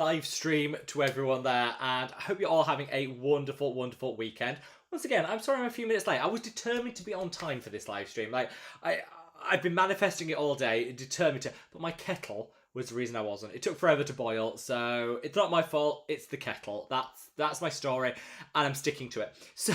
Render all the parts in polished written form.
live stream to everyone there, and I hope you're all having a wonderful, wonderful weekend. Once again, I'm sorry I'm a few minutes late. I was determined to be on time for this live stream. I've been manifesting it all day, determined to, but my kettle was the reason I wasn't. It took forever to boil, so it's not my fault, it's the kettle. That's my story, and I'm sticking to it. So,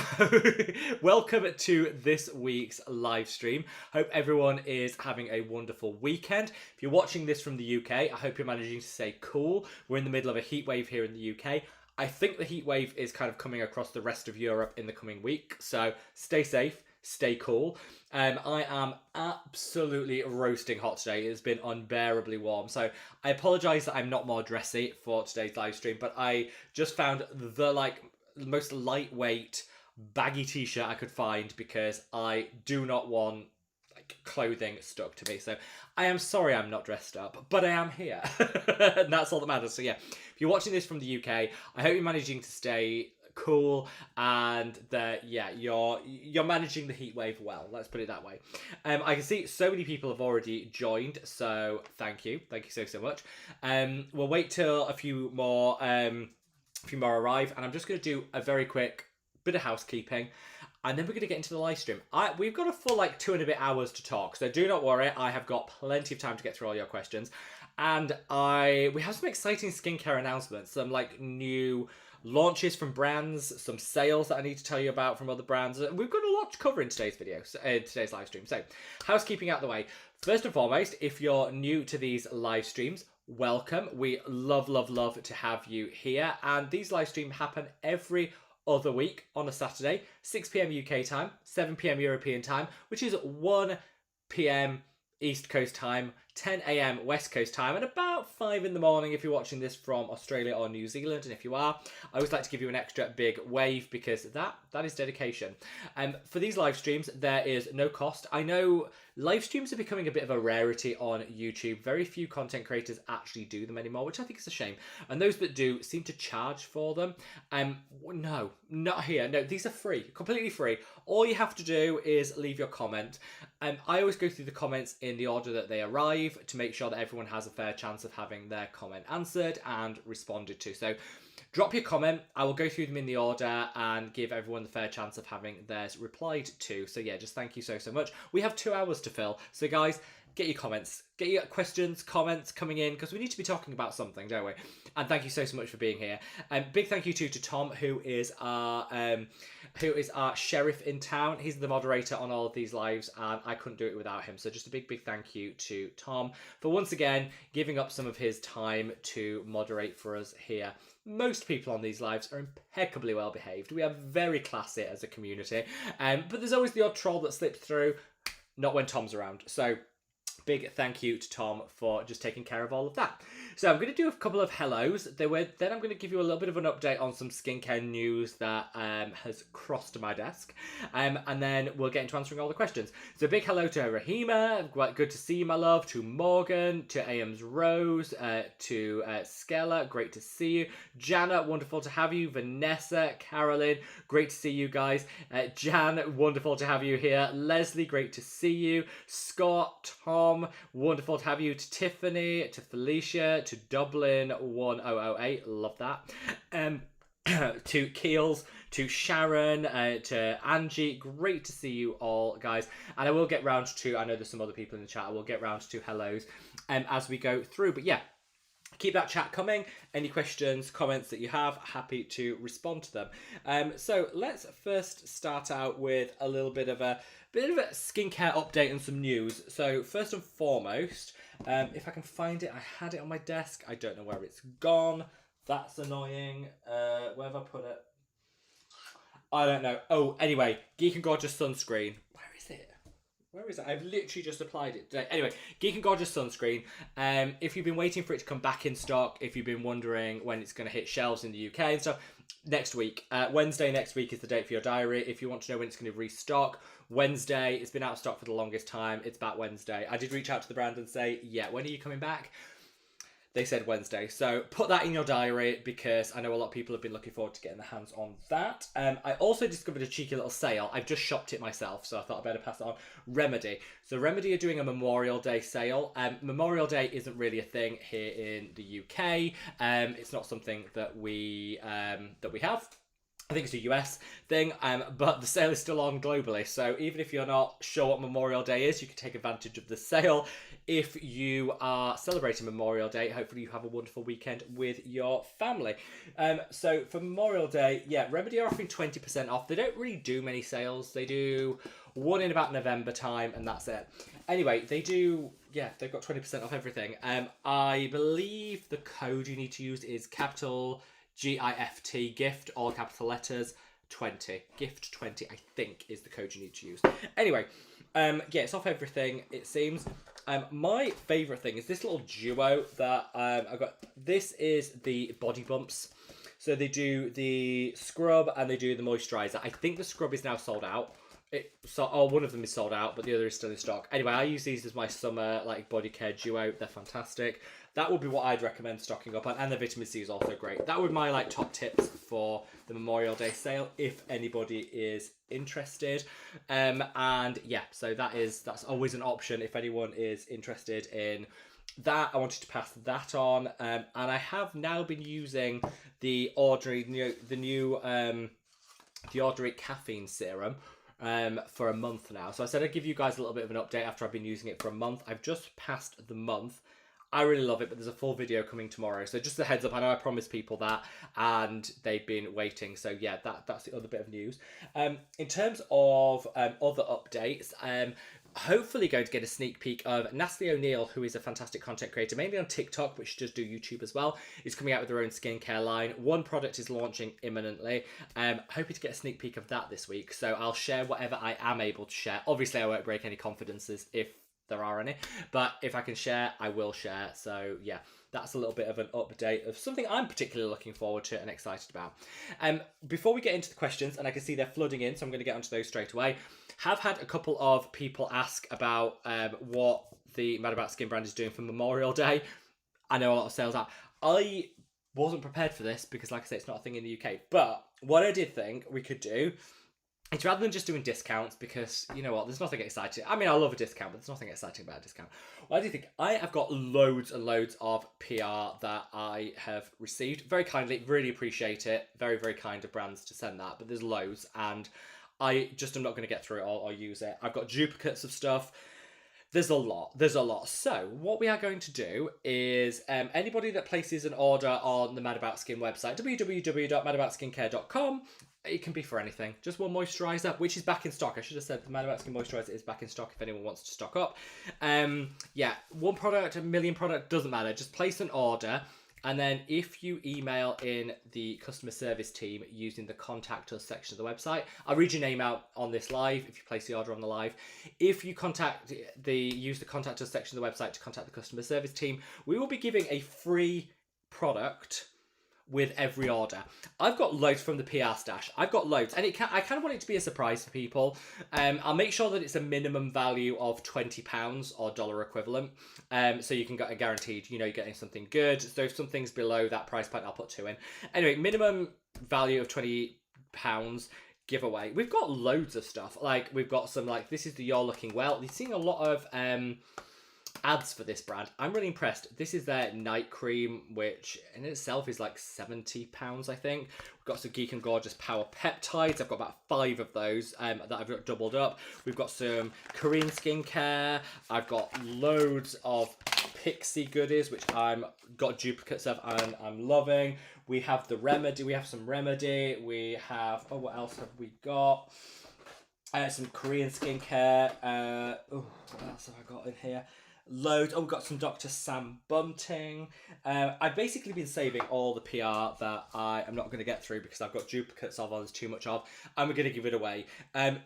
welcome to this week's live stream. Hope everyone is having a wonderful weekend. If you're watching this from the UK, I hope you're managing to stay cool. We're in the middle of a heat wave here in the UK. I think the heat wave is kind of coming across the rest of Europe in the coming week, so stay safe. Stay cool. I am absolutely roasting hot today. It's been unbearably warm. So I apologise that I'm not more dressy for today's live stream, but I just found the most lightweight baggy t-shirt I could find because I do not want clothing stuck to me. So I am sorry I'm not dressed up, but I am here. And that's all that matters. So yeah, if you're watching this from the UK, I hope you're managing to stay cool and that you're managing the heat wave well, let's put it that way. I can see so many people have already joined, so thank you so much. We'll wait till a few more arrive, and I'm just going to do a very quick bit of housekeeping, and then we're going to get into the live stream. We've got a full 2 and a bit hours to talk, so do not worry, I have got plenty of time to get through all your questions. And we have some exciting skincare announcements, some new launches from brands, some sales that I need to tell you about from other brands. We've got a lot to cover in today's video, today's live stream. So, housekeeping out the way. First and foremost, if you're new to these live streams, welcome. We love to have you here. And these live streams happen every other week on a Saturday, 6 p.m. UK time, 7 p.m. European time, which is 1 p.m. East Coast time, 10 a.m. West Coast time, and about 5 in the morning if you're watching this from Australia or New Zealand. And if you are, I always like to give you an extra big wave because that is dedication. For these live streams, there is no cost. I know live streams are becoming a bit of a rarity on YouTube. Very few content creators actually do them anymore, which I think is a shame. And those that do seem to charge for them. No, not here. No, these are free, completely free. All you have to do is leave your comment. I always go through the comments in the order that they arrive to make sure that everyone has a fair chance of having their comment answered and responded to. So drop your comment. I will go through them in the order and give everyone the fair chance of having theirs replied to. So yeah, just thank you so much. We have 2 hours to fill. So guys, get your comments, get your questions, comments coming in, because we need to be talking about something, don't we? And thank you so much for being here. Big thank you to Tom, who is our sheriff in town. He's the moderator on all of these lives, and I couldn't do it without him. So just a big thank you to Tom for once again giving up some of his time to moderate for us here. Most people on these lives are impeccably well behaved. We are very classy as a community, but there's always the odd troll that slips through, not when Tom's around. So big thank you to Tom for just taking care of all of that. So I'm going to do a couple of hellos. Then I'm going to give you a little bit of an update on some skincare news that has crossed my desk. And then we'll get into answering all the questions. So big hello to Rahima. Good to see you, my love. To Morgan. To AM's Rose. To Skella. Great to see you. Jana, wonderful to have you. Vanessa. Carolyn. Great to see you guys. Jan, wonderful to have you here. Leslie, great to see you. Scott. Tom, wonderful to have you. To Tiffany, to Felicia, to Dublin 1008, love that. To Keels, to Sharon, to Angie, great to see you all, guys. And I will get round to, I know there's some other people in the chat, I will get round to hellos as we go through. But yeah, keep that chat coming. Any questions, comments that you have, happy to respond to them. So let's first start out with a little bit of a skincare update and some news. So first and foremost, if I can find it, I had it on my desk. I don't know where it's gone. That's annoying. Where have I put it? I don't know. Oh, anyway, Geek and Gorgeous sunscreen. Where is it? Where is it? I've literally just applied it today. Anyway, Geek and Gorgeous sunscreen. If you've been waiting for it to come back in stock, if you've been wondering when it's going to hit shelves in the UK and stuff, next week. Wednesday next week is the date for your diary. If you want to know when it's going to restock, Wednesday. It's been out of stock for the longest time. It's back Wednesday. I did reach out to the brand and say, yeah, when are you coming back? They said Wednesday. So put that in your diary because I know a lot of people have been looking forward to getting their hands on that. I also discovered a cheeky little sale. I've just shopped it myself, so I thought I'd better pass it on. Remedy. So Remedy are doing a Memorial Day sale. Memorial Day isn't really a thing here in the UK. It's not something that we have. I think it's a US thing, but the sale is still on globally. So even if you're not sure what Memorial Day is, you can take advantage of the sale. If you are celebrating Memorial Day, hopefully you have a wonderful weekend with your family. So for Memorial Day, yeah, Remedy are offering 20% off. They don't really do many sales. They do one in about November time, and that's it. Anyway, they do, yeah, they've got 20% off everything. I believe the code you need to use is capital GIFT, gift, all capital letters, 20. Gift 20, I think, is the code you need to use. Anyway, yeah, it's off everything, it seems. My favourite thing is this little duo that I got. This is the Body Bumps. So they do the scrub and they do the moisturiser. I think the scrub is now sold out. One of them is sold out, but the other is still in stock. Anyway, I use these as my summer body care duo. They're fantastic. That would be what I'd recommend stocking up on, and the vitamin C is also great. That would be my top tips for the Memorial Day sale if anybody is interested. And yeah, so that's always an option if anyone is interested in that. I wanted to pass that on, and I have now been using the Ordinary caffeine serum for a month now. So I said I'd give you guys a little bit of an update after I've been using it for a month. I've just passed the month. I really love it, but there's a full video coming tomorrow. So just a heads up, I know I promised people that, and they've been waiting. So yeah, that's the other bit of news. In terms of other updates, hopefully going to get a sneak peek of Natalie O'Neill, who is a fantastic content creator, mainly on TikTok, but she does do YouTube as well, is coming out with her own skincare line. One product is launching imminently. Hoping to get a sneak peek of that this week. So I'll share whatever I am able to share. Obviously, I won't break any confidences if there are any, but if I can share, I will share. So yeah, that's a little bit of an update of something I'm particularly looking forward to and excited about. Before we get into the questions, and I can see they're flooding in, so I'm going to get onto those straight away. Have had a couple of people ask about what the madaboutskin brand is doing for Memorial Day. I know a lot of sales are. I wasn't prepared for this because, like I say, it's not a thing in the UK. But what I did think we could do, it's rather than just doing discounts, because you know what, there's nothing exciting. I mean, I love a discount, but there's nothing exciting about a discount. Well, I do think I have got loads and loads of PR that I have received very kindly. Really appreciate it. Very, very kind of brands to send that, but there's loads, and I just am not going to get through it all or use it. I've got duplicates of stuff. There's a lot. So what we are going to do is anybody that places an order on the Madaboutskin website, www.madaboutsincare.com, it can be for anything. Just one moisturiser, which is back in stock. I should have said the Madaboutskin moisturiser is back in stock if anyone wants to stock up. Yeah, one product, a million product, doesn't matter. Just place an order. And then if you email in the customer service team using the contact us section of the website, I'll read your name out on this live if you place the order on the live. If you use the contact us section of the website to contact the customer service team, we will be giving a free product with every order. I've got loads from the PR stash. I've got loads, and I kind of want it to be a surprise for people. I'll make sure that it's a minimum value of £20 or dollar equivalent, so you can get a guaranteed, you're getting something good. So if something's below that price point, I'll put 2 in. Anyway, minimum value of £20 giveaway. We've got loads of stuff. We've got some this is the You're Looking Well. You're seeing a lot of ads for this brand. I'm really impressed. This is their night cream, which in itself is £70, I think. We've got some Geek and Gorgeous Power Peptides. I've got about 5 of those that I've got doubled up. We've got some Korean skincare. I've got loads of Pixie goodies, which I'm got duplicates of and I'm loving. We have the Remedy. We have some Remedy. We have, what else have we got? Some Korean skincare. What else have I got in here? Loads. We've got some Dr. Sam Bunting. I've basically been saving all the PR that I am not going to get through because I've got duplicates of, or there's too much of, and we're going to give it away.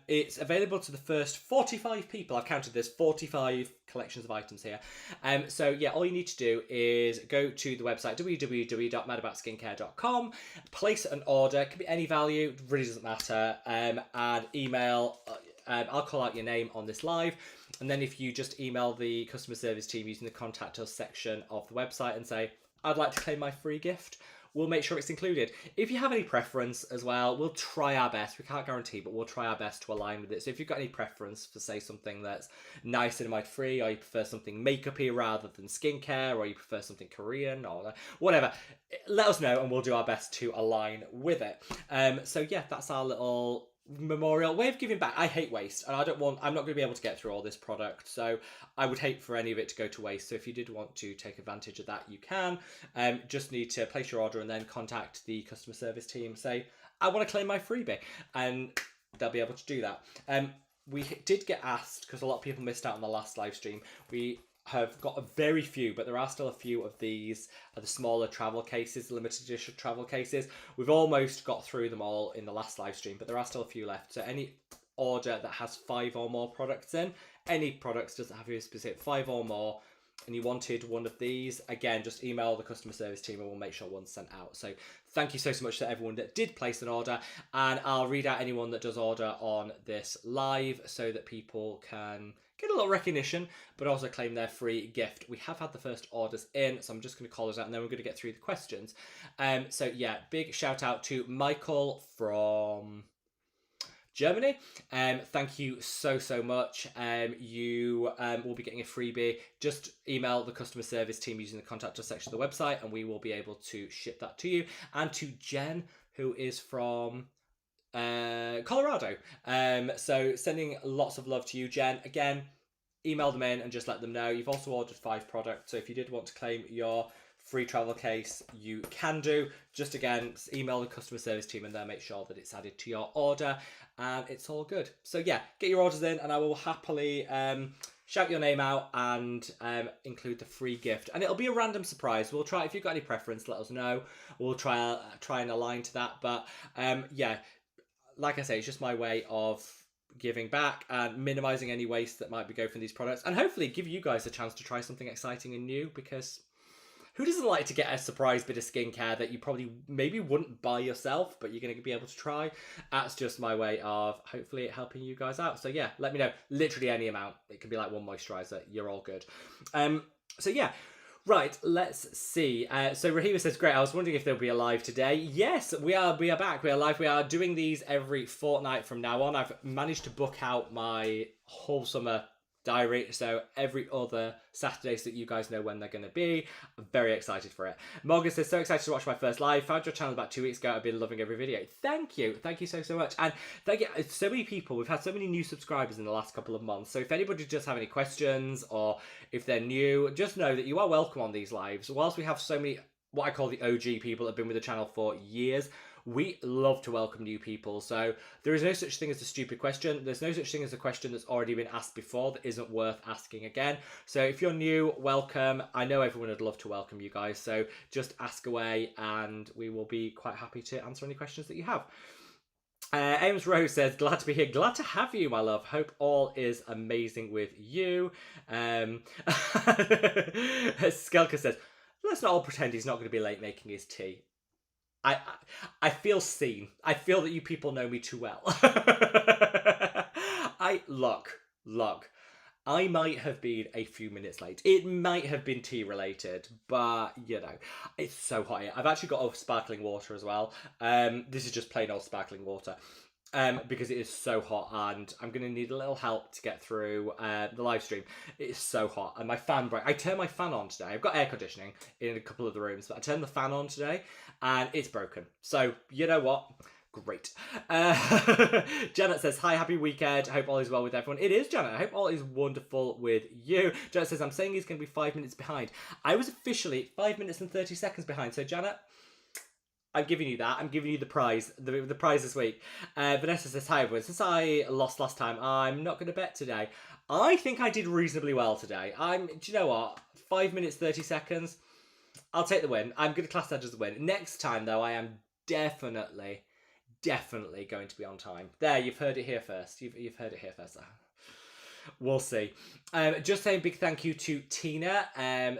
It's available to the first 45 people. I've counted there's 45 collections of items here. So yeah, all you need to do is go to the website www.madaboutsincare.com, place an order. It can be any value, really doesn't matter, and email I'll call out your name on this live, and then if you just email the customer service team using the contact us section of the website and say, I'd like to claim my free gift, we'll make sure it's included. If you have any preference as well, we'll try our best. We can't guarantee, but we'll try our best to align with it. So if you've got any preference for, say, something that's niacinamide free, or you prefer something makeup-y rather than skincare, or you prefer something Korean, or whatever, let us know and we'll do our best to align with it. So yeah, that's our little memorial way of giving back. I hate waste, and I'm not going to be able to get through all this product, so I would hate for any of it to go to waste. So if you did want to take advantage of that, you can. Just need to place your order and then contact the customer service team, say, I want to claim my freebie, and they'll be able to do that. We did get asked, because a lot of people missed out on the last live stream, we have got a very few, but there are still a few of these, the smaller travel cases, limited edition travel cases. We've almost got through them all in the last live stream, but there are still a few left. So any order that has 5 or more products in, any products doesn't have a specific 5 or more, and you wanted one of these, again, just email the customer service team and we'll make sure one's sent out. So thank you so much to everyone that did place an order, and I'll read out anyone that does order on this live so that people can get a little recognition, but also claim their free gift. We have had the first orders in, so I'm just going to call those out and then we're going to get through the questions. So yeah, big shout out to Michael from Germany. Thank you so much. You will be getting a freebie. Just email the customer service team using the contact us section of the website and we will be able to ship that to you. And to Jen, who is from Colorado. So sending lots of love to you, Jen. Again, email them in and just let them know. You've also ordered 5 products, so if you did want to claim your free travel case, you can do. Just again, email the customer service team and they'll make sure that it's added to your order, and it's all good. So yeah, get your orders in and I will happily shout your name out and include the free gift. And it'll be a random surprise. We'll try, if you've got any preference, let us know. We'll try and align to that. But yeah, like I say, it's just my way of giving back and minimizing any waste that might be going from these products, and hopefully give you guys a chance to try something exciting and new, because who doesn't like to get a surprise bit of skincare that you probably maybe wouldn't buy yourself, but you're going to be able to try? That's just my way of hopefully helping you guys out. So yeah, let me know. Literally any amount. It can be like 1 moisturizer. You're all good. So yeah. Right, let's see. So Rahima says, great, I was wondering if there'll be a live today. Yes, we are back. We are live. We are doing these every fortnight from now on. I've managed to book out my whole summer diary, so every other Saturday, so that you guys know when they're going to be. I'm very excited for it. Morgan says, so excited to watch my first live. Found your channel about 2 weeks ago. I've been loving every video. Thank you so much. And thank you, so many people. We've had so many new subscribers in the last couple of months, so if anybody does have any questions or if they're new, just know that you are welcome on these lives. Whilst we have so many what I call the OG people that have been with the channel for years, we love to welcome new people. So there is no such thing as a stupid question. There's no such thing as a question that's already been asked before that isn't worth asking again. So if you're new, welcome. I know everyone would love to welcome you guys. So just ask away and we will be quite happy to answer any questions that you have. Ames Rose says, glad to be here. Glad to have you, my love. Hope all is amazing with you. Skelka says, let's not all pretend he's not going to be late making his tea. I feel seen. I feel that you people know me too well. Look. I might have been a few minutes late. It might have been tea related, but you know, it's so hot here. I've actually got sparkling water as well. This is just plain old sparkling water. Because it is so hot and I'm going to need a little help to get through the live stream. It is so hot and my fan broke. I turned my fan on today. I've got air conditioning in a couple of the rooms, but I turned the fan on today and it's broken. So, you know what? Great. Janet says, hi, happy weekend. I hope all is well with everyone. It is, Janet. I hope all is wonderful with you. Janet says, I'm saying he's going to be 5 minutes behind. I was officially 5 minutes and 30 seconds behind. So, Janet, I'm giving you that. I'm giving you the prize. The prize this week. Vanessa says, hi, everyone. Since I lost last time, I'm not going to bet today. I think I did reasonably well today. Do you know what? 5 minutes, 30 seconds. I'll take the win. I'm going to class that as a win. Next time, though, I am definitely going to be on time. There, you've heard it here first. You've heard it here first. We'll see. Just saying big thank you to Tina.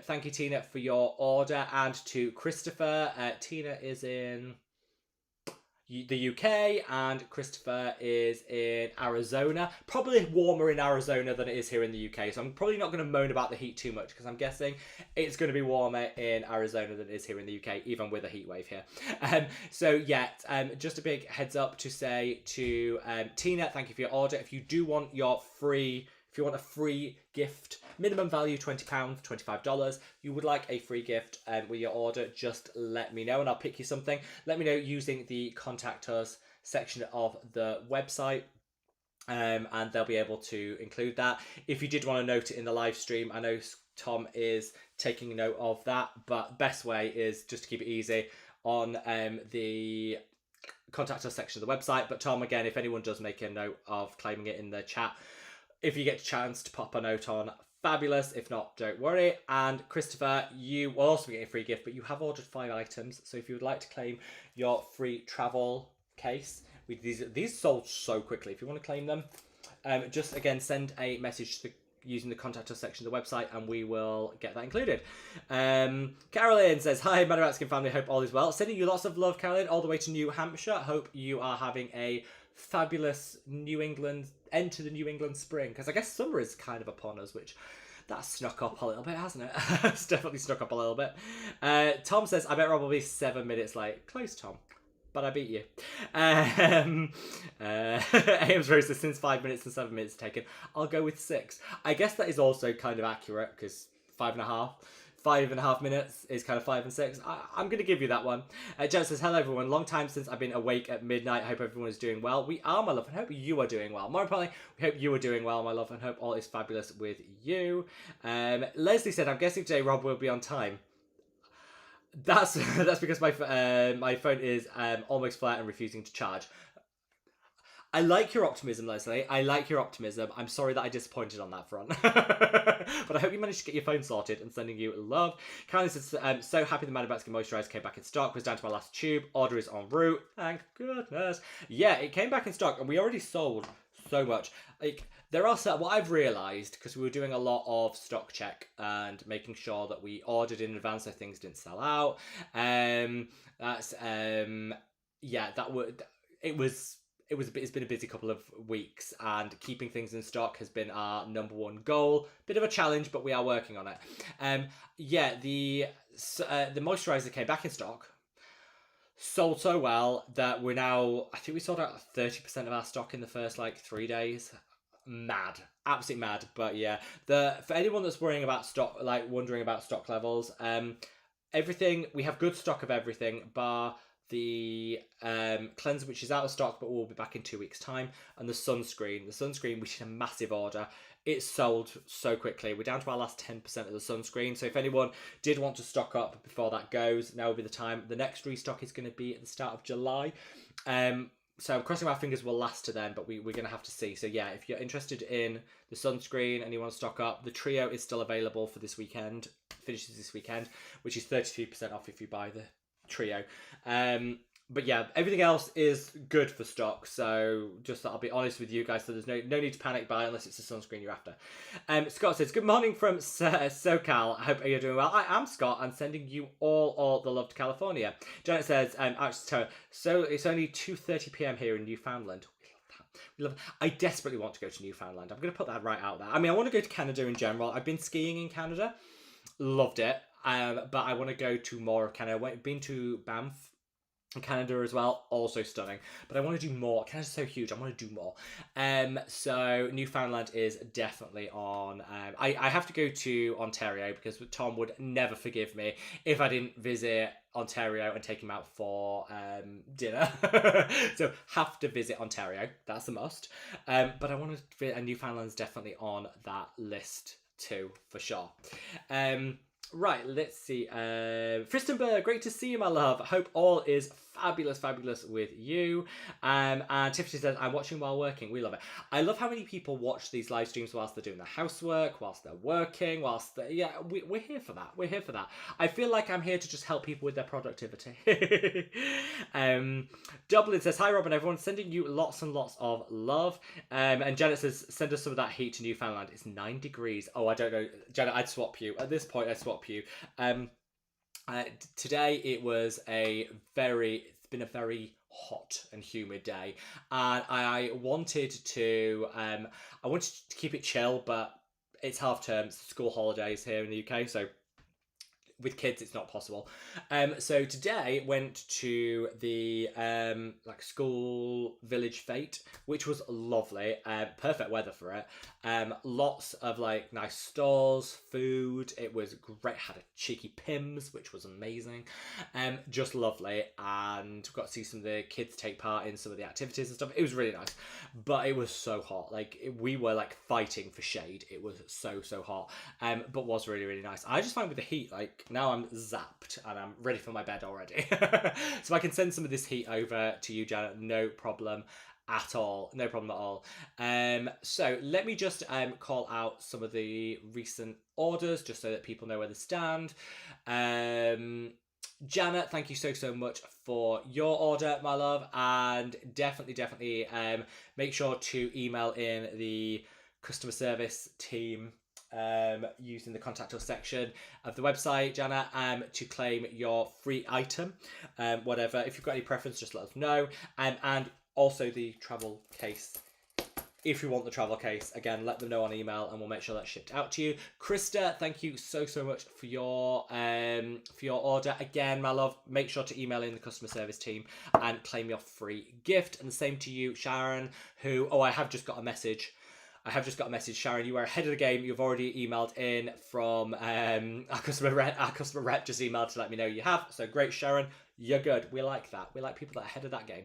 Thank you, Tina, for your order, and to Christopher. Tina is in the UK, and Christopher is in Arizona. Probably warmer in Arizona than it is here in the UK, so I'm probably not going to moan about the heat too much, because I'm guessing it's going to be warmer in Arizona than it is here in the UK, even with a heat wave here. So yeah, just a big heads up to say to Tina, thank you for your order. If you do want your free... If you want a free gift, minimum value £20, $25, you would like a free gift with your order, just let me know and I'll pick you something. Let me know using the contact us section of the website. And they'll be able to include that. If you did want to note it in the live stream, I know Tom is taking note of that, but best way is just to keep it easy on the contact us section of the website. But Tom, again, if anyone does make a note of claiming it in the chat, if you get a chance to pop a note on, fabulous. If not, don't worry. And Christopher, you will also get a free gift, but you have ordered 5 items. So if you would like to claim your free travel case, these sold so quickly. If you want to claim them, just again send a message using the contact us section of the website and we will get that included. Carolyn says, hi madaboutskin family, hope all is well. Sending you lots of love, Carolyn, all the way to New Hampshire. Hope you are having a fabulous end to the New England spring, because I guess summer is kind of upon us, which that's snuck up a little bit, hasn't it? It's definitely snuck up a little bit. Tom says, I bet Rob will be 7 minutes late. Close, Tom, but I beat you. Ames Rose says, since 5 minutes and 7 minutes taken, I'll go with 6. I guess that is also kind of accurate, because 5.5 minutes is kind of 5 and 6. I'm going to give you that one. Jen says, hello everyone. Long time since I've been awake at midnight. Hope everyone is doing well. We are, my love, and hope you are doing well. More importantly, we hope you are doing well, my love, and hope all is fabulous with you. Leslie said, I'm guessing today Rob will be on time. That's because my phone is almost flat and refusing to charge. I like your optimism, Leslie. I like your optimism. I'm sorry that I disappointed on that front. But I hope you managed to get your phone sorted, and sending you love. Caroline says, so happy the madaboutskin moisturiser came back in stock. Was down to my last tube. Order is en route. Thank goodness. Yeah, it came back in stock and we already sold so much. Like, there are certain, what I've realised, because we were doing a lot of stock check and making sure that we ordered in advance so things didn't sell out. It's been a busy couple of weeks, and keeping things in stock has been our number one goal. Bit of a challenge, but we are working on it. The moisturiser came back in stock, sold so well that we're now, I think we sold out 30% of our stock in the first 3 days. Mad, absolutely mad. But yeah, for anyone that's worrying about stock, wondering about stock levels, everything, we have good stock of everything bar the cleanser, which is out of stock but will be back in 2 weeks time, and the sunscreen, which is a massive order. It sold so quickly. We're down to our last 10% of the sunscreen, so if anyone did want to stock up before that goes, now would be the time. The next restock is going to be at the start of July, so I'm crossing my fingers will last to then, but we're going to have to see. So yeah, if you're interested in the sunscreen and you want to stock up, the trio is still available for this weekend, finishes this weekend, which is 33% off if you buy the trio. But yeah, everything else is good for stock, so just that I'll be honest with you guys, so there's no need to panic buy unless it's the sunscreen you're after. Scott says, good morning from SoCal. I hope you're doing well. I am Scott. I'm sending you all the love to California. Janet says, so it's only 2:30 p.m. here in Newfoundland. We love that. I desperately want to go to Newfoundland. I'm going to put that right out there. I mean, I want to go to Canada in general. I've been skiing in Canada. Loved it. But I want to go to more of Canada. I've been to Banff, Canada as well, also stunning. But I want to do more. Canada's so huge. I want to do more. So Newfoundland is definitely on. I have to go to Ontario because Tom would never forgive me if I didn't visit Ontario and take him out for dinner. So have to visit Ontario. That's a must. But I want to visit, and Newfoundland's definitely on that list too, for sure. Right, let's see. Fristenberg, great to see you, my love. Hope all is fabulous with you. And Tiffany says, I'm watching while working. We love it. I love how many people watch these live streams whilst they're doing their housework, whilst they're working, we're here for that. We're here for that. I feel like I'm here to just help people with their productivity. Dublin says, hi, Robin, everyone. Sending you lots and lots of love. And Janet says, send us some of that heat to Newfoundland. It's 9 degrees. Oh, I don't know. Janet, I'd swap you. At this point, I'd swap you. Today it's been a very hot and humid day, and I wanted to keep it chill, but it's half term, school holidays here in the UK, so with kids it's not possible. So today went to the like school village fete, which was lovely. Perfect weather for it. Lots of like nice stalls, food. It was great. Had a cheeky Pims, which was amazing. Just lovely, and got to see some of the kids take part in some of the activities and stuff. It was really nice, but it was so hot. Like we were like fighting for shade. It was so hot. But was really nice. I just find with the heat, like now I'm zapped and I'm ready for my bed already. So I can send some of this heat over to you, Janet. No problem at all. No problem at all. So let me just call out some of the recent orders just so that people know where they stand. Janet, thank you so much for your order, my love, and definitely make sure to email in the customer service team using the contact us section of the website, Janet, to claim your free item. Whatever, if you've got any preference, just let us know. And also the travel case. If you want the travel case, again, let them know on email and we'll make sure that's shipped out to you. Krista, thank you so much for your order. Again, my love, make sure to email in the customer service team and claim your free gift. And the same to you, Sharon, who, I have just got a message. Sharon, you are ahead of the game. You've already emailed in from our customer rep just emailed to let me know you have. So great, Sharon. You're good. We like that. We like people that are ahead of that game.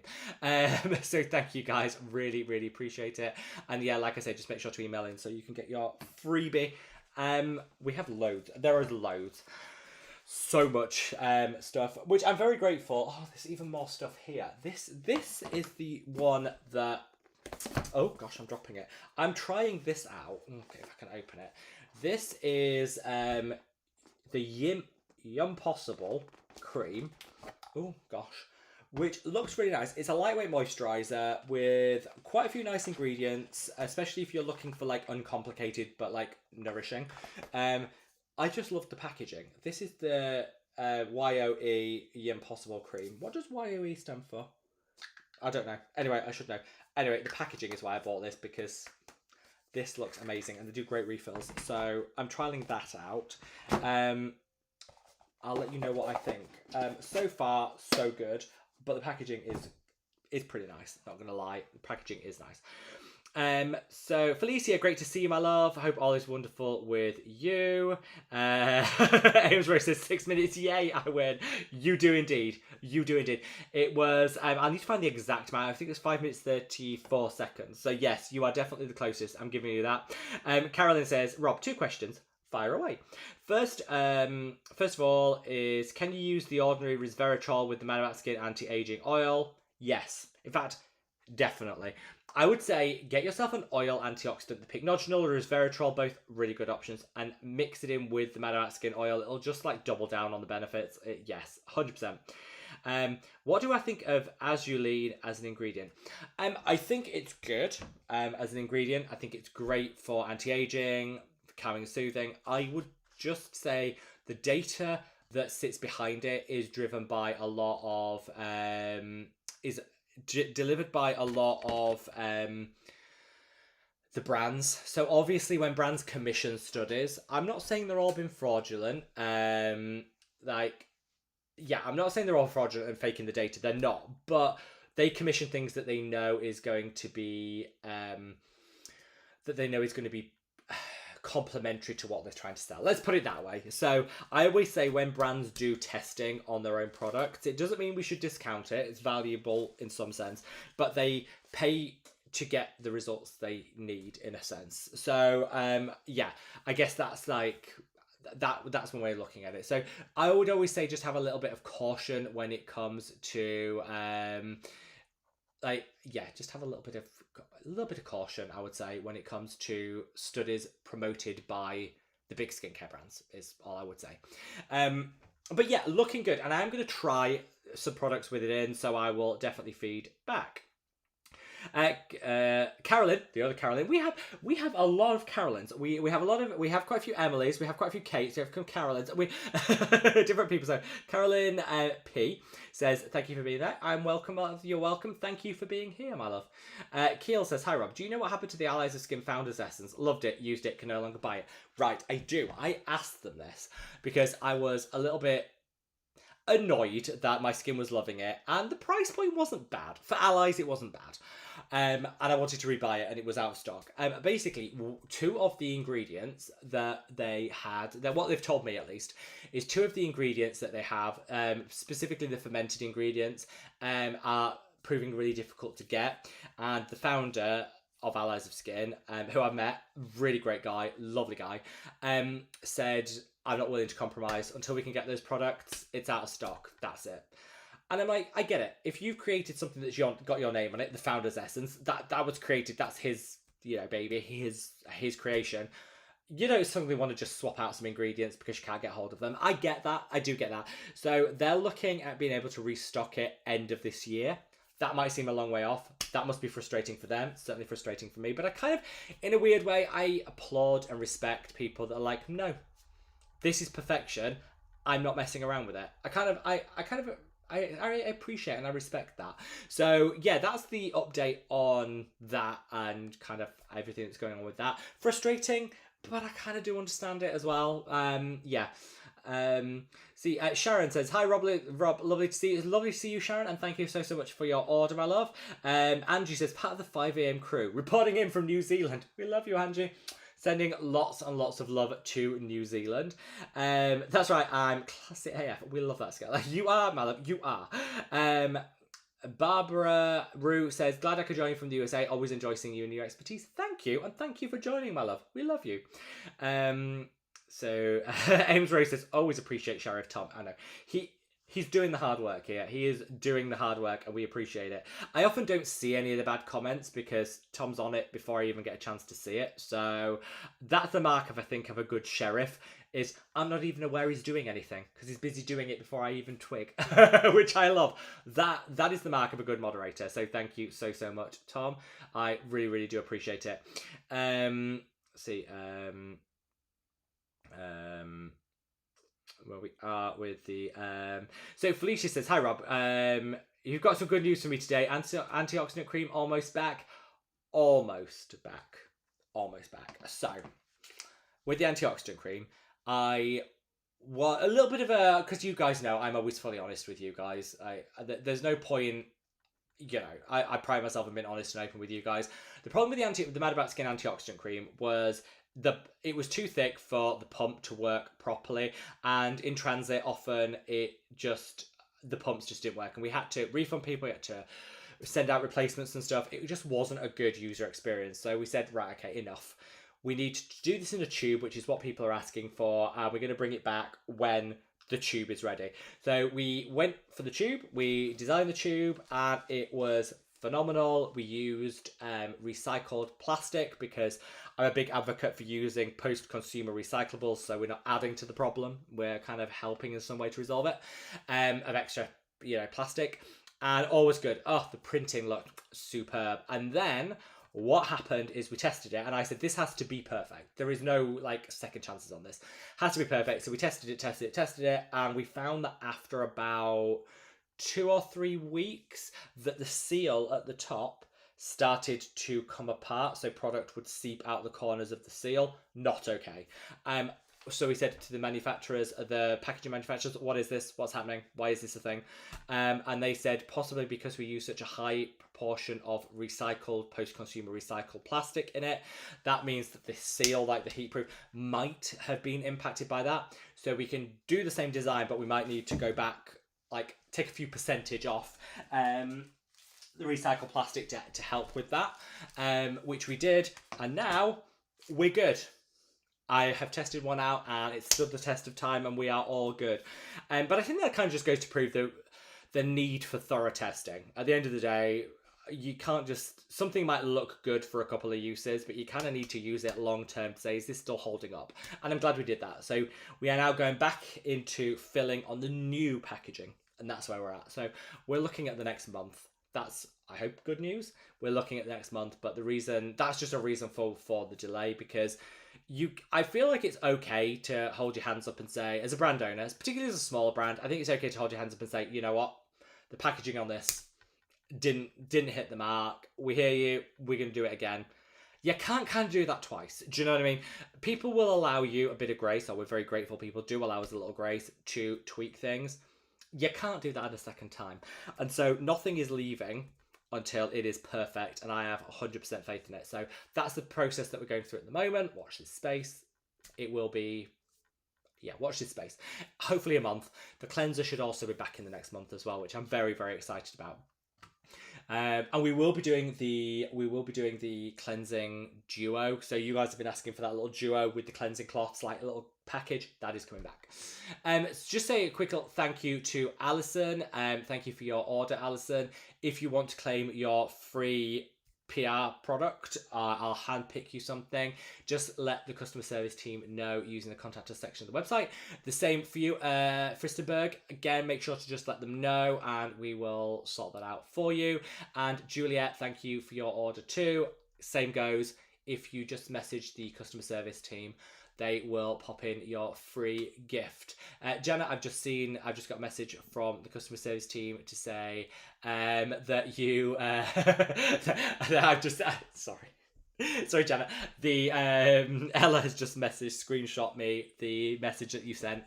So thank you guys. Really appreciate it. And yeah, like I said, just make sure to email in so you can get your freebie. We have loads. There is loads. So much stuff, which I'm very grateful. Oh, there's even more stuff here. This is the one that... Oh gosh, I'm dropping it. I'm trying this out. Okay, if I can open it. This is the Yum Possible cream. Oh gosh, which looks really nice. It's a lightweight moisturizer with quite a few nice ingredients, especially if you're looking for like uncomplicated but like nourishing. I just love the packaging. This is the YOE Yum Possible cream. What does YOE stand for? I don't know. Anyway, I should know. Anyway, the packaging is why I bought this, because this looks amazing and they do great refills. So I'm trialing that out. I'll let you know what I think. So far, so good, but the packaging is pretty nice. Not gonna lie, the packaging is nice. So Felicia, great to see you, my love. I hope all is wonderful with you. Amesbury says 6 minutes. Yay, I win. You do indeed. It was, I need to find the exact amount. I think it's 5 minutes 34 seconds. So yes, you are definitely the closest. I'm giving you that. Carolyn says, Rob, 2 questions. Fire away. First of all is, can you use the ordinary resveratrol with the madaboutskin anti-aging oil? Yes. In fact, definitely. I would say get yourself an oil antioxidant, the pycnogenol or resveratrol, both really good options, and mix it in with the madaboutskin oil. It'll just like double down on the benefits. Yes, 100%. What do I think of azulene as an ingredient? I think it's good as an ingredient. I think it's great for anti-aging, calming and soothing. I would just say the data that sits behind it is driven by a lot of delivered by a lot of the brands. So obviously when brands commission studies, I'm not saying they're all been fraudulent. I'm not saying they're all fraudulent and faking the data. They're not, but they commission things that they know is going to be complementary to what they're trying to sell. Let's put it that way. So I always say when brands do testing on their own products, it doesn't mean we should discount it. It's valuable in some sense, but they pay to get the results they need in a sense. So yeah, I guess that's like that's one way of looking at it. So I would always say just have a little bit of caution when it comes to just have a little bit of caution, I would say, when it comes to studies promoted by the big skincare brands, is all I would say. But yeah, looking good, and I'm going to try some products with it in, so I will definitely feed back. Carolyn, the other Carolyn. We have a lot of Carolyns. We have quite a few Emilys. We have quite a few Kates. We have some Carolyns. We different people. So Carolyn P says, "Thank you for being there. I'm welcome. You're welcome. Thank you for being here, my love." Keel says, "Hi Rob. Do you know what happened to the Allies of Skin Founders Essence? Loved it. Used it. Can no longer buy it." Right, I do. I asked them this because I was a little bit annoyed that my skin was loving it, and the price point wasn't bad. For Allies, it wasn't bad. And I wanted to rebuy it, and it was out of stock. Basically, two of the ingredients that they had, that what they've told me at least, is two of the ingredients that they have, specifically the fermented ingredients, are proving really difficult to get. And the founder of Allies of Skin, who I've met, really great guy, lovely guy, said, "I'm not willing to compromise until we can get those products. It's out of stock. That's it." And I'm like, I get it. If you've created something that's got your name on it, the founder's essence, that was created, that's his, baby, his creation. You don't suddenly want to just swap out some ingredients because you can't get hold of them. I get that. I do get that. So they're looking at being able to restock it end of this year. That might seem a long way off. That must be frustrating for them. Certainly frustrating for me. But I kind of, in a weird way, I applaud and respect people that are like, no, this is perfection. I'm not messing around with it. I appreciate and I respect that. So yeah, that's the update on that and kind of everything that's going on with that. Frustrating, but I kind of do understand it as well. Yeah. Sharon says, "Hi Rob, lovely to see you. Lovely to see you, Sharon, and thank you so much for your order, my love." Angie says, "Part of the 5 a.m. crew, reporting in from New Zealand." We love you, Angie. Sending lots and lots of love to New Zealand. That's right, I'm classic AF. We love that scale. You are, my love, you are. Barbara Rue says, "Glad I could join from the USA. Always enjoy seeing you and your expertise." Thank you, and thank you for joining, my love. We love you. Ames Rose says, "Always appreciate Sheriff Tom." I know. He's doing the hard work here. He is doing the hard work, and we appreciate it. I often don't see any of the bad comments because Tom's on it before I even get a chance to see it. So that's the mark of, I think, of a good sheriff, is I'm not even aware he's doing anything because he's busy doing it before I even twig, which I love. That is the mark of a good moderator. So thank you so much, Tom. I really, really do appreciate it. Where we are with the so Felicia says, "Hi Rob, you've got some good news for me today. Antioxidant cream almost back. So with the antioxidant cream, I was a little bit of a, because you guys know I'm always fully honest with you guys. There's no point, I pride myself on being honest and open with you guys. The problem with the madaboutskin antioxidant cream was it was too thick for the pump to work properly, and in transit often the pumps just didn't work, and we had to refund people, we had to send out replacements and stuff. It just wasn't a good user experience. So we said, right, okay, enough. We need to do this in a tube, which is what people are asking for, and we're going to bring it back when the tube is ready. So we went for the tube, we designed the tube, and it was phenomenal. We used recycled plastic because I'm a big advocate for using post-consumer recyclables, so we're not adding to the problem, we're kind of helping in some way to resolve it, of extra plastic, and all was good. Oh, the printing looked superb. And then what happened is we tested it, and I said, this has to be perfect. There is no second chances on this. Has to be perfect. So we tested it, and we found that after about 2 or 3 weeks that the seal at the top started to come apart, so product would seep out the corners of the seal. Not okay. So we said to the manufacturers, the packaging manufacturers, what is this? What's happening? Why is this a thing? And they said possibly because we use such a high proportion of recycled, post-consumer recycled plastic in it. That means that the seal, the heat proof, might have been impacted by that. So we can do the same design, but we might need to go back, take a few percentage off the recycled plastic to help with that, which we did, and now we're good. I have tested one out and it stood the test of time, and we are all good. But I think that kind of just goes to prove the need for thorough testing. At the end of the day, you can't just, something might look good for a couple of uses, but you kind of need to use it long term to say, is this still holding up? And I'm glad we did that. So we are now going back into filling on the new packaging, and that's where we're at. So we're looking at the next month that's, I hope, good news. We're looking at next month, but that's just a reason for the delay, because I feel like it's okay to hold your hands up and say, as a brand owner, particularly as a smaller brand, I think it's okay to hold your hands up and say, you know what, the packaging on this didn't hit the mark. We hear you. We're going to do it again. You can't kind of do that twice. Do you know what I mean? People will allow you a bit of grace, or we're very grateful people do allow us a little grace to tweak things. You can't do that a second time. And so nothing is leaving until it is perfect, and I have 100% faith in it. So that's the process that we're going through at the moment. Watch this space. It will be, watch this space. Hopefully a month. The cleanser should also be back in the next month as well, which I'm very, very excited about. And we will be doing the cleansing duo. So you guys have been asking for that little duo with the cleansing cloths, like a little package. That is coming back. Just say a quick little thank you to Alison. Thank you for your order, Alison. If you want to claim your free PR product, I'll handpick you something. Just let the customer service team know using the contact us section of the website. The same for you, Fristenberg. Again, make sure to just let them know and we will sort that out for you. And Juliet, thank you for your order too. Same goes. If you just message the customer service team, they will pop in your free gift. Jenna, I've just got a message from the customer service team to say that you sorry Jenna, the Ella has just screenshot me the message that you sent.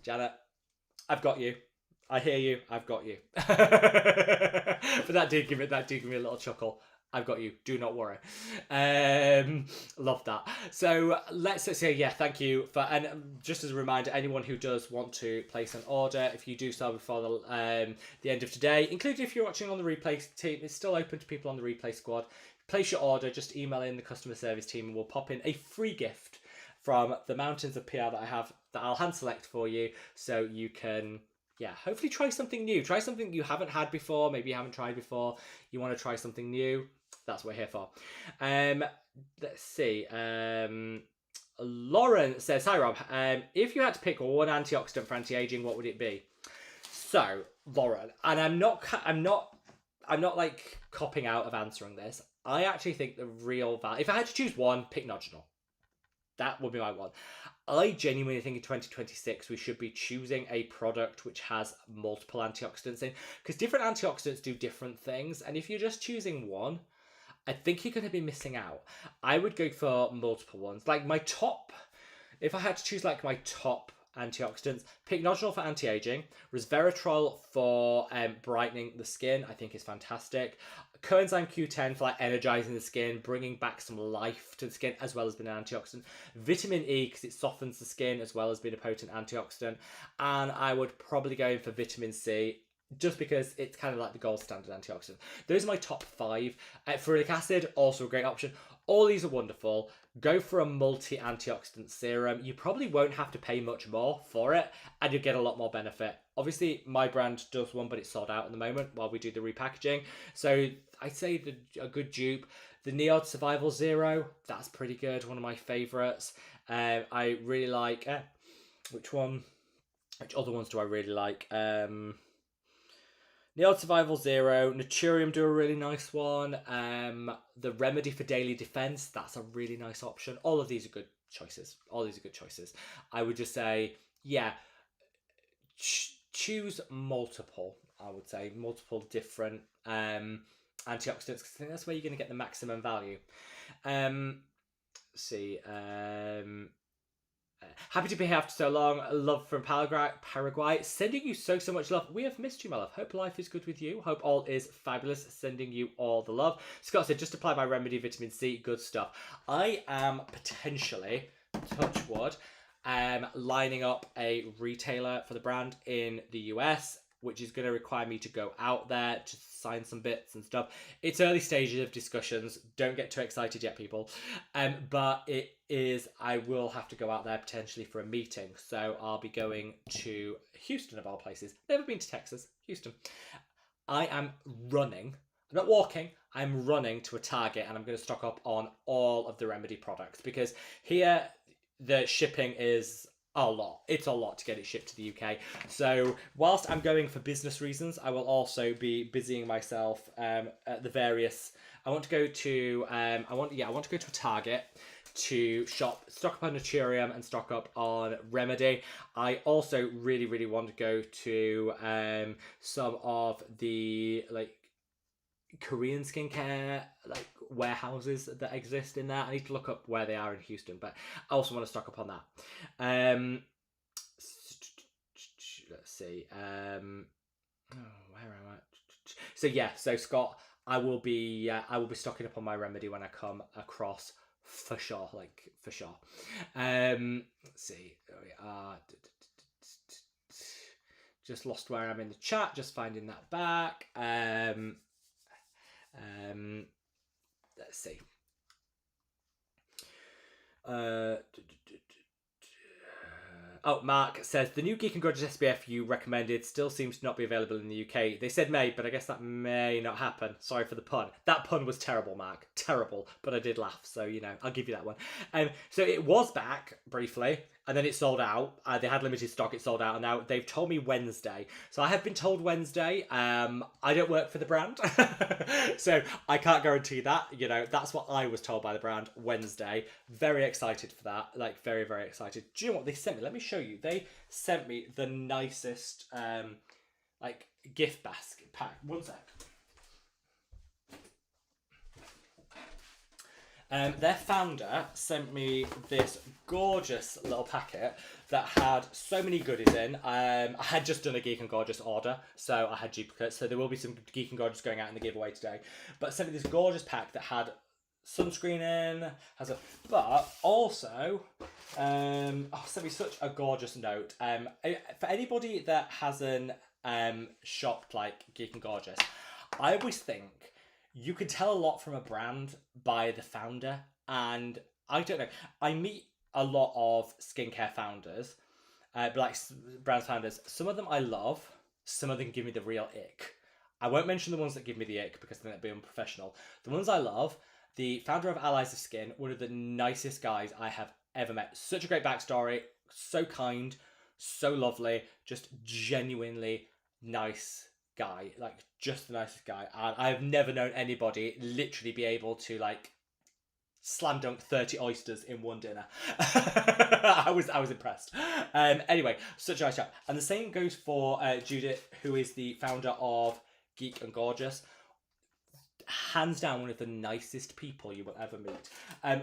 Jenna, I've got you. I hear you. I've got you. But that did give me a little chuckle. I've got you. Do not worry. Love that. So let's say, thank you for, and just as a reminder, anyone who does want to place an order, if you do so before the end of today, including if you're watching on the replay team, it's still open to people on the replay squad. Place your order, just email in the customer service team and we'll pop in a free gift from the mountains of PR that I have that I'll hand select for you, so you can hopefully try something new. Try something you haven't had before, maybe you haven't tried before. You want to try something new. That's what we're here for. Let's see. Lauren says, "Hi Rob. If you had to pick one antioxidant for anti-aging, what would it be?" So, Lauren, and I'm not like copping out of answering this. I actually think the real value, if I had to choose one, pick Noginol. That would be my one. I genuinely think in 2026 we should be choosing a product which has multiple antioxidants in, because different antioxidants do different things, and if you're just choosing one, I think you're going to be missing out. I would go for multiple ones. Like my top, if I had to choose like my top antioxidants, pick Noginol for anti-aging, resveratrol for brightening the skin, I think is fantastic. Coenzyme Q10 for like energizing the skin, bringing back some life to the skin, as well as being an antioxidant. Vitamin E, because it softens the skin, as well as being a potent antioxidant. And I would probably go in for vitamin C, just because it's kind of like the gold standard antioxidant. Those are my top 5. Ferulic acid, also a great option. All these are wonderful. Go for a multi-antioxidant serum. You probably won't have to pay much more for it, and you'll get a lot more benefit. Obviously, my brand does one, but it's sold out at the moment while we do the repackaging. So I'd say a good dupe. The Neod Survival Zero, that's pretty good. One of my favourites. I really like... which other ones do I really like? Neod Survival Zero, Naturium do a really nice one. The Remedy for Daily Defense, that's a really nice option. All of these are good choices. I would just say, choose multiple. I would say multiple different antioxidants, because I think that's where you're going to get the maximum value. Happy to be here after so long. Love from Paraguay. Sending you so much love. We have missed you, my love. Hope life is good with you. Hope all is fabulous. Sending you all the love. Scott said, just apply my remedy, vitamin C. Good stuff. I am potentially, touch wood, lining up a retailer for the brand in the US, which is going to require me to go out there to sign some bits and stuff. It's early stages of discussions. Don't get too excited yet, people. But I will have to go out there potentially for a meeting. So I'll be going to Houston, of all places. Never been to Texas. Houston. I am running. I'm not walking. I'm running to a Target, and I'm going to stock up on all of the Remedy products, because here the shipping is a lot. It's a lot to get it shipped to the UK. So whilst I'm going for business reasons, I will also be busying myself at the various. I want to go to I want to go to a Target to stock up on Naturium and stock up on Remedy. I also really want to go to some of the like Korean skincare like warehouses that exist in there. I need to look up where they are in Houston, but I also want to stock up on that. Let's see. Where am I? So yeah, so Scott, I will be stocking up on my Remedy when I come across for sure, like for sure. Let's see. There we are. Just lost where I'm in the chat. Just finding that back. Let's see. Oh, Mark says the new Geek and Gorgeous SPF you recommended still seems to not be available in the UK. They said may, but I guess that may not happen. Sorry for the pun. That pun was terrible, Mark. Terrible. But I did laugh, so you know, I'll give you that one. So it was back briefly, and then it sold out. They had limited stock, it sold out, and now they've told me Wednesday. So I have been told Wednesday. I don't work for the brand, so I can't guarantee that. You know, that's what I was told by the brand Wednesday. Very excited for that. Like very excited. Do you know what they sent me? Let me show you. They sent me the nicest like gift basket pack. One sec. Their founder sent me this gorgeous little packet that had so many goodies in. I had just done a Geek and Gorgeous order, so I had duplicates. So there will be some Geek and Gorgeous going out in the giveaway today. But sent me this gorgeous pack that had sunscreen in, but also sent me such a gorgeous note. For anybody that hasn't shopped like Geek and Gorgeous, I always think you can tell a lot from a brand by the founder. And I don't know, I meet a lot of skincare founders, like brand founders. Some of them I love, some of them give me the real ick. I won't mention the ones that give me the ick because then it'd be unprofessional. The ones I love, the founder of Allies of Skin, one of the nicest guys I have ever met. Such a great backstory, so kind, so lovely, just genuinely nice guy, like just the nicest guy. And I've never known anybody literally be able to like slam dunk 30 oysters in one dinner. I was impressed. Anyway, such a nice chap. And the same goes for Judith, who is the founder of Geek and Gorgeous. Hands down one of the nicest people you will ever meet.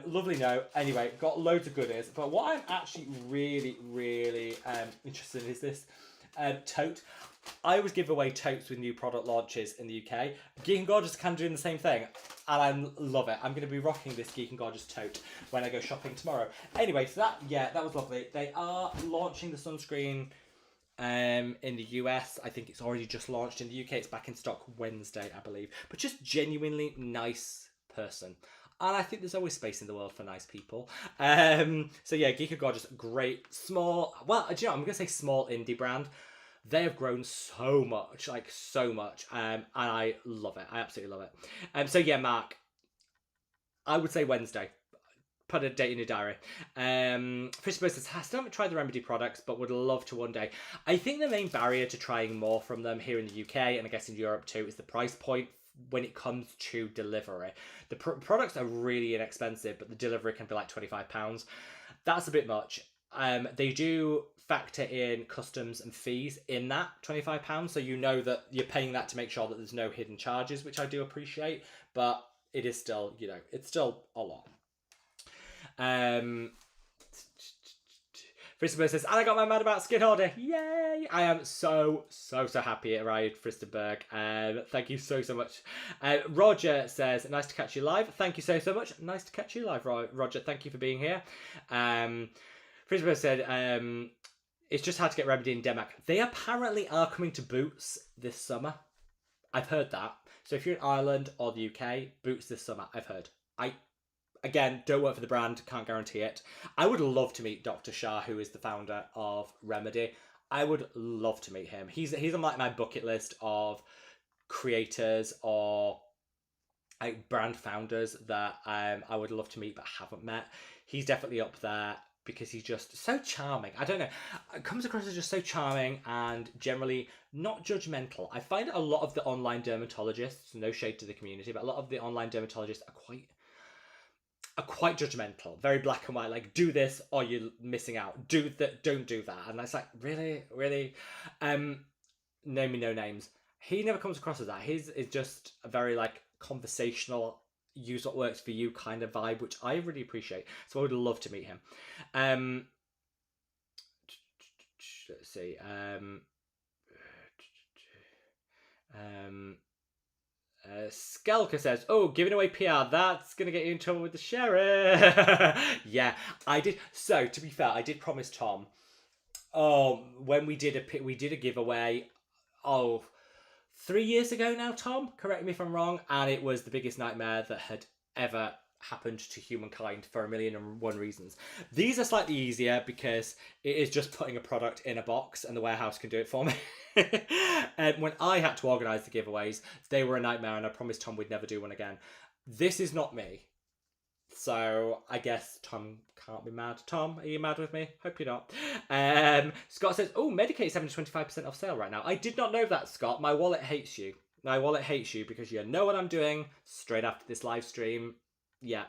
Lovely note. Anyway, got loads of goodies. But what I'm actually really interested in is this tote. I always give away totes with new product launches in the UK. Geek and Gorgeous can do the same thing, and I love it. I'm going to be rocking this Geek and Gorgeous tote when I go shopping tomorrow. Anyway, so that was lovely. They are launching the sunscreen in the US. I think it's already just launched. In the UK, it's back in stock Wednesday, I believe. But just genuinely nice person. And I think there's always space in the world for nice people. So yeah, Geek and Gorgeous, great, small, well, do you know, I'm going to say small indie brand. They have grown so much, like so much, and I love it. I absolutely love it. So yeah, Mark, I would say Wednesday. Put a date in your diary. Fisher says, I still haven't tried the Remedy products, but would love to one day. I think the main barrier to trying more from them here in the UK, and I guess in Europe too, is the price point when it comes to delivery. The products are really inexpensive, but the delivery can be like £25. That's a bit much. They do factor in customs and fees in that £25, so you know that you're paying that to make sure that there's no hidden charges, which I do appreciate, but it is still, you know, it's still a lot. Fristenberg says, and I got my madaboutskin order. Yay! I am so happy it arrived, Fristenberg. Thank you so much. Roger says, nice to catch you live. Thank you so much. Nice to catch you live, Roger. Thank you for being here. Fristenberg said, it's just hard to get Remedy in Denmark. They apparently are coming to Boots this summer. I've heard that. So if you're in Ireland or the UK, Boots this summer, I've heard. Again, don't work for the brand, can't guarantee it. I would love to meet Dr. Shah, who is the founder of Remedy. I would love to meet him. He's on like my bucket list of creators or like brand founders that I would love to meet but haven't met. He's definitely up there. because he's just so charming. I don't know. It comes across as just so charming and generally not judgmental. I find a lot of the online dermatologists, no shade to the community, but a lot of the online dermatologists are quite judgmental, very black and white, like do this or you're missing out. Do that, don't do that. And it's like, really? Name me no names. He never comes across as that. His is just a very like conversational, use what works for you kind of vibe, which I really appreciate. So I would love to meet him. Let's see. Skelka says, "Oh, giving away PR, that's gonna get you in trouble with the sheriff." Yeah, I did. So to be fair, I did promise Tom. Oh, when we did a giveaway. Oh, 3 years ago now, Tom. Correct me if I'm wrong. And it was the biggest nightmare that had ever happened to humankind for 1,000,001 reasons. These are slightly easier because it is just putting a product in a box and the warehouse can do it for me. And when I had to organise the giveaways, they were a nightmare and I promised Tom we'd never do one again. This is not me. So I guess Tom can't be mad. Tom, are you mad with me? Hope you're not. Scott says, "Oh, Medicaid's having 25% off sale right now." I did not know that, Scott. My wallet hates you. My wallet hates you because you know what I'm doing straight after this live stream. Yeah.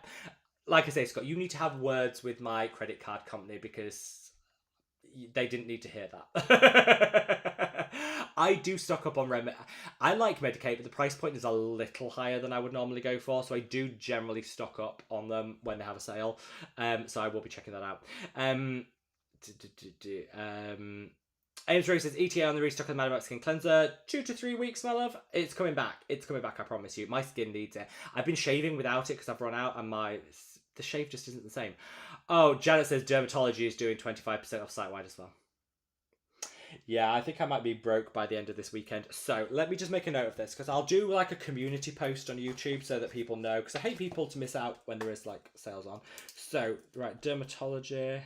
Like I say, Scott, you need to have words with my credit card company because they didn't need to hear that. I do stock up on I like Medicaid, but the price point is a little higher than I would normally go for, so I do generally stock up on them when they have a sale. So I will be checking that out. Ames Rose says, "ETA on the restock of the madaboutskin cleanser, 2 to 3 weeks, my love. It's coming back. It's coming back, I promise you. My skin needs it. I've been shaving without it because I've run out and the shave just isn't the same." Oh, Janet says dermatology is doing 25% off site-wide as well. Yeah, I think I might be broke by the end of this weekend. So let me just make a note of this because I'll do like a community post on YouTube so that people know, because I hate people to miss out when there is like sales on. So, right, dermatology,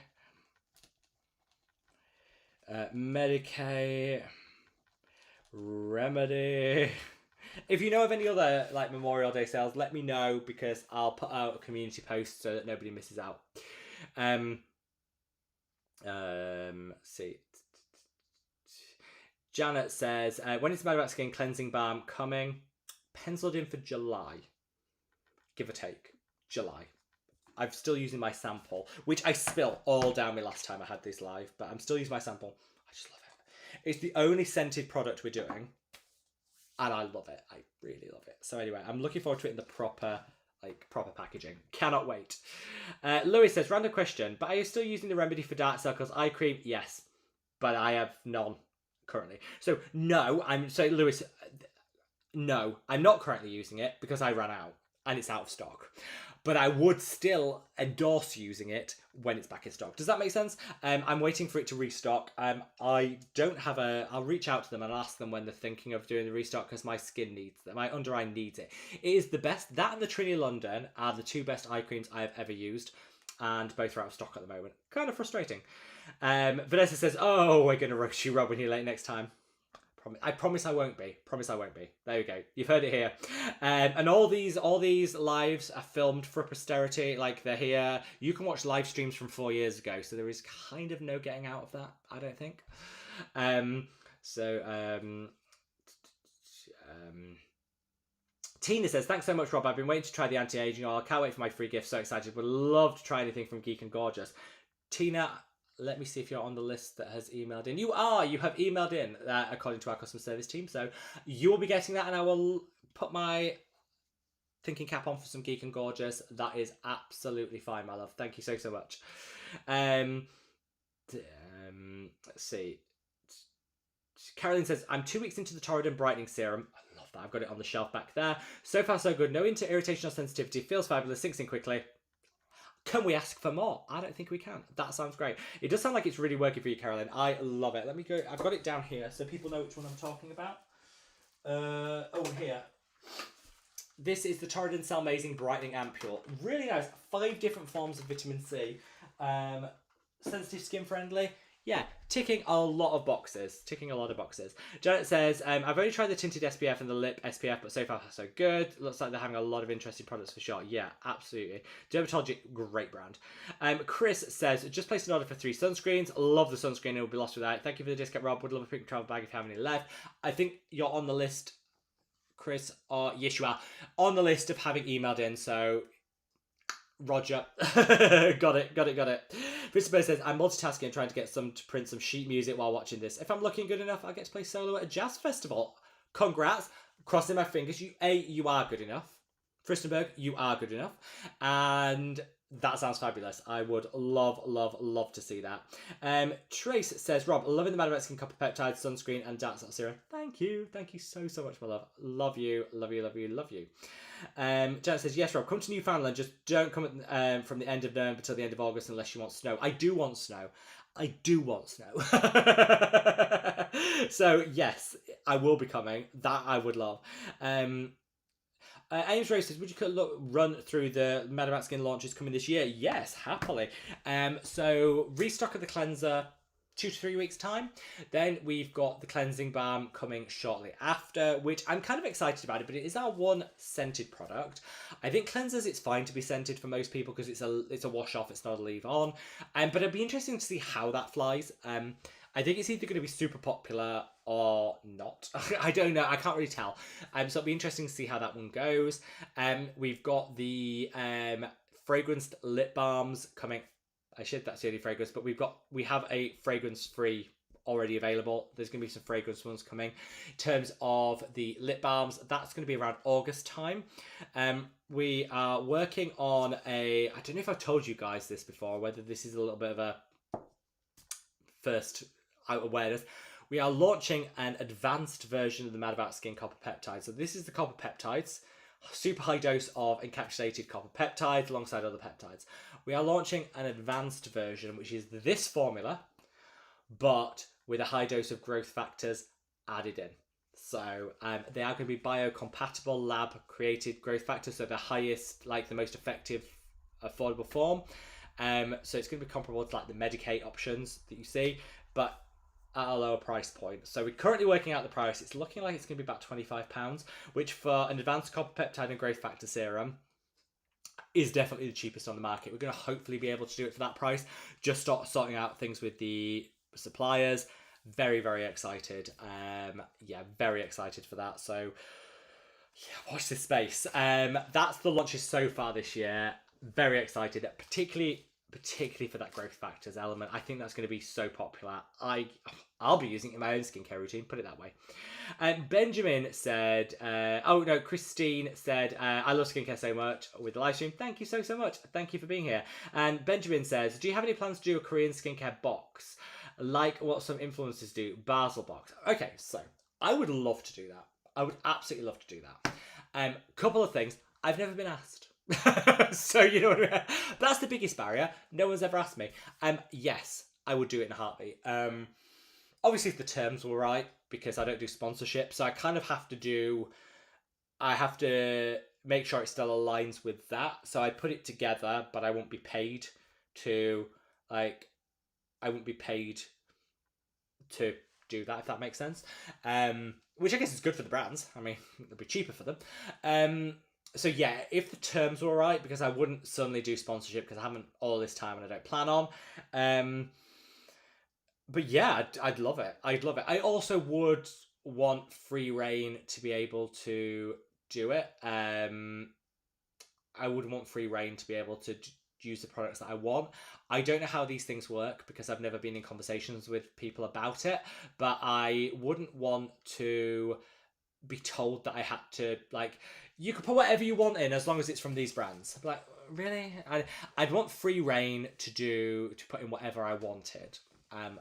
Medicaid, Remedy. If you know of any other like Memorial Day sales, let me know because I'll put out a community post so that nobody misses out. See. Janet says, "When is the madaboutskin cleansing balm coming?" Penciled in for July. Give or take. July. I'm still using my sample, which I spilled all down me last time I had this live, but I'm still using my sample. I just love it. It's the only scented product we're doing, and I love it. I really love it. So anyway, I'm looking forward to it in the proper packaging. Cannot wait. Louis says, "Random question, but are you still using the remedy for dark circles eye cream?" Yes, but I have none currently. So no, Lewis, no, I'm not currently using it because I ran out and it's out of stock. But I would still endorse using it when it's back in stock. Does that make sense? I'm waiting for it to restock. I don't have I'll reach out to them and ask them when they're thinking of doing the restock because my skin needs them. My under eye needs it. It is the best. That and the Trini London are the two best eye creams I have ever used. And both are out of stock at the moment. Kind of frustrating. Vanessa says, "Oh, we're going to roast you, Rob, when you're late next time." I promise I won't be. Promise I won't be. There you go. You've heard it here. And all these lives are filmed for posterity. Like, they're here. You can watch live streams from 4 years ago. So there is kind of no getting out of that, I don't think. Tina says, "Thanks so much, Rob. I've been waiting to try the anti-aging oil. I can't wait for my free gift. So excited. Would love to try anything from Geek and Gorgeous." Tina, let me see if you're on the list that has emailed in. You are. You have emailed in, according to our customer service team. So you will be getting that, and I will put my thinking cap on for some Geek and Gorgeous. That is absolutely fine, my love. Thank you so much. Let's see. Carolyn says, "I'm 2 weeks into the Torridon Brightening Serum." I love that. I've got it on the shelf back there. So far, so good. No irritation or sensitivity. Feels fabulous. Sinks in quickly. Can we ask for more? I don't think we can. That sounds great. It does sound like it's really working for you, Carolyn. I love it. Let me go. I've got it down here so people know which one I'm talking about. Here. This is the Torridon Cell Amazing Brightening Ampule. Really nice. 5 different forms of vitamin C. Sensitive skin friendly. Yeah, ticking a lot of boxes. Ticking a lot of boxes. Janet says, I've only tried the tinted SPF and the lip SPF, but so far so good. Looks like they're having a lot of interesting products for sure. Yeah, absolutely. Dermatology, great brand. Chris says, just placed an order for 3 sunscreens. Love the sunscreen, it will be lost without. Thank you for the discount, Rob. Would love a pink travel bag if you have any left. I think you're on the list, Chris. Yes, you are. On the list of having emailed in, so Roger. Got it. Christopher says, I'm multitasking trying to get some to print some sheet music while watching this. If I'm looking good enough, I'll get to play solo at a jazz festival. Congrats. Crossing my fingers. You are good enough. Fristenberg, you are good enough. And that sounds fabulous. I would love to see that. Trace says, Rob, loving the madaboutskin copper peptide, sunscreen, and dark spot serum. Thank you so much, my love. Love you. Janet says, yes, Rob, come to Newfoundland. Just don't come from the end of November till the end of August unless you want snow. I do want snow. So, yes, I will be coming. That I would love. Ames Rose says, would you run through the madaboutskin launches coming this year? Yes, happily. So, restock of the cleanser 2 to 3 weeks time. Then we've got the cleansing balm coming shortly after, which I'm kind of excited about it, but it is our one scented product. I think cleansers, it's fine to be scented for most people because it's a wash off, it's not a leave on. But it'd be interesting to see how that flies. I think it's either going to be super popular or not. I don't know. I can't really tell. So it'll be interesting to see how that one goes. We've got the fragranced lip balms coming. That's the only fragrance, but we have a fragrance free already available. There's going to be some fragrance ones coming. In terms of the lip balms, that's going to be around August time. We are working on I don't know if I've told you guys this before, whether this is a little bit of a first awareness. We are launching an advanced version of the madaboutskin copper peptides. So this is the copper peptides, super high dose of encapsulated copper peptides alongside other peptides. We are launching an advanced version, which is this formula, but with a high dose of growth factors added in. So they are going to be biocompatible, lab created growth factors, so the highest, like the most effective, affordable form. So it's going to be comparable to like the Medicaid options that you see, but at a lower price point. So we're currently working out the price. It's looking like it's going to be about £25, which for an advanced copper peptide and growth factor serum is definitely the cheapest on the market. We're going to hopefully be able to do it for that price. Just start sorting out things with the suppliers. Very excited. Very excited for that. So yeah, watch this space. That's the launches so far this year. Very excited, particularly for that growth factors element. I think that's going to be so popular. I'll be using it in my own skincare routine, put it that way. Benjamin said, Christine said, I love skincare so much with the live stream. Thank you so much. Thank you for being here. And Benjamin says, do you have any plans to do a Korean skincare box? Like what some influencers do, Basel box. Okay, so I would love to do that. I would absolutely love to do that. Couple of things. I've never been asked. So you know what I mean? That's the biggest barrier. No one's ever asked me. Yes, I would do it in a heartbeat. Obviously if the terms were right, because I don't do sponsorship, so I kind of have to make sure it still aligns with that. So I put it together, but I won't be paid to do that, if that makes sense. Which I guess is good for the brands. I mean, it'll be cheaper for them. So yeah, if the terms were right, because I wouldn't suddenly do sponsorship because I haven't all this time and I don't plan on. But yeah, I'd love it. I also would want free reign to be able to do it. I would want free reign to be able to use the products that I want. I don't know how these things work because I've never been in conversations with people about it, but I wouldn't want to be told that I had to, like, you could put whatever you want in as long as it's from these brands. Like, really? I'd want free reign to put in whatever I wanted.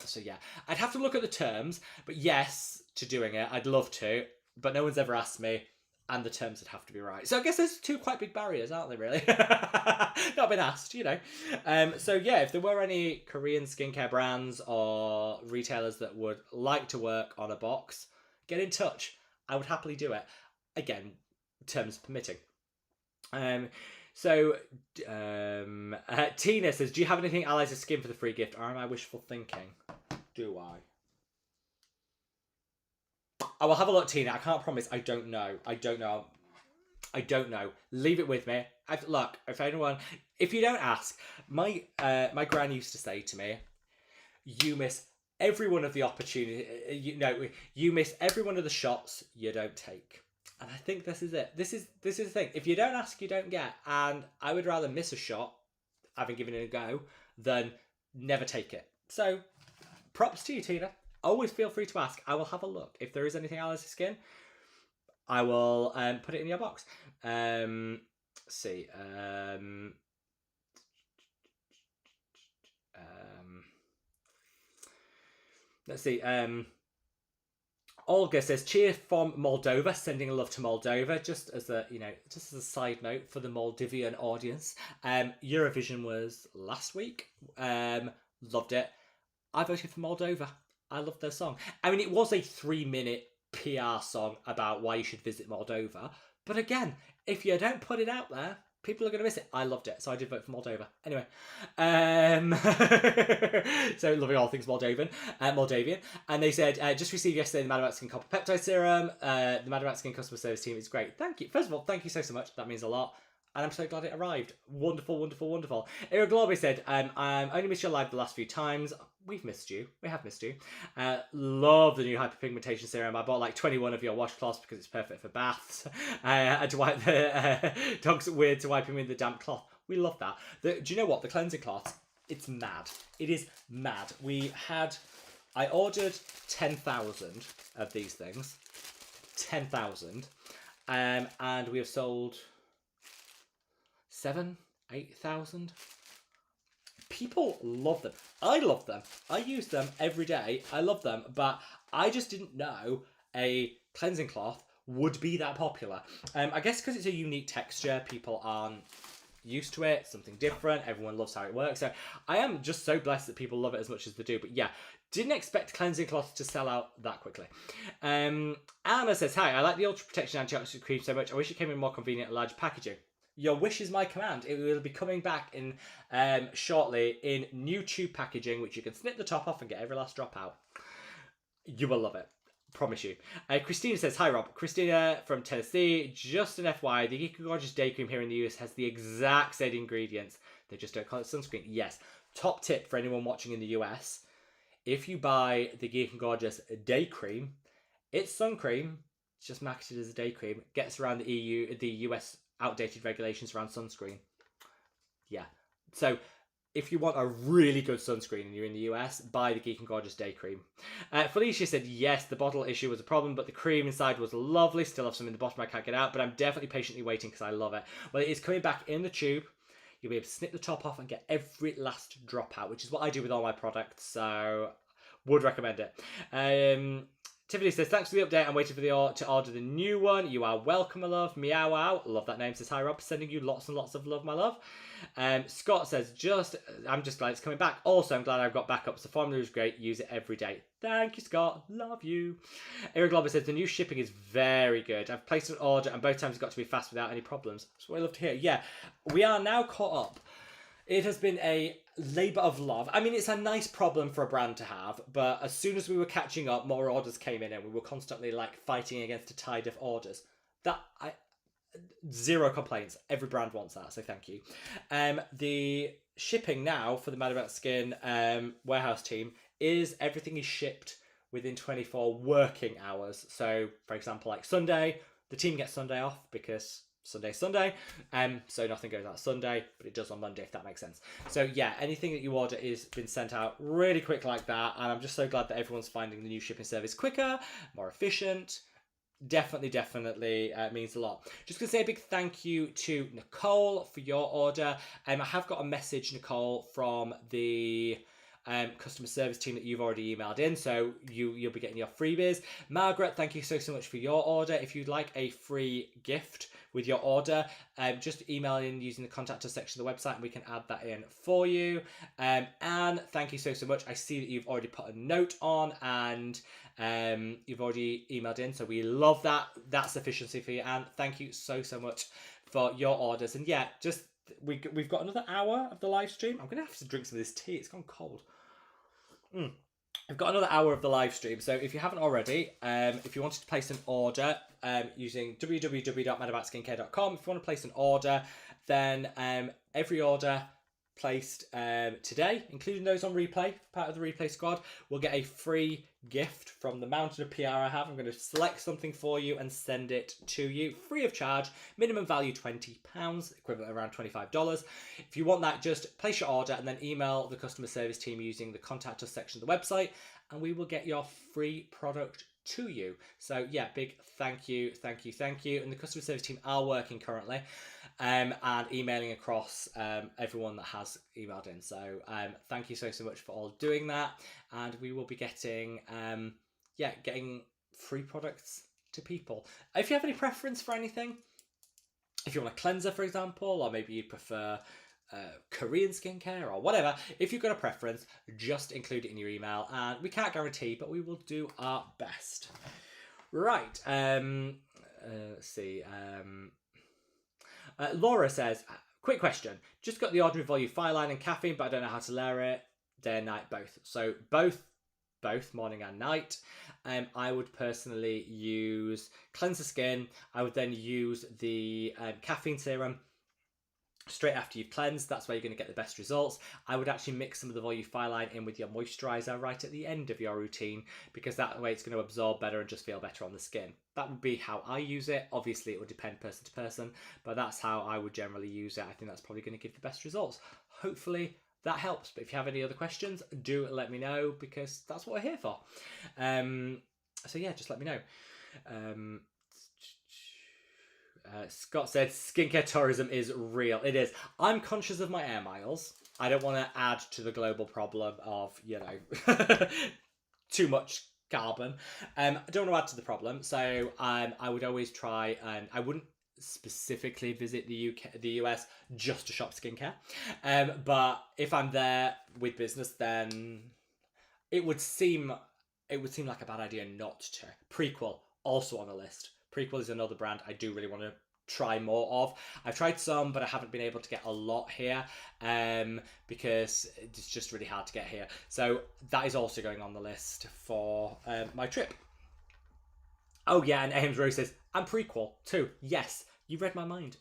So yeah, I'd have to look at the terms, but yes, to doing it, I'd love to, but no one's ever asked me, and the terms would have to be right. So I guess there's 2 quite big barriers, aren't they, really? Not been asked, you know. So yeah, if there were any Korean skincare brands or retailers that would like to work on a box, get in touch. I would happily do it. Again, terms permitting. Tina says, do you have anything allies of skin for the free gift, or am I wishful thinking? Do I? I will have a look, Tina. I can't promise. I don't know. I don't know. I don't know. Leave it with me. Look, if you don't ask, my gran used to say to me, "You miss every one of the opportunity. You miss every one of the shots you don't take." And I think this is it. This is the thing. If you don't ask, you don't get. And I would rather miss a shot, having given it a go, than never take it. So, props to you, Tina. Always feel free to ask. I will have a look. If there is anything allergy skin, I will put it in your box. See. Let's see. Olga says, "Cheer from Moldova," sending love to Moldova. Just as a side note for the Maldivian audience. Eurovision was last week. Loved it. I voted for Moldova. I loved their song. I mean, it was a 3-minute PR song about why you should visit Moldova. But again, if you don't put it out there, people are going to miss it. I loved it, so I did vote for Moldova. Anyway, so loving all things Moldavian. And they said, just received yesterday the Madaboutskin Copper Peptide Serum. The Madaboutskin customer service team is great. Thank you. First of all, thank you so much. That means a lot. And I'm so glad it arrived. Wonderful, wonderful, wonderful. Iraglobe said, I only missed your live the last few times. We've missed you. We have missed you. Love the new hyperpigmentation serum. I bought like 21 of your washcloths because it's perfect for baths. And to wipe the dogs weird to wipe him in the damp cloth. We love that. Do you know what? The cleansing cloth, it's mad. It is mad. I ordered 10,000 of these things. 10,000. And we have sold 8,000. People love them. I love them. I use them every day. I love them, but I just didn't know a cleansing cloth would be that popular. I guess because it's a unique texture, people aren't used to it. Something different. Everyone loves how it works. So I am just so blessed that people love it as much as they do. But yeah, didn't expect cleansing cloths to sell out that quickly. Anna says, "Hi, I like the Ultra Protection Antioxidant Cream so much. I wish it came in more convenient and larger packaging." Your wish is my command. It will be coming back in shortly in new tube packaging, which you can snip the top off and get every last drop out. You will love it. Promise you. Christina says, "Hi Rob. Christina from Tennessee. Just an FYI, the Geek and Gorgeous Day Cream here in the US has the exact same ingredients. They just don't call it sunscreen." Yes. Top tip for anyone watching in the US. If you buy the Geek and Gorgeous Day Cream, it's sun cream. It's just marketed as a day cream. Gets around the US outdated regulations around sunscreen. Yeah. So if you want a really good sunscreen and you're in the US, buy the Geek and Gorgeous Day Cream. Felicia said, "Yes, the bottle issue was a problem, but the cream inside was lovely. Still have some in the bottom I can't get out, but I'm definitely patiently waiting because I love it." Well, it is coming back in the tube. You'll be able to snip the top off and get every last drop out, which is what I do with all my products, so would recommend it. Tiffany says, "Thanks for the update. I'm waiting for to order the new one. You are welcome, my love. Meow out. Love that name." Says, "Hi, Rob. Sending you lots and lots of love, my love." Scott says, "I'm just glad it's coming back. Also, I'm glad I've got backups. The formula is great. Use it every day." Thank you, Scott. Love you. Eric Glover says, "The new shipping is very good. I've placed an order and both times it's got to be fast without any problems." That's what I love to hear. Yeah, we are now caught up. It has been a labour of love. I mean, it's a nice problem for a brand to have, but as soon as we were catching up, more orders came in and we were constantly like fighting against a tide of orders. Zero complaints. Every brand wants that, so thank you. The shipping now for the madaboutskin warehouse team is everything is shipped within 24 working hours. So, for example, like Sunday, the team gets Sunday off because Sunday, so nothing goes out Sunday, but it does on Monday, if that makes sense. So yeah, anything that you order is been sent out really quick like that, and I'm just so glad that everyone's finding the new shipping service quicker, more efficient. Definitely means a lot. Just gonna say a big thank you to Nicole for your order. I have got a message, Nicole, from the customer service team that you've already emailed in, so you'll be getting your freebies. Margaret, thank you so much for your order. If you'd like a free gift with your order, just email in using the contact us section of the website and we can add that in for you. Anne, thank you so much. I see that you've already put a note on and you've already emailed in, so we love that. That's efficiency for you, Anne. Thank you so much for your orders. And yeah, just we've got another hour of the live stream. I'm gonna have to drink some of this tea. It's gone cold. I've got another hour of the live stream, so if you haven't already, if you wanted to place an order using www.madaboutskin.com, if you want to place an order, then every order placed today, including those on replay, part of the replay squad, will get a free gift from the mountain of PR I have. I'm going to select something for you and send it to you free of charge. Minimum value £20, equivalent around $25. If you want that, just place your order and then email the customer service team using the contact us section of the website, and we will get your free product to you. So yeah, big thank you. And the customer service team are working currently and emailing across everyone that has emailed in. So thank you so much for all doing that, and we will be getting getting free products to people. If you have any preference for anything, if you want a cleanser, for example, or maybe you prefer Korean skincare or whatever, if you've got a preference, just include it in your email, and we can't guarantee, but we will do our best. Right, let's see. Laura says, quick question. Just got the ordinary volume fine line and caffeine, but I don't know how to layer it. Day and night, both. So both morning and night. I would personally use cleanser skin. I would then use the caffeine serum straight after you've cleansed. That's where you're going to get the best results. I would actually mix some of the Voluphyline in with your moisturizer right at the end of your routine, because that way it's going to absorb better and just feel better on the skin. That would be how I use it. Obviously it would depend person to person, but that's how I would generally use it. I think that's probably going to give the best results. Hopefully that helps. But if you have any other questions, do let me know, because that's what we're here for. So yeah, just let me know. Scott said skincare tourism is real. It is. I'm conscious of my air miles. I don't want to add to the global problem of, too much carbon. I don't want to add to the problem. So I would always try, and I wouldn't specifically visit the US just to shop skincare. But if I'm there with business, then it would seem like a bad idea not to. Prequel, also on the list. Prequel is another brand I do really want to try more of. I've tried some, but I haven't been able to get a lot here because it's just really hard to get here. So that is also going on the list for my trip. Oh yeah, and Ames Rose says, I'm Prequel too. Yes, you read my mind.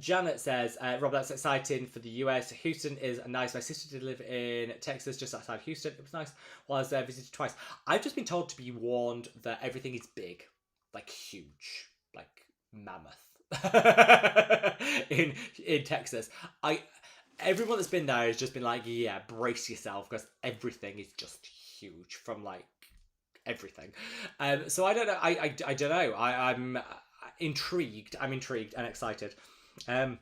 Janet says, Rob, that's exciting for the US. Houston is nice. My sister did live in Texas, just outside Houston. It was nice. Well, I was there, visited twice. I've just been told to be warned that everything is big. Like huge, like mammoth in Texas. Everyone that's been there has just been like, yeah, brace yourself, because everything is just huge, from like everything. So I don't know. I don't know. I'm intrigued. I'm intrigued and excited. I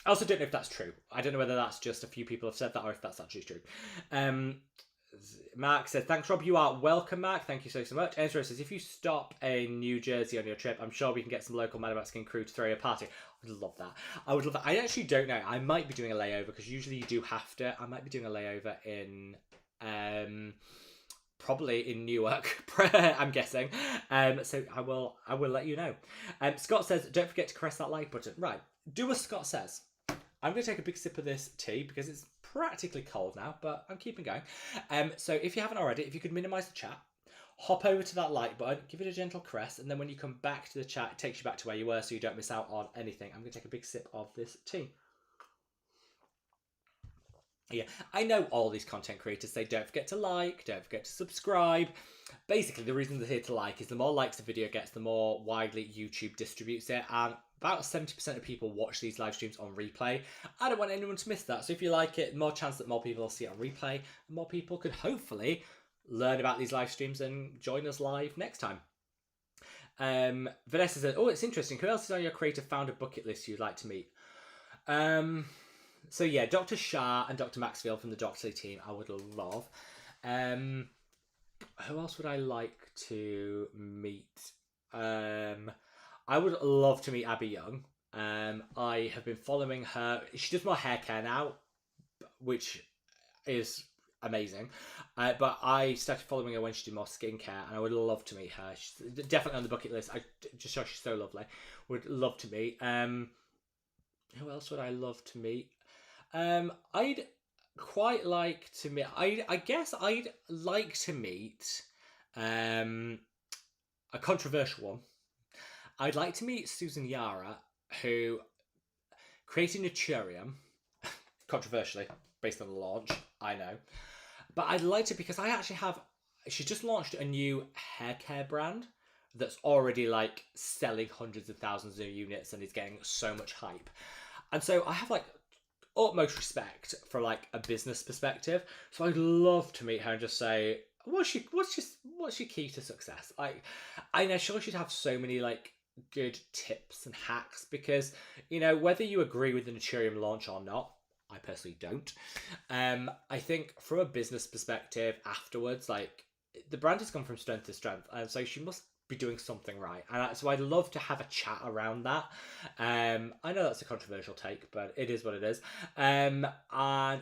also don't know if that's true. I don't know whether that's just a few people have said that, or if that's actually true. Mark says, thanks Rob, you are welcome. Mark, thank you so much. Ezra says, if you stop in New Jersey on your trip, I'm sure we can get some local madaboutskin crew to throw you a party. I would love that. I actually don't know. I might be doing a layover, because usually you do have to. I might be doing a layover in probably in Newark, I'm guessing. So I will let you know. Scott says, don't forget to press that like button. Right, do as Scott says. I'm going to take a big sip of this tea, because it's practically cold now, but I'm keeping going. So if you haven't already, if you could minimise the chat, hop over to that like button, give it a gentle caress, and then when you come back to the chat, it takes you back to where you were, so you don't miss out on anything. I'm going to take a big sip of this tea. Yeah, I know all these content creators say don't forget to like, don't forget to subscribe. Basically, the reason they're here to like is the more likes the video gets, the more widely YouTube distributes it, and about 70% of people watch these live streams on replay. I don't want anyone to miss that, so if you like it, more chance that more people will see it on replay, and more people could hopefully learn about these live streams and join us live next time. Vanessa says, oh, it's interesting. Who else is on your creative founder bucket list you'd like to meet? So yeah, Dr. Shah and Dr. Maxfield from the Doctorly team, I would love. Who else would I like to meet? I would love to meet Abby Young. I have been following her. She does more hair care now, which is amazing. But I started following her when she did more skincare, and I would love to meet her. She's definitely on the bucket list. I just she's so lovely. Would love to meet. Who else would I love to meet? quite like to meet. I guess I'd like to meet a controversial one. I'd like to meet Susan Yara, who created Naturium, controversially, based on the launch, I know. But I'd like to, because I actually have, she just launched a new hair care brand that's already like selling hundreds of thousands of units and is getting so much hype. And so I have like utmost respect for like a business perspective. So I'd love to meet her and just say, what's your key to success? Like, I know sure she'd have so many like good tips and hacks because whether you agree with the Naturium launch or not, I personally don't. I think from a business perspective, afterwards, like the brand has gone from strength to strength, and so she must be doing something right. And so I'd love to have a chat around that. I know that's a controversial take, but it is what it is. And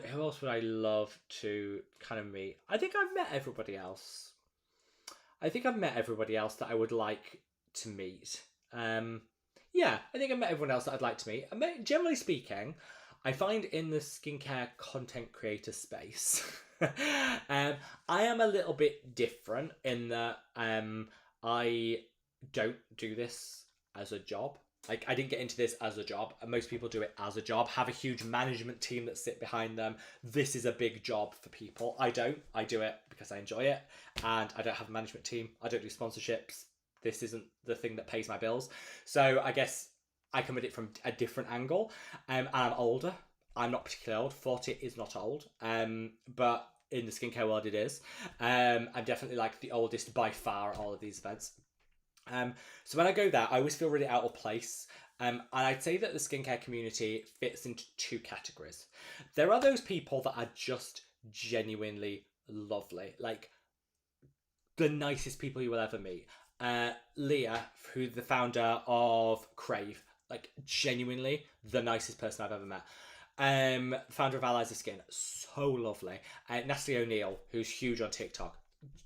who else would I love to kind of meet? I think I've met everybody else. That I would like to meet. Yeah, I think I've met everyone else that I'd like to meet. Generally speaking, I find in the skincare content creator space, I am a little bit different in that I don't do this as a job. Like, I didn't get into this as a job, and most people do it as a job, have a huge management team that sit behind them. This is a big job for people. I don't. I do it because I enjoy it, and I don't have a management team. I don't do sponsorships. This isn't the thing that pays my bills. So I guess I come at it from a different angle. And I'm older. I'm not particularly old. 40 is not old. But in the skincare world, it is. I'm definitely like the oldest by far at all of these events. So when I go there, I always feel really out of place. And I'd say that the skincare community fits into two categories. There are those people that are just genuinely lovely. Like, the nicest people you will ever meet. Leah, who's the founder of Crave, like genuinely the nicest person I've ever met. Founder of Allies of Skin, so lovely. Natalie O'Neill, who's huge on TikTok,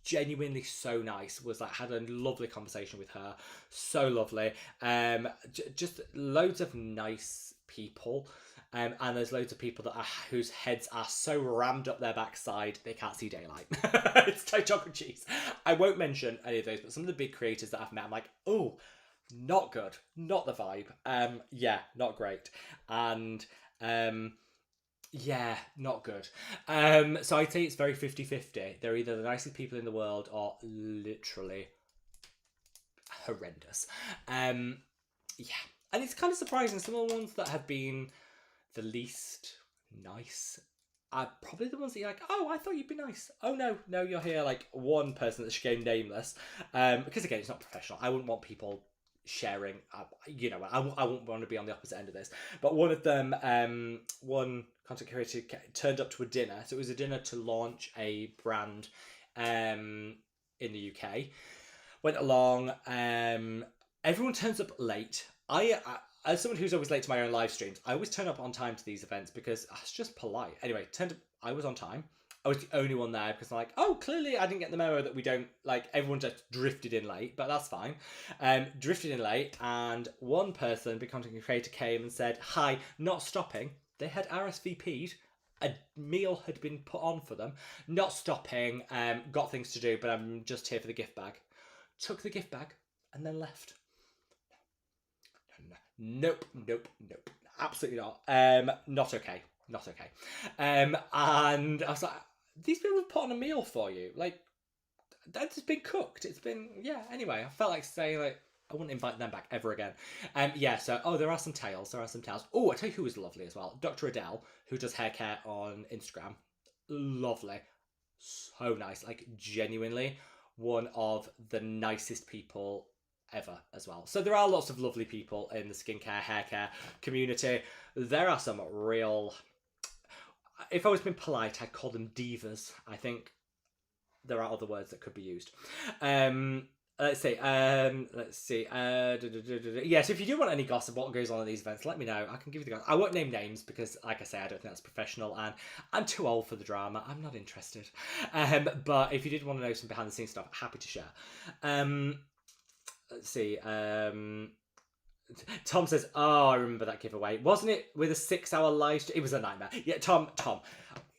genuinely so nice. Had a lovely conversation with her, so lovely. Just loads of nice people. And there's loads of people whose heads are so rammed up their backside they can't see daylight. It's like chocolate cheese. I won't mention any of those, but some of the big creators that I've met, I'm like, oh, not good, not the vibe. Yeah, not great, and yeah, not good. So I'd say it's very 50-50. They're either the nicest people in the world or literally horrendous. Yeah, and it's kind of surprising. Some of the ones that have been the least nice are probably the ones that you're like, oh, I thought you'd be nice. Oh, no, you're here. Like, one person that's again nameless. Because, again, it's not professional. I wouldn't want people sharing, I wouldn't want to be on the opposite end of this. But one of them, one content creator turned up to a dinner. So it was a dinner to launch a brand in the UK. Went along. Everyone turns up late. As someone who's always late to my own live streams, I always turn up on time to these events because it's just polite. Anyway, I was on time. I was the only one there because I'm like, oh, clearly I didn't get the memo that we don't, like, everyone just drifted in late, but that's fine. Drifted in late, and one person, big content creator, came and said, hi, not stopping. They had RSVP'd. A meal had been put on for them. Not stopping, got things to do, but I'm just here for the gift bag. Took the gift bag and then left. Nope. Absolutely not. Not okay. And I was like, these people have put on a meal for you. Like, that's been cooked. It's been, yeah. Anyway, I felt like saying, like, I wouldn't invite them back ever again. Yeah, so, there are some tales. Oh, I tell you who was lovely as well. Dr. Adele, who does hair care on Instagram. Lovely. So nice. Like, genuinely one of the nicest people ever as well. So there are lots of lovely people in the skincare, hair care community. There are some real, if I was being polite, I'd call them divas. I think there are other words that could be used. Let's see. Yeah, so if you do want any gossip, what goes on at these events, let me know. I can give you the gossip. I won't name names because, like I say, I don't think that's professional, and I'm too old for the drama. I'm not interested. But if you did want to know some behind the scenes stuff, happy to share. Let's see. Tom says, oh, I remember that giveaway. Wasn't it with a 6-hour live stream? It was a nightmare. Yeah, Tom.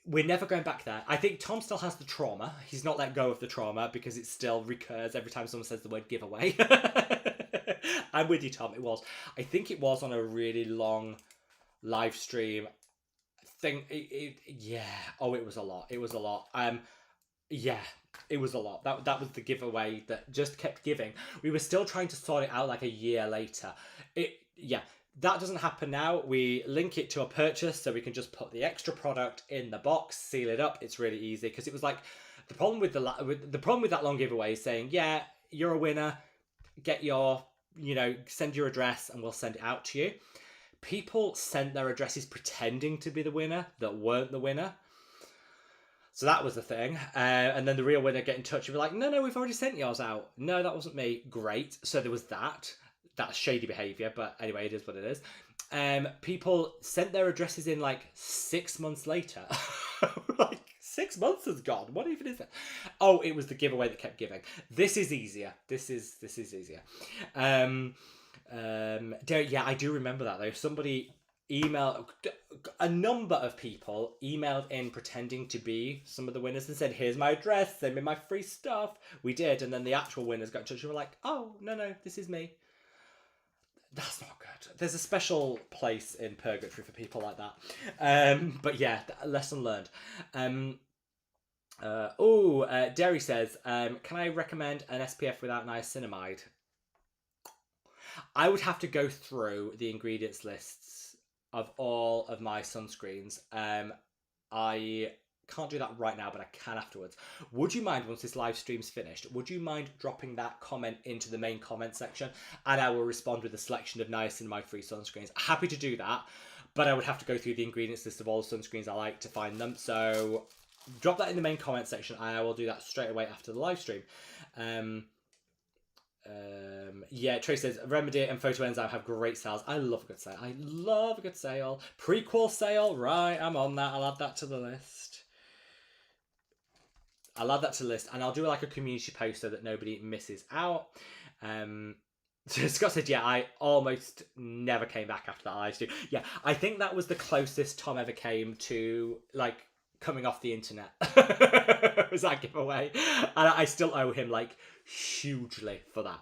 we're never going back there. I think Tom still has the trauma. He's not let go of the trauma because it still recurs every time someone says the word giveaway. I'm with you, Tom. It was. I think it was on a really long live stream thing. Yeah. Oh, it was a lot. It was a lot. Yeah, it was a lot. That was the giveaway that just kept giving. We were still trying to sort it out like a year later. Yeah. That doesn't happen now. We link it to a purchase so we can just put the extra product in the box, seal it up. It's really easy because it was like the problem with that long giveaway is saying, yeah, you're a winner. Get your, send your address and we'll send it out to you. People sent their addresses pretending to be the winner that weren't the winner. So that was the thing. And then the real winner get in touch and be like, no, we've already sent yours out. No, that wasn't me. Great. So there was that. That's shady behaviour, but anyway, it is what it is. People sent their addresses in like 6 months later. Like 6 months has gone. What even is it? Oh, it was the giveaway that kept giving. This is easier. This is easier. Yeah, I do remember that though. Somebody a number of people emailed in pretending to be some of the winners and said, here's my address, send me my free stuff. We did, and then the actual winners got in touch and were like, oh, no, this is me. That's not good. There's a special place in purgatory for people like that. But yeah, lesson learned. Derry says, can I recommend an SPF without niacinamide? I would have to go through the ingredients lists of all of my sunscreens. I can't do that right now, but I can afterwards. Would you mind, once this live stream's finished, would you mind dropping that comment into the main comment section, and I will respond with a selection of niacinamide-free sunscreens? Happy to do that, but I would have to go through the ingredients list of all the sunscreens I like to find them. So drop that in the main comment section, and I will do that straight away after the live stream. Yeah, Trace says Remedy and Photoenzyme have great sales. I love a good sale. Prequel sale, right? I'm on that. I'll add that to the list. And I'll do like a community post so that nobody misses out. So Scott said, yeah, I almost never came back after that live stream. Yeah, I think that was the closest Tom ever came to like coming off the internet. Was that giveaway? And I still owe him like hugely for that.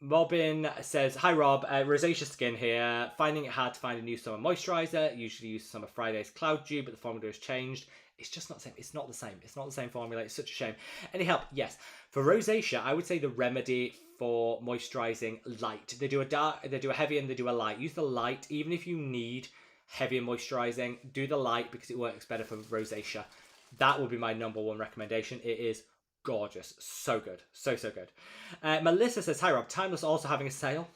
Robin says, hi Rob, rosacea skin here. Finding it hard to find a new summer moisturiser. Usually use Summer Friday's Cloud Dew, but the formula has changed. It's just not the same. It's not the same. It's not the same formula. It's such a shame. Any help? Yes. For rosacea, I would say the remedy for moisturising light. They do a dark, they do a heavy, and they do a light. Use the light, even if you need heavier moisturising. Do the light because it works better for rosacea. That would be my number one recommendation. It is gorgeous. So good. So good. Melissa says, hi Rob, Timeless also having a sale.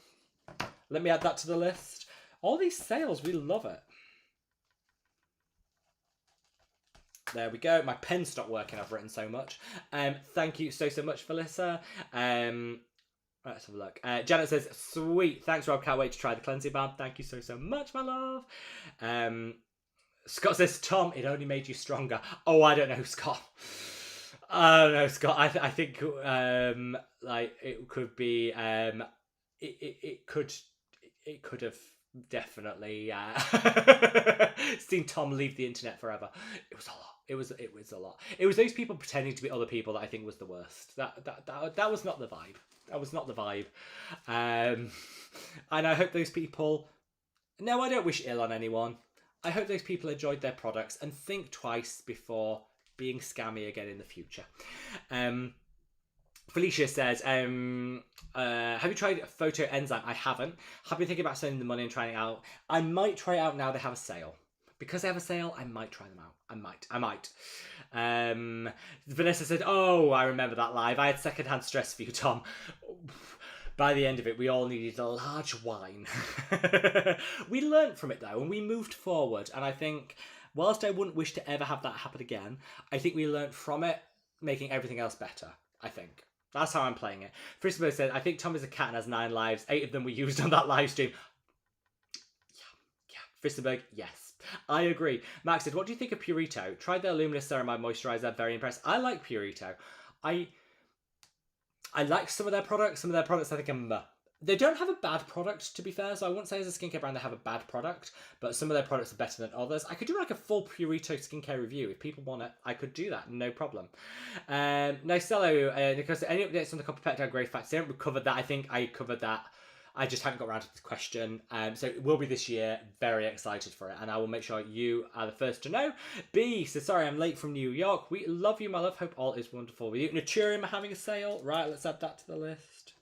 Let me add that to the list. All these sales, we love it. There we go. My pen stopped working. I've written so much. Thank you so much, Melissa. Let's have a look. Janet says, sweet. Thanks, Rob. Can't wait to try the cleansing balm. Thank you so much, my love. Scott says, Tom, it only made you stronger. Oh, I don't know, Scott. I don't know, Scott. I think like it could be it could have definitely seen Tom leave the internet forever. It was a lot. It was a lot. It was those people pretending to be other people that I think was the worst. That was not the vibe. That was not the vibe. And I hope those people... No, I don't wish ill on anyone. I hope those people enjoyed their products and think twice before being scammy again in the future. Felicia says, have you tried Photo Enzyme? I haven't. Have been thinking about sending the money and trying it out. I might try it out now they have a sale. Because they have a sale, I might try them out. I might. Vanessa said, oh, I remember that live. I had secondhand stress for you, Tom. By the end of it, we all needed a large wine. We learnt from it, though, and we moved forward. And I think, whilst I wouldn't wish to ever have that happen again, I think we learnt from it, making everything else better, I think. That's how I'm playing it. Frisbee said, I think Tom is a cat and has 9 lives. 8 of them were used on that live stream. Yeah. Fisterberg, yes. I agree. Max said, what do you think of Purito? Tried their Luminous Ceramide Moisturiser. Very impressed. I like Purito. I like some of their products. Some of their products I think are They don't have a bad product, to be fair, so I wouldn't say as a skincare brand they have a bad product, but some of their products are better than others. I could do like a full Purito skincare review. If people want it, I could do that, no problem. Nicello, because any updates on the copper peptide growth factor serum? We covered that. I think I covered that. I just hadn't got around to the question. So it will be this year. Very excited for it. And I will make sure you are the first to know. B says, sorry, I'm late from New York. We love you, my love. Hope all is wonderful with you. Naturium are having a sale. Right, let's add that to the list.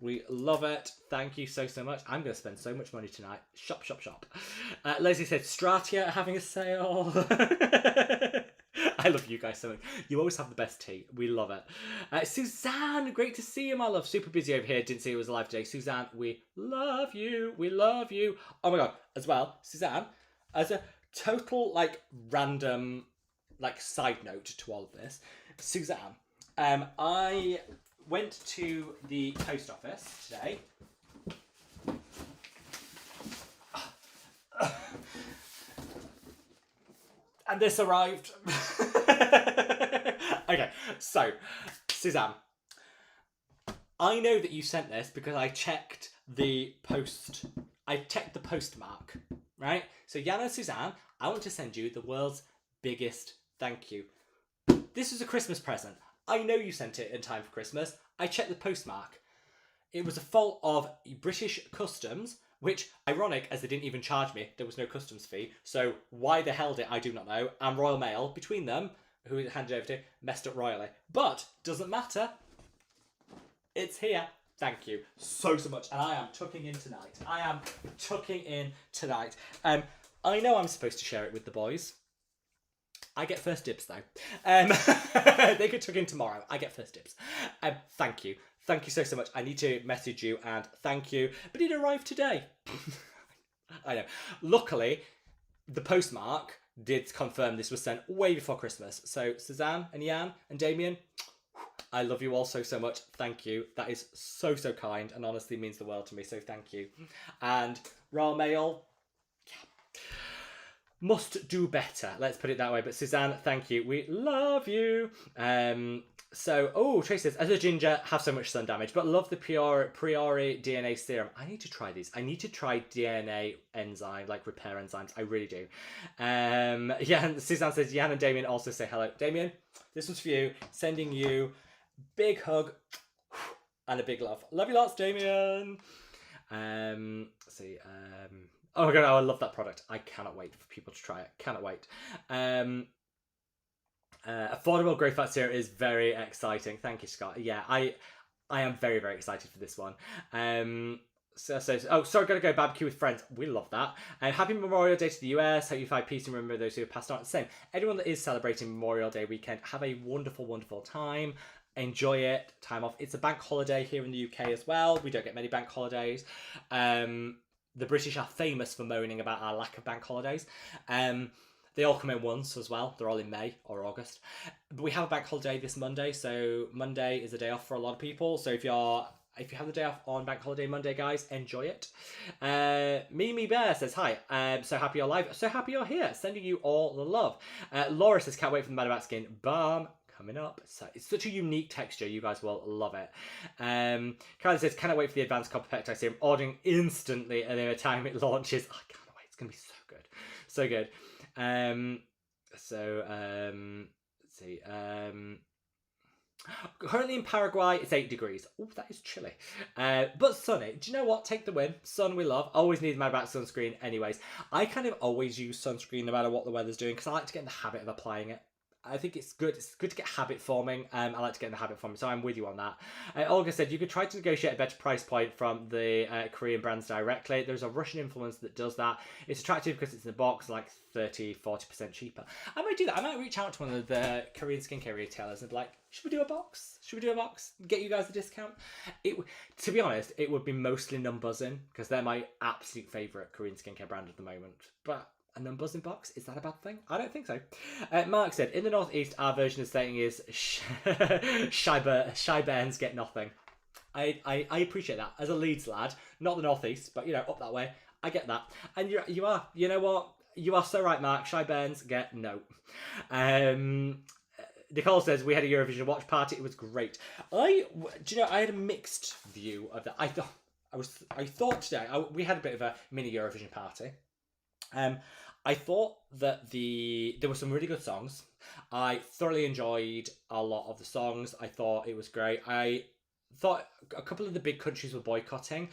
We love it. Thank you so much. I'm going to spend so much money tonight. Shop, shop, shop. Leslie said, Stratia are having a sale. I love you guys so much. You always have the best tea. We love it. Suzanne, great to see you, my love. Super busy over here. Didn't see you was alive today. Suzanne, we love you. We love you. Oh my God. As well, Suzanne, as a total, like, random, like, side note to all of this, Suzanne, I went to the post office today. And this arrived. Okay, so, Suzanne, I know that you sent this because I checked the post. I checked the postmark, right? So, Yana and Suzanne, I want to send you the world's biggest thank you. This is a Christmas present. I know you sent it in time for Christmas. I checked the postmark. It was a fault of British Customs, which, ironic, as they didn't even charge me. There was no customs fee. So why they held it, I do not know. And Royal Mail, between them, who it handed over to, messed up royally. But, doesn't matter. It's here. Thank you so much. And I am tucking in tonight. I know I'm supposed to share it with the boys. I get first dibs though. They could tuck in tomorrow. I get first dibs. Thank you. Thank you so much. I need to message you and thank you. But it arrived today. I know. Luckily, the postmark did confirm this was sent way before Christmas. So Suzanne and Jan and Damien, I love you all so much. Thank you. That is so kind and honestly means the world to me. So thank you. And Royal Mail, must do better, let's put it that way. But Suzanne, thank you. We love you. Tracy says, as a ginger, have so much sun damage, but love the Priori DNA serum. I need to try these. I need to try DNA enzyme, like repair enzymes. I really do. And Suzanne says, Jan and Damien also say hello. Damien, this was for you. Sending you big hug and a big love. Love you lots, Damien. Oh my God, I love that product. I cannot wait for people to try it. Cannot wait. Affordable growth fat serum is very exciting. Thank you, Scott. Yeah, I am very excited for this one. Gotta go barbecue with friends. We love that. Happy Memorial Day to the US. Hope you find peace and remember those who have passed on. Same. Anyone that is celebrating Memorial Day weekend, have a wonderful time. Enjoy it. Time off. It's a bank holiday here in the UK as well. We don't get many bank holidays. The British are famous for moaning about our lack of bank holidays. They all come in once as well. They're all in May or August. But we have a bank holiday this Monday, so Monday is a day off for a lot of people. So if you have the day off on bank holiday Monday, guys, enjoy it. Mimi Bear says, hi, so happy you're live. So happy you're here. Sending you all the love. Laura says, can't wait for the madaboutskin balm coming up. So it's such a unique texture. You guys will love it. Kylie says, cannot wait for the advanced copper peptide serum. Ordering instantly and the time it launches. I can't wait. It's going to be so good. So good. Let's see. Currently in Paraguay, it's 8 degrees. Oh, that is chilly. But sunny. Do you know what? Take the win. Sun we love. Always need my back sunscreen anyways. I kind of always use sunscreen no matter what the weather's doing because I like to get in the habit of applying it. I think it's good. It's good to get habit forming. I like to get in the habit forming, so I'm with you on that. Olga said, you could try to negotiate a better price point from the Korean brands directly. There's a Russian influencer that does that. It's attractive because it's in a box, like 30-40% cheaper. I might do that. I might reach out to one of the Korean skincare retailers and be like, should we do a box? Should we do a box? Get you guys a discount? To be honest, it would be mostly Numbuzzin because they're my absolute favourite Korean skincare brand at the moment. But a Numbuzzin box, is that a bad thing? I don't think so. Mark said, in the northeast, our version of saying is shy bairns get nothing. I appreciate that. As a Leeds lad, not the northeast, but up that way, I get that. And you are, you know what? You are so right, Mark. Shy bairns get no. Nicole says, we had a Eurovision watch party. It was great. Do you know, I had a mixed view of that. I thought today, we had a bit of a mini Eurovision party. I thought that there were some really good songs. I thoroughly enjoyed a lot of the songs. I thought it was great. I thought a couple of the big countries were boycotting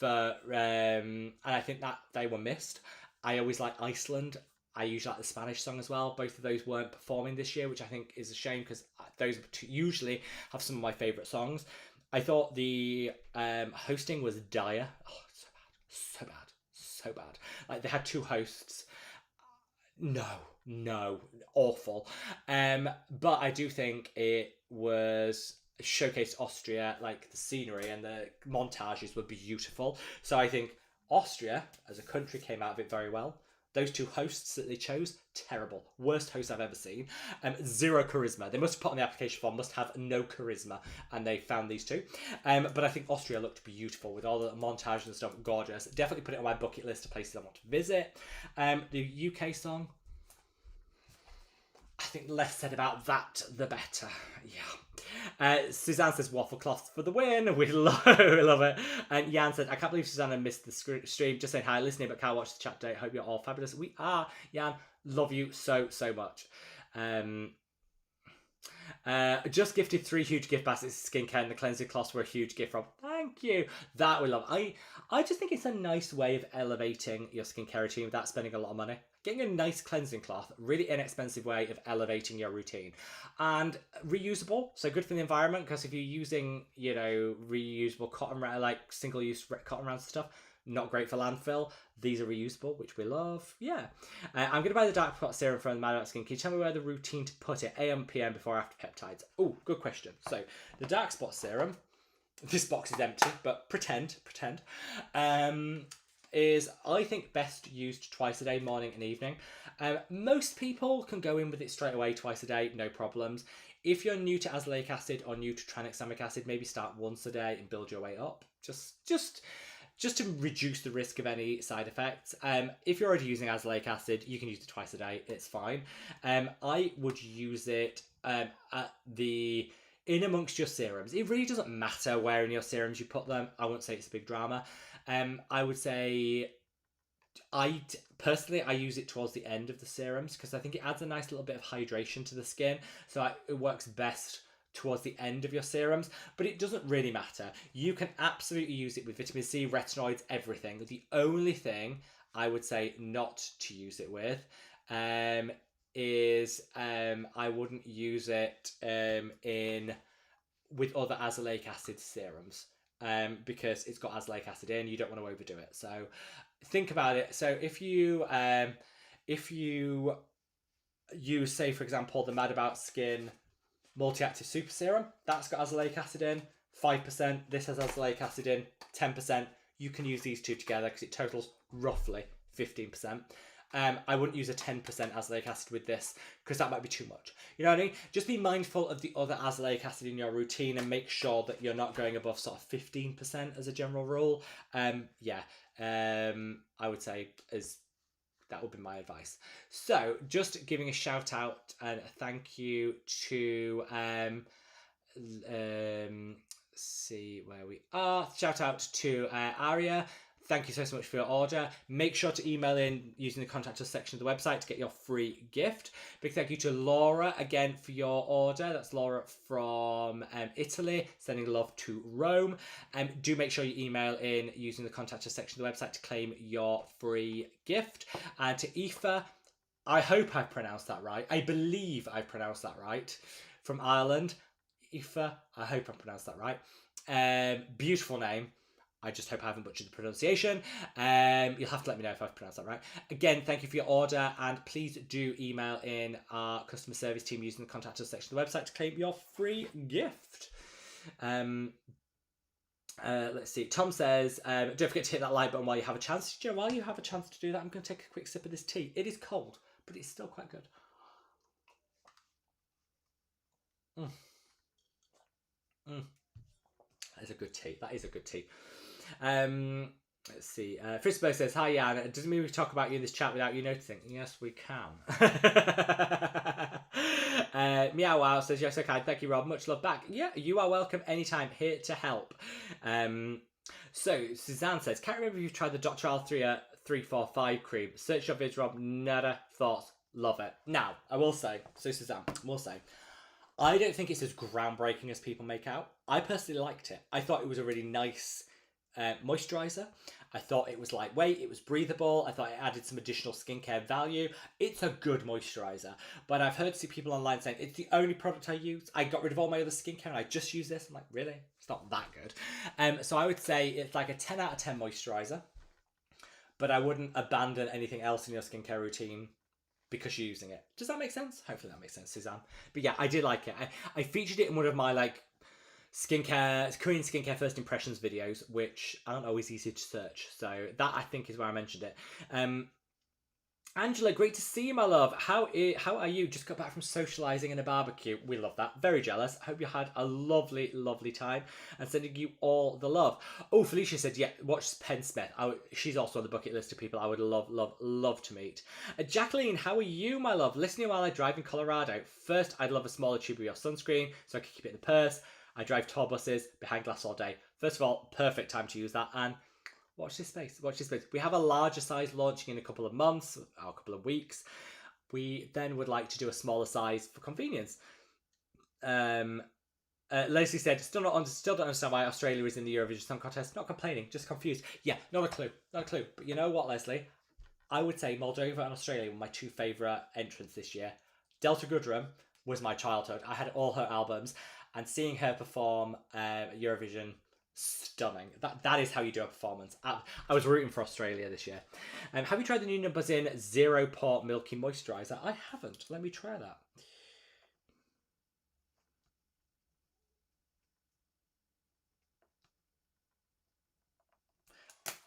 and I think that they were missed. I always like Iceland. I usually like the Spanish song as well. Both of those weren't performing this year, which I think is a shame because those usually have some of my favourite songs. I thought the hosting was dire. Oh, so bad. Like, they had two hosts. No, awful. But I do think it was showcased Austria, like the scenery and the montages were beautiful. So I think Austria as a country came out of it very well. Those two hosts that they chose, terrible. Worst hosts I've ever seen. Zero charisma. They must have put on the application form, must have no charisma. And they found these two. But I think Austria looked beautiful with all the montage and stuff. Gorgeous. Definitely put it on my bucket list of places I want to visit. The UK song, I think the less said about that, the better. Yeah. Suzanne says waffle cloths for the win. We love it. And Jan said, I can't believe Susanna missed the stream. Just saying hi, listening, but can't watch the chat today. Hope you're all fabulous. We are, Jan. Love you so much. Just gifted 3 huge gift baskets of skincare, and the cleansing cloths were a huge gift from. Thank you. That we love. I just think it's a nice way of elevating your skincare routine without spending a lot of money. Getting a nice cleansing cloth, really inexpensive way of elevating your routine. And reusable, so good for the environment, because if you're using, reusable cotton, like single-use cotton rounds and stuff, not great for landfill. These are reusable, which we love. Yeah. I'm going to buy the dark spot serum from madaboutskin. Can you tell me where the routine to put it? AM, PM, before, after peptides? Oh, good question. So, the dark spot serum, this box is empty, but pretend, is, I think, best used twice a day, morning and evening. Most people can go in with it straight away twice a day, no problems. If you're new to azelaic acid or new to tranexamic acid, maybe start once a day and build your way up. Just to reduce the risk of any side effects. If you're already using azelaic acid, you can use it twice a day. It's fine. I would use it in amongst your serums. It really doesn't matter where in your serums you put them. I wouldn't say it's a big drama. I would say, personally, I use it towards the end of the serums because I think it adds a nice little bit of hydration to the skin. So it works best towards the end of your serums, but it doesn't really matter. You can absolutely use it with vitamin C, retinoids, everything. The only thing I would say not to use it with is I wouldn't use it with other azelaic acid serums because it's got azelaic acid in. You don't want to overdo it. So think about it. So if you use, say, for example, the madaboutskin multi-active super serum, that's got azelaic acid in, 5%. This has azelaic acid in, 10%. You can use these two together because it totals roughly 15%. I wouldn't use a 10% azelaic acid with this because that might be too much. You know what I mean? Just be mindful of the other azelaic acid in your routine and make sure that you're not going above sort of 15% as a general rule. I would say that would be my advice. So just giving a shout out and a thank you to see where we are. Shout out to Aria. Thank you so much for your order. Make sure to email in using the contact us section of the website to get your free gift. Big thank you to Laura again for your order. That's Laura from Italy, sending love to Rome. Do make sure you email in using the contact us section of the website to claim your free gift. And to Aoife, I hope I pronounced that right. I believe I pronounced that right. From Ireland. Aoife, I hope I pronounced that right. Beautiful name. I just hope I haven't butchered the pronunciation. You'll have to let me know if I've pronounced that right. Again, thank you for your order, and please do email in our customer service team using the contact us section of the website to claim your free gift. Let's see. Tom says, don't forget to hit that like button while you have a chance. You know, while you have a chance to do that, I'm going to take a quick sip of this tea. It is cold, but it's still quite good. That is a good tea. That is a good tea. Let's see. Frisbo says, hi, Jan. It doesn't mean we talk about you in this chat without you noticing. Yes, we can. Meow Wow says, yes, okay, thank you, Rob. Much love back. Yeah, you are welcome anytime. Here to help. So, Suzanne says, can't remember if you've tried the Dr. Altria 345 cream. Search your vids, Rob. Nada thoughts. Love it. Now, I will say, so Suzanne, I will say, I don't think it's as groundbreaking as people make out. I personally liked it. I thought it was a really nice moisturiser. I thought it was lightweight, it was breathable, I thought it added some additional skincare value. It's a good moisturiser, but I've heard people online saying it's the only product I use. I got rid of all my other skincare and I just use this. I'm like, really? It's not that good. So I would say it's like a 10 out of 10 moisturiser, but I wouldn't abandon anything else in your skincare routine because you're using it. Does that make sense? Hopefully that makes sense, Suzanne. But yeah, I did like it. I featured it in one of my Korean skincare first impressions videos, which aren't always easy to search. So that, I think, is where I mentioned it. Angela, great to see you, my love. How are you? Just got back from socialising in a barbecue. We love that. Very jealous. Hope you had a lovely, lovely time. And sending you all the love. Oh, Felicia said, yeah, watch Penn Smith. She's also on the bucket list of people I would love, love, love to meet. Jacqueline, how are you, my love? Listening while I drive in Colorado. First, I'd love a smaller tube of your sunscreen so I could keep it in the purse. I drive tour buses behind glass all day. First of all, perfect time to use that. And watch this space. Watch this space. We have a larger size launching in a couple of months or a couple of weeks. We then would like to do a smaller size for convenience. Leslie said, still don't understand why Australia is in the Eurovision Song Contest. Not complaining, just confused. Yeah, not a clue. Not a clue. But you know what, Leslie? I would say Moldova and Australia were my two favourite entrants this year. Delta Goodrem was my childhood. I had all her albums. And seeing her perform Eurovision, stunning. That is how you do a performance. I was rooting for Australia this year. Have you tried the new Numbers In Zero Pore Milky Moisturiser? I haven't. Let me try that.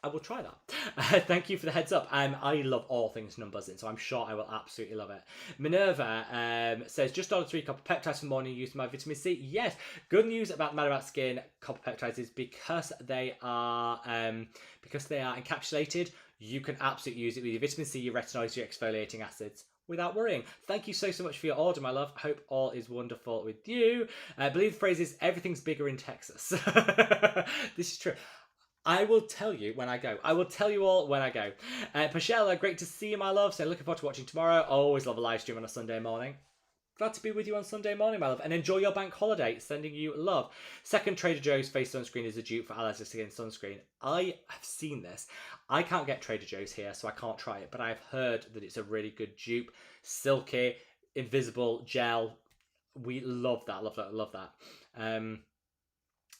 I will try that. Thank you for the heads up. I love all things Numbers In, so I'm sure I will absolutely love it. Minerva says, just ordered 3 copper peptides for morning use of my vitamin C. Yes, good news about madaboutskin copper peptides is because they are encapsulated, you can absolutely use it with your vitamin C, your retinoids, your exfoliating acids without worrying. Thank you so much for your order, my love. Hope all is wonderful with you. I believe the phrase is, everything's bigger in Texas. This is true. I will tell you when I go. I will tell you all when I go. Pashella, great to see you, my love. So looking forward to watching tomorrow. Always love a live stream on a Sunday morning. Glad to be with you on Sunday morning, my love. And enjoy your bank holiday. Sending you love. Second Trader Joe's face sunscreen is a dupe for allergic skin sunscreen. I have seen this. I can't get Trader Joe's here, so I can't try it. But I've heard that it's a really good dupe. Silky, invisible, gel. We love that, love that, love that.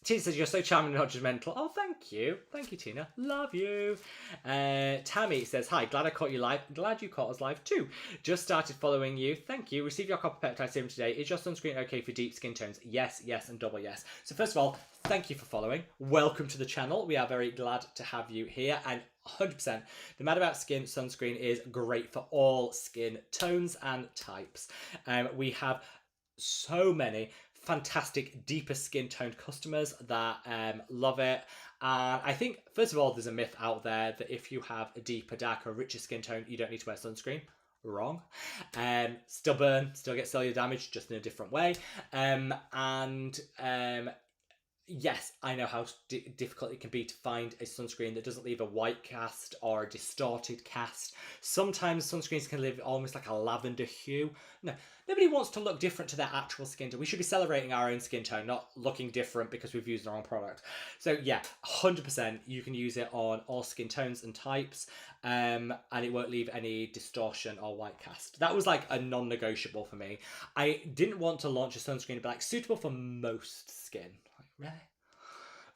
Tina says, you're so charming and not judgmental. Oh, thank you. Thank you, Tina. Love you. Tammy says, hi, glad I caught you live. Glad you caught us live too. Just started following you. Thank you. Receive your copper peptide serum today. Is your sunscreen okay for deep skin tones? Yes, yes, and double yes. So first of all, thank you for following. Welcome to the channel. We are very glad to have you here. And 100%, the Mad About Skin sunscreen is great for all skin tones and types. We have so many fantastic deeper skin toned customers that love it. And I think, first of all, there's a myth out there that if you have a deeper, darker, richer skin tone, you don't need to wear sunscreen. Wrong. Still burn, still get cellular damage, just in a different way. Yes, I know how difficult it can be to find a sunscreen that doesn't leave a white cast or a distorted cast. Sometimes sunscreens can leave almost like a lavender hue. No, nobody wants to look different to their actual skin tone. We should be celebrating our own skin tone, not looking different because we've used the wrong product. So yeah, 100% you can use it on all skin tones and types, and it won't leave any distortion or white cast. That was like a non-negotiable for me. I didn't want to launch a sunscreen but like suitable for most skin.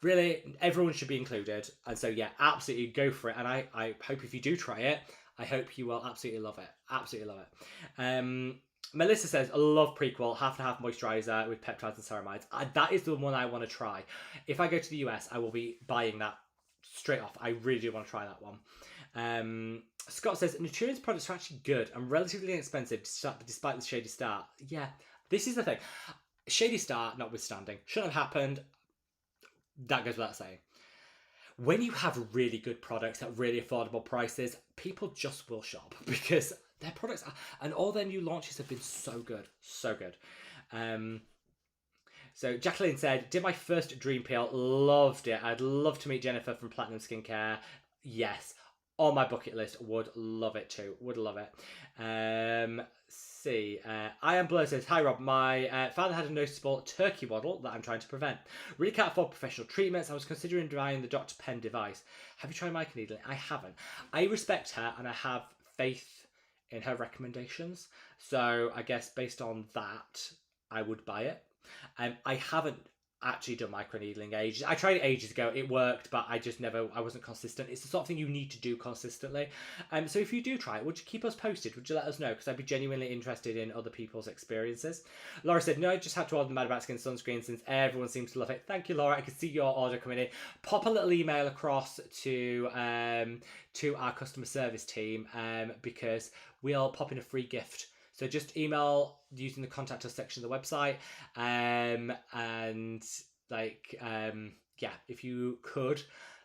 Really, everyone should be included. And so yeah, absolutely go for it. And I hope if you do try it, I hope you will absolutely love it. Absolutely love it. Melissa says, I love Prequel, half and half moisturizer with peptides and ceramides. That is the one I want to try. If I go to the US, I will be buying that straight off. I really do want to try that one. Scott says, Naturium's products are actually good and relatively inexpensive despite the shady start. Yeah, this is the thing. Shady start notwithstanding, shouldn't have happened. That goes without saying. When you have really good products at really affordable prices, people just will shop because their products are, and all their new launches have been so good, so good. So Jacqueline said, did my first dream peel, loved it. I'd love to meet Jennifer from Platinum Skincare. Yes, on my bucket list, would love it too, would love it. I am Blur says, hi Rob, my father had a noticeable turkey waddle that I'm trying to prevent. Really can't afford professional treatments. I was considering buying the Dr. Pen device. Have you tried microneedling? I haven't. I respect her and I have faith in her recommendations. So I guess based on that, I would buy it. I haven't actually done microneedling ages. I tried it ages ago. It worked, but I wasn't consistent. It's the sort of thing you need to do consistently. So if you do try it, would you keep us posted? Would you let us know? Because I'd be genuinely interested in other people's experiences. Laura said, no, I just had to order the madaboutskin sunscreen since everyone seems to love it. Thank you, Laura. I can see your order coming in. Pop a little email across to our customer service team because we'll pop in a free gift. So just email using the contact us section of the website, if you could,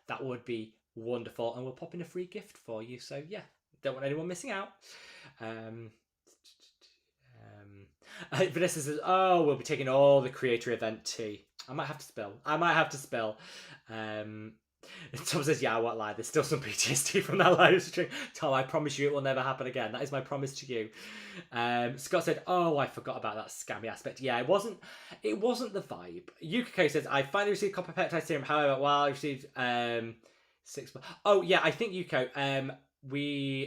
that would be wonderful, and we'll pop in a free gift for you. So yeah, don't want anyone missing out. Vanessa says, oh, we'll be taking all the creator event tea. I might have to spill. Tom says, yeah, I won't lie, there's still some PTSD from that live stream. Tom, I promise you it will never happen again. That is my promise to you. Scott said, oh, I forgot about that scammy aspect. Yeah, it wasn't the vibe. Yukiko says, I finally received copper peptide serum. However, while I received 6 months. Oh yeah, I think Yukiko,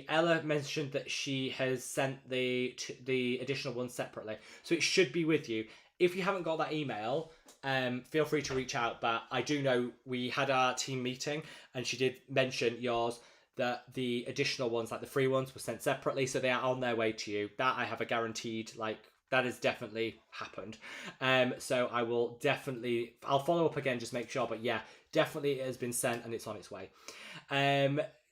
Ella mentioned that she has sent the additional one separately, so it should be with you. If you haven't got that email, feel free to reach out. But I do know we had our team meeting and she did mention yours, that the additional ones, like the free ones, were sent separately, so they are on their way to you. That I have a guaranteed, that has definitely happened. So I'll follow up again, just make sure. But yeah, definitely it has been sent and it's on its way.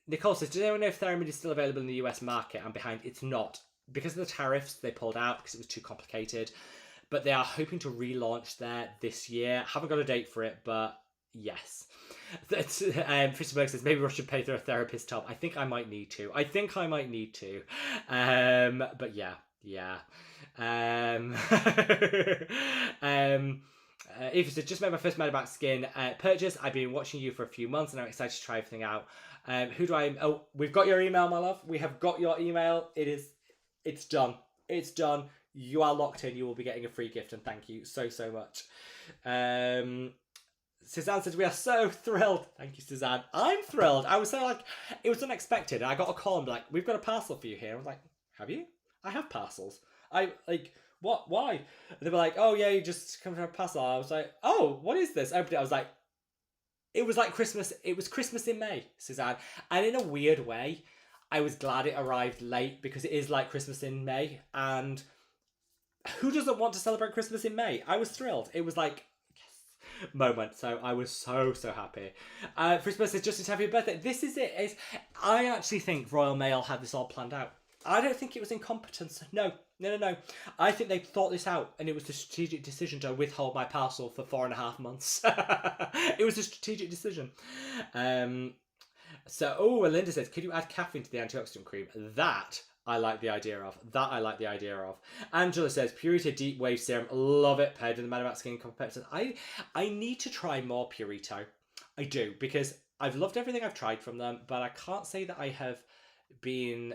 Nicole says, does anyone know if Theramid is still available in the US market? I'm behind. It's not. Because of the tariffs, they pulled out because it was too complicated. But they are hoping to relaunch there this year. Haven't got a date for it, but yes. Christopher says, maybe Rush should pay for a therapist, Tom. I think I might need to. But yeah. Eva says, just made my first madaboutskin purchase. I've been watching you for a few months and I'm excited to try everything out. Oh, we've got your email, my love. We have got your email. It's done. It's done. You are locked in. You will be getting a free gift, and thank you so much. Suzanne says, we are so thrilled. Thank you, Suzanne. I'm thrilled. I was so it was unexpected. I got a call and be like, we've got a parcel for you here. I was like, have you? I have parcels. What? Why? And they were like, oh yeah, you just come for a parcel. I was like, oh, what is this? I opened it. I was like, it was like Christmas. It was Christmas in May, Suzanne. And in a weird way, I was glad it arrived late because it is like Christmas in May, and who doesn't want to celebrate Christmas in May? I was thrilled. It was like, yes, moment. So I was so happy. Christmas says, just in time for your birthday. This is it. I actually think Royal Mail had this all planned out. I don't think it was incompetence. No. I think they thought this out, and it was a strategic decision to withhold my parcel for 4.5 months. It was a strategic decision. Linda says, could you add caffeine to the antioxidant cream? That I like the idea of. Angela says, Purita Deep Wave Serum. Love it. Paired with the madaboutskin copper peptide. I need to try more Purito. I do, because I've loved everything I've tried from them, but I can't say that I have been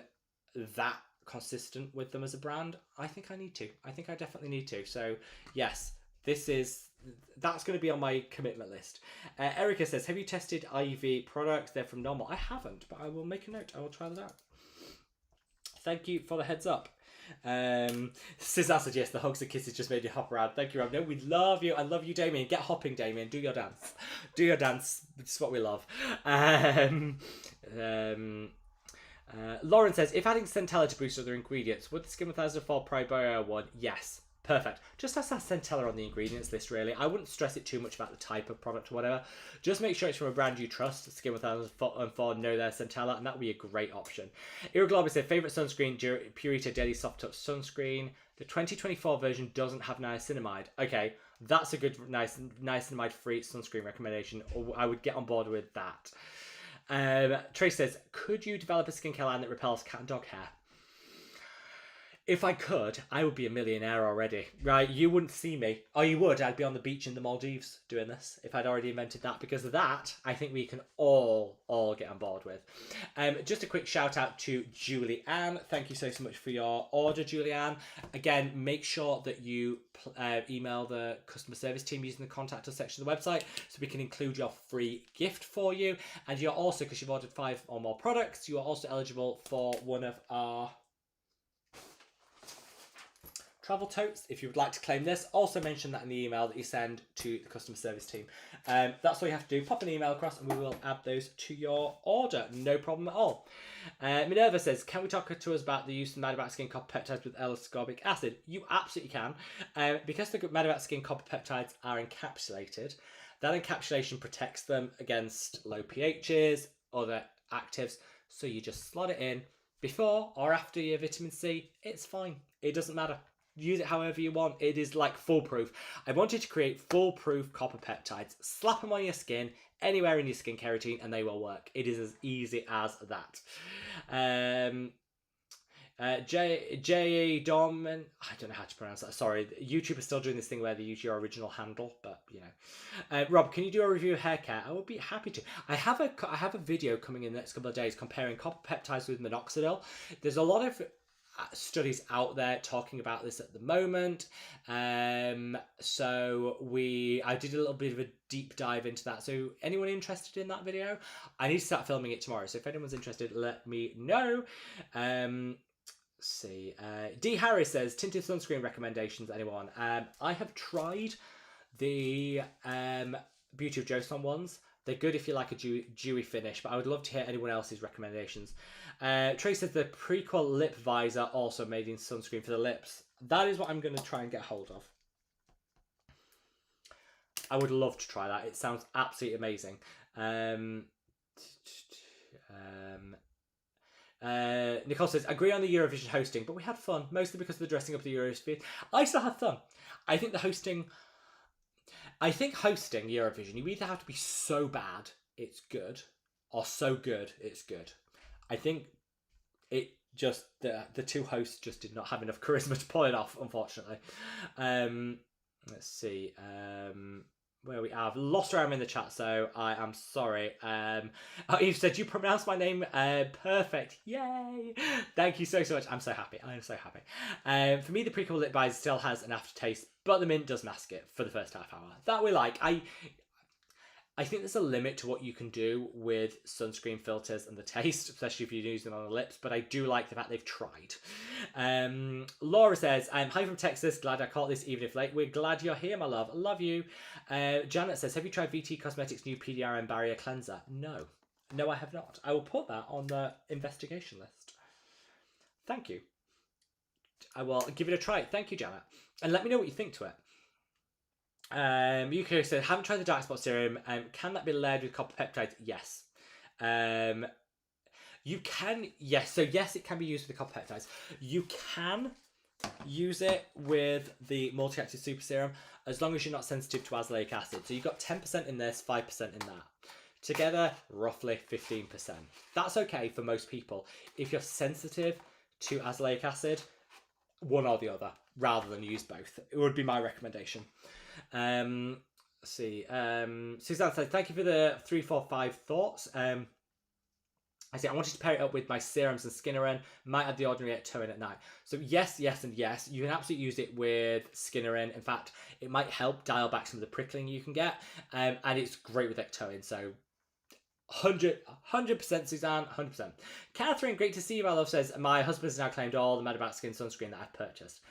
that consistent with them as a brand. I think I need to. I think I definitely need to. So yes, that's going to be on my commitment list. Erica says, have you tested IV products? They're from Normal. I haven't, but I will make a note. I will try that out. Thank you for the heads up. Cesar said, yes, the hugs and kisses just made you hop around. Thank you, Rob. No, we love you. I love you, Damien. Get hopping, Damien. Do your dance. It's what we love. Lauren says, if adding Centella to boost other ingredients, would the Skin 1004 Probio one? Yes. Perfect. Just ask that Centella on the ingredients list, really. I wouldn't stress it too much about the type of product or whatever. Just make sure it's from a brand you trust. Skin 1004 know their Centella, and that would be a great option. Irregloba said, favourite sunscreen, Purita Daily Soft Touch Sunscreen. The 2024 version doesn't have niacinamide. Okay, that's a good niacinamide-free sunscreen recommendation. I would get on board with that. Trace says, could you develop a skincare line that repels cat and dog hair? If I could, I would be a millionaire already, right? You wouldn't see me. Oh, you would. I'd be on the beach in the Maldives doing this if I'd already invented that, because of that, I think we can all get on board with. Just a quick shout out to Julie Ann. Thank you so much for your order, Julie Ann. Again, make sure that you email the customer service team using the contact us section of the website so we can include your free gift for you. And you're also, because you've ordered 5 or more products, you are also eligible for one of our travel totes if you would like to claim this. Also mention that in the email that you send to the customer service team. That's all you have to do. Pop an email across and we will add those to your order. No problem at all. Minerva says, can we talk to us about the use of madaboutskin copper peptides with L-ascorbic acid? You absolutely can. Because the madaboutskin copper peptides are encapsulated, that encapsulation protects them against low pHs, other actives. So you just slot it in before or after your vitamin C. It's fine. It doesn't matter. Use it however you want. It is like foolproof. I wanted to create foolproof copper peptides. Slap them on your skin, anywhere in your skincare routine, and they will work. It is as easy as that. J.A. Dorman, I don't know how to pronounce that. Sorry, YouTube is still doing this thing where they use your original handle, but you know. Rob, can you do a review of hair care? I would be happy to. I have a video coming in the next couple of days comparing copper peptides with minoxidil. There's a lot of studies out there talking about this at the moment, so I did a little bit of a deep dive into that. So anyone interested in that video, I need to start filming it tomorrow, so if anyone's interested, let me know. See, D Harris says tinted sunscreen recommendations, anyone? I have tried the Beauty of Joseon ones. They're good if you like a dewy finish, but I would love to hear anyone else's recommendations. Trey says the Prequel lip visor also made in sunscreen for the lips. That is what I'm going to try and get hold of. I would love to try that. It sounds absolutely amazing. Nicole says, agree on the Eurovision hosting, but we had fun, mostly because of the dressing up of the Eurovision. I still had fun. I think hosting Eurovision, you either have to be so bad it's good, or so good it's good. I think it just, the two hosts just did not have enough charisma to pull it off, unfortunately. Let's see. Where we have lost where I'm in the chat, so I am sorry. Eve said, you pronounced my name perfect. Yay! Thank you so much. I'm so happy. I am so happy. For me, the Prequel lip visor still has an aftertaste, but the mint does mask it for the first half hour. That we like. I think there's a limit to what you can do with sunscreen filters and the taste, especially if you use them on the lips, but I do like the fact they've tried. Laura says, I'm hi from Texas, glad I caught this even if late. We're glad you're here, my love. Love you. Janet says, have you tried VT Cosmetics' new PDRM barrier cleanser? No. No, I have not. I will put that on the investigation list. Thank you. I will give it a try. Thank you, Janet. And let me know what you think to it. UK said, haven't tried the dark spot serum. Can that be layered with copper peptides? Yes. You can, yes. So yes, it can be used with the copper peptides. You can use it with the multi-active super serum as long as you're not sensitive to azelaic acid. So you've got 10% in this, 5% in that. Together, roughly 15%. That's okay for most people. If you're sensitive to azelaic acid, one or the other, rather than use both. It would be my recommendation. Let's see. Suzanne said, thank you for the 3, 4, 5 thoughts. I say I wanted to pair it up with my serums and Skinnerin. Might add the ordinary ectoin at night. So yes, yes, and yes. You can absolutely use it with Skinnerin. In fact, it might help dial back some of the prickling you can get. And it's great with ectoin. So 100% Suzanne, 100%. Catherine, great to see you, my love, says, my husband's now claimed all the madaboutskin sunscreen that I've purchased.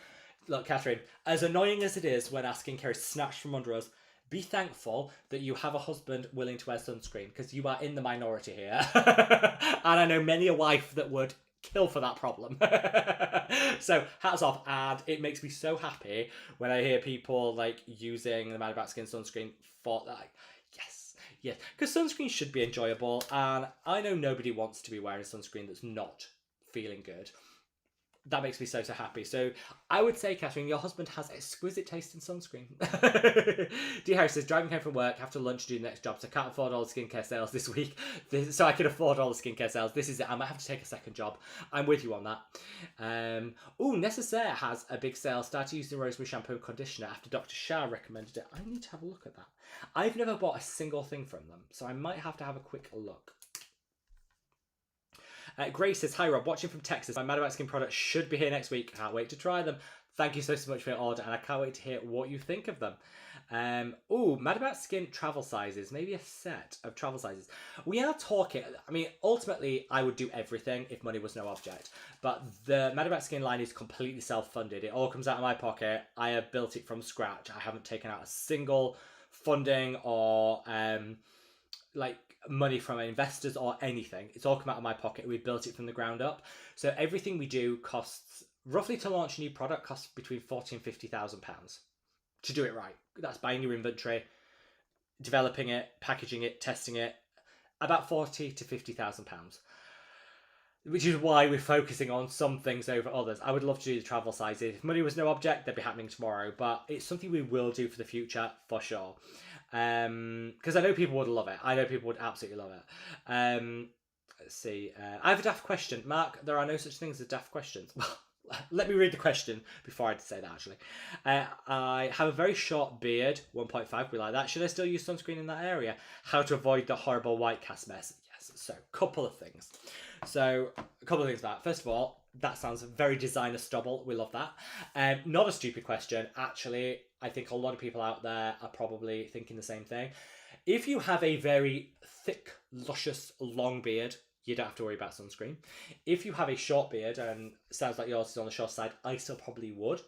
Look, Catherine, as annoying as it is when our skincare is snatched from under us, be thankful that you have a husband willing to wear sunscreen, because you are in the minority here. And I know many a wife that would kill for that problem. So hats off, and it makes me so happy when I hear people like using the madaboutskin sunscreen for like, yes, because sunscreen should be enjoyable, and I know nobody wants to be wearing sunscreen that's not feeling good. That makes me so, so happy. So I would say, Catherine, your husband has exquisite taste in sunscreen. D. Harris says, driving home from work, after lunch, do the next job, so can't afford all the skincare sales this week. So I can afford all the skincare sales. This is it. I might have to take a second job. I'm with you on that. Necessaire has a big sale. Started using rosemary shampoo and conditioner after Dr. Shah recommended it. I need to have a look at that. I've never bought a single thing from them, so I might have to have a quick look. Grace says, hi Rob, watching from Texas. My Mad About Skin products should be here next week. Can't wait to try them. Thank you so much for your order, and I can't wait to hear what you think of them. Mad About Skin travel sizes. Maybe a set of travel sizes. We are talking, I mean, ultimately, I would do everything if money was no object. But the Mad About Skin line is completely self-funded. It all comes out of my pocket. I have built it from scratch. I haven't taken out a single funding or money from investors or anything. It's all come out of my pocket. We've built it from the ground up. So everything we do costs, roughly to launch a new product, costs between £40,000 and £50,000 to do it right. That's buying your inventory, developing it, packaging it, testing it, about £40,000 to £50,000. Which is why we're focusing on some things over others. I would love to do the travel sizes. If money was no object, they'd be happening tomorrow. But it's something we will do for the future, for sure. Because I know people would love it. I know people would absolutely love it. Let's see. I have a daft question. Mark, there are no such things as daft questions. Well, let me read the question before I say that, actually. I have a very short beard, 1.5, we like that. Should I still use sunscreen in that area? How to avoid the horrible white cast mess? Yes, so couple of things. First of all, that sounds very designer stubble. We love that. Not a stupid question. Actually, I think a lot of people out there are probably thinking the same thing. If you have a very thick, luscious, long beard, you don't have to worry about sunscreen. If you have a short beard, and it sounds like yours is on the short side, I still probably would.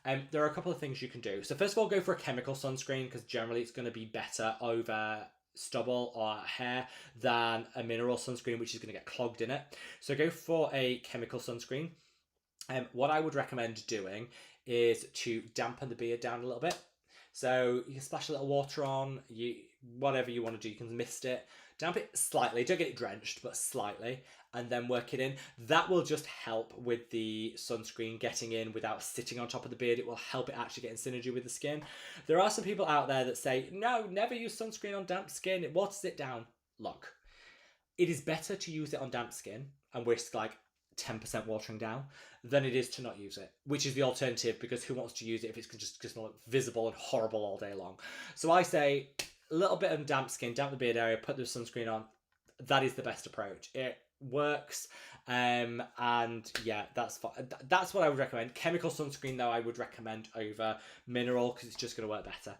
There are a couple of things you can do. So first of all, go for a chemical sunscreen, because generally it's going to be better over stubble or hair than a mineral sunscreen, which is going to get clogged in it. So go for a chemical sunscreen. What I would recommend doing is to dampen the beard down a little bit. So you can splash a little water on, whatever you want to do. You can mist it, damp it slightly, don't get it drenched, but slightly, and then work it in. That will just help with the sunscreen getting in without sitting on top of the beard. It will help it actually get in synergy with the skin. There are some people out there that say, no, never use sunscreen on damp skin, it waters it down. Look, it is better to use it on damp skin and risk like 10% watering down than it is to not use it, which is the alternative, because who wants to use it if it's just going to look visible and horrible all day long? So I say a little bit of damp skin, damp the beard area, put the sunscreen on. That is the best approach. It works, and yeah, that's fine. That's what I would recommend. Chemical sunscreen, though, I would recommend over mineral, because it's just going to work better.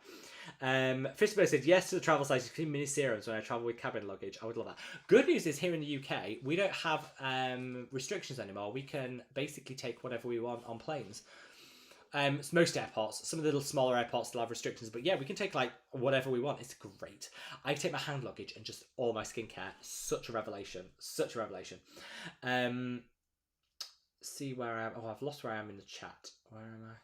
Fistbird said yes to the travel size, mini serums when I travel with cabin luggage. I would love that. Good news is here in the UK, we don't have restrictions anymore. We can basically take whatever we want on planes. Most airports, some of the little smaller airports still have restrictions, but yeah, we can take like whatever we want. It's great. I take my hand luggage and just all my skincare. Such a revelation. Such a revelation. See where I am. Oh, I've lost where I am in the chat. Where am I?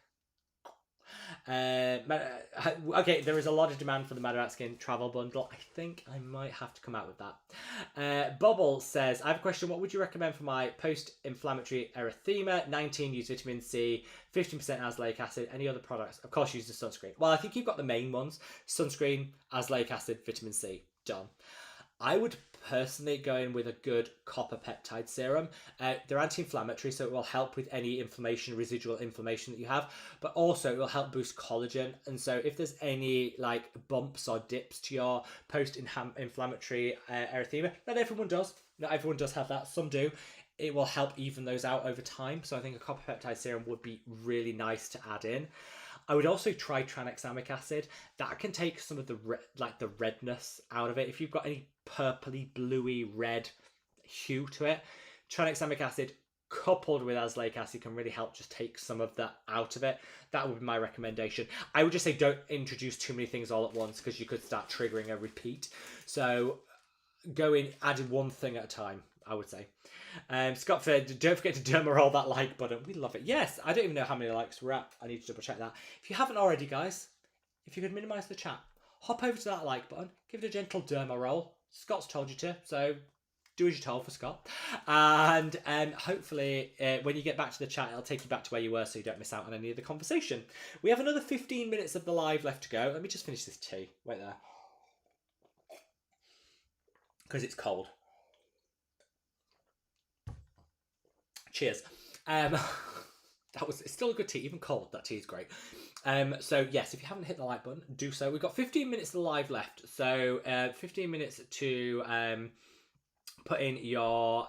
Okay, there is a lot of demand for the Mad About Skin travel bundle. I think I might have to come out with that. Bubble says, I have a question. What would you recommend for my post-inflammatory erythema? 19, use vitamin C, 15% azelaic acid. Any other products? Of course, use the sunscreen. Well, I think you've got the main ones. Sunscreen, azelaic acid, vitamin C. Done. I would personally go in with a good copper peptide serum. They're anti-inflammatory, so it will help with any inflammation, residual inflammation that you have, but also it will help boost collagen. And so if there's any like bumps or dips to your post-inflammatory erythema, not everyone does. Not everyone does have that. Some do. It will help even those out over time. So I think a copper peptide serum would be really nice to add in. I would also try tranexamic acid. That can take some of the the redness out of it. If you've got any purpley, bluey, red hue to it, tranexamic acid coupled with azelaic acid can really help just take some of that out of it. That would be my recommendation. I would just say don't introduce too many things all at once, because you could start triggering a repeat. So go in, add one thing at a time, I would say. Scott said, don't forget to derma-roll that like button. We love it. Yes, I don't even know how many likes we're at. I need to double check that. If you haven't already, guys, if you could minimise the chat, hop over to that like button, give it a gentle derma roll. Scott's told you to, so do as you're told for Scott. And hopefully when you get back to the chat, it'll take you back to where you were so you don't miss out on any of the conversation. We have another 15 minutes of the live left to go. Let me just finish this tea. Wait there. Because it's cold. Cheers. It's still a good tea, even cold. That tea is great. So yes, if you haven't hit the like button, do so. We've got 15 minutes of the live left. So 15 minutes to put in your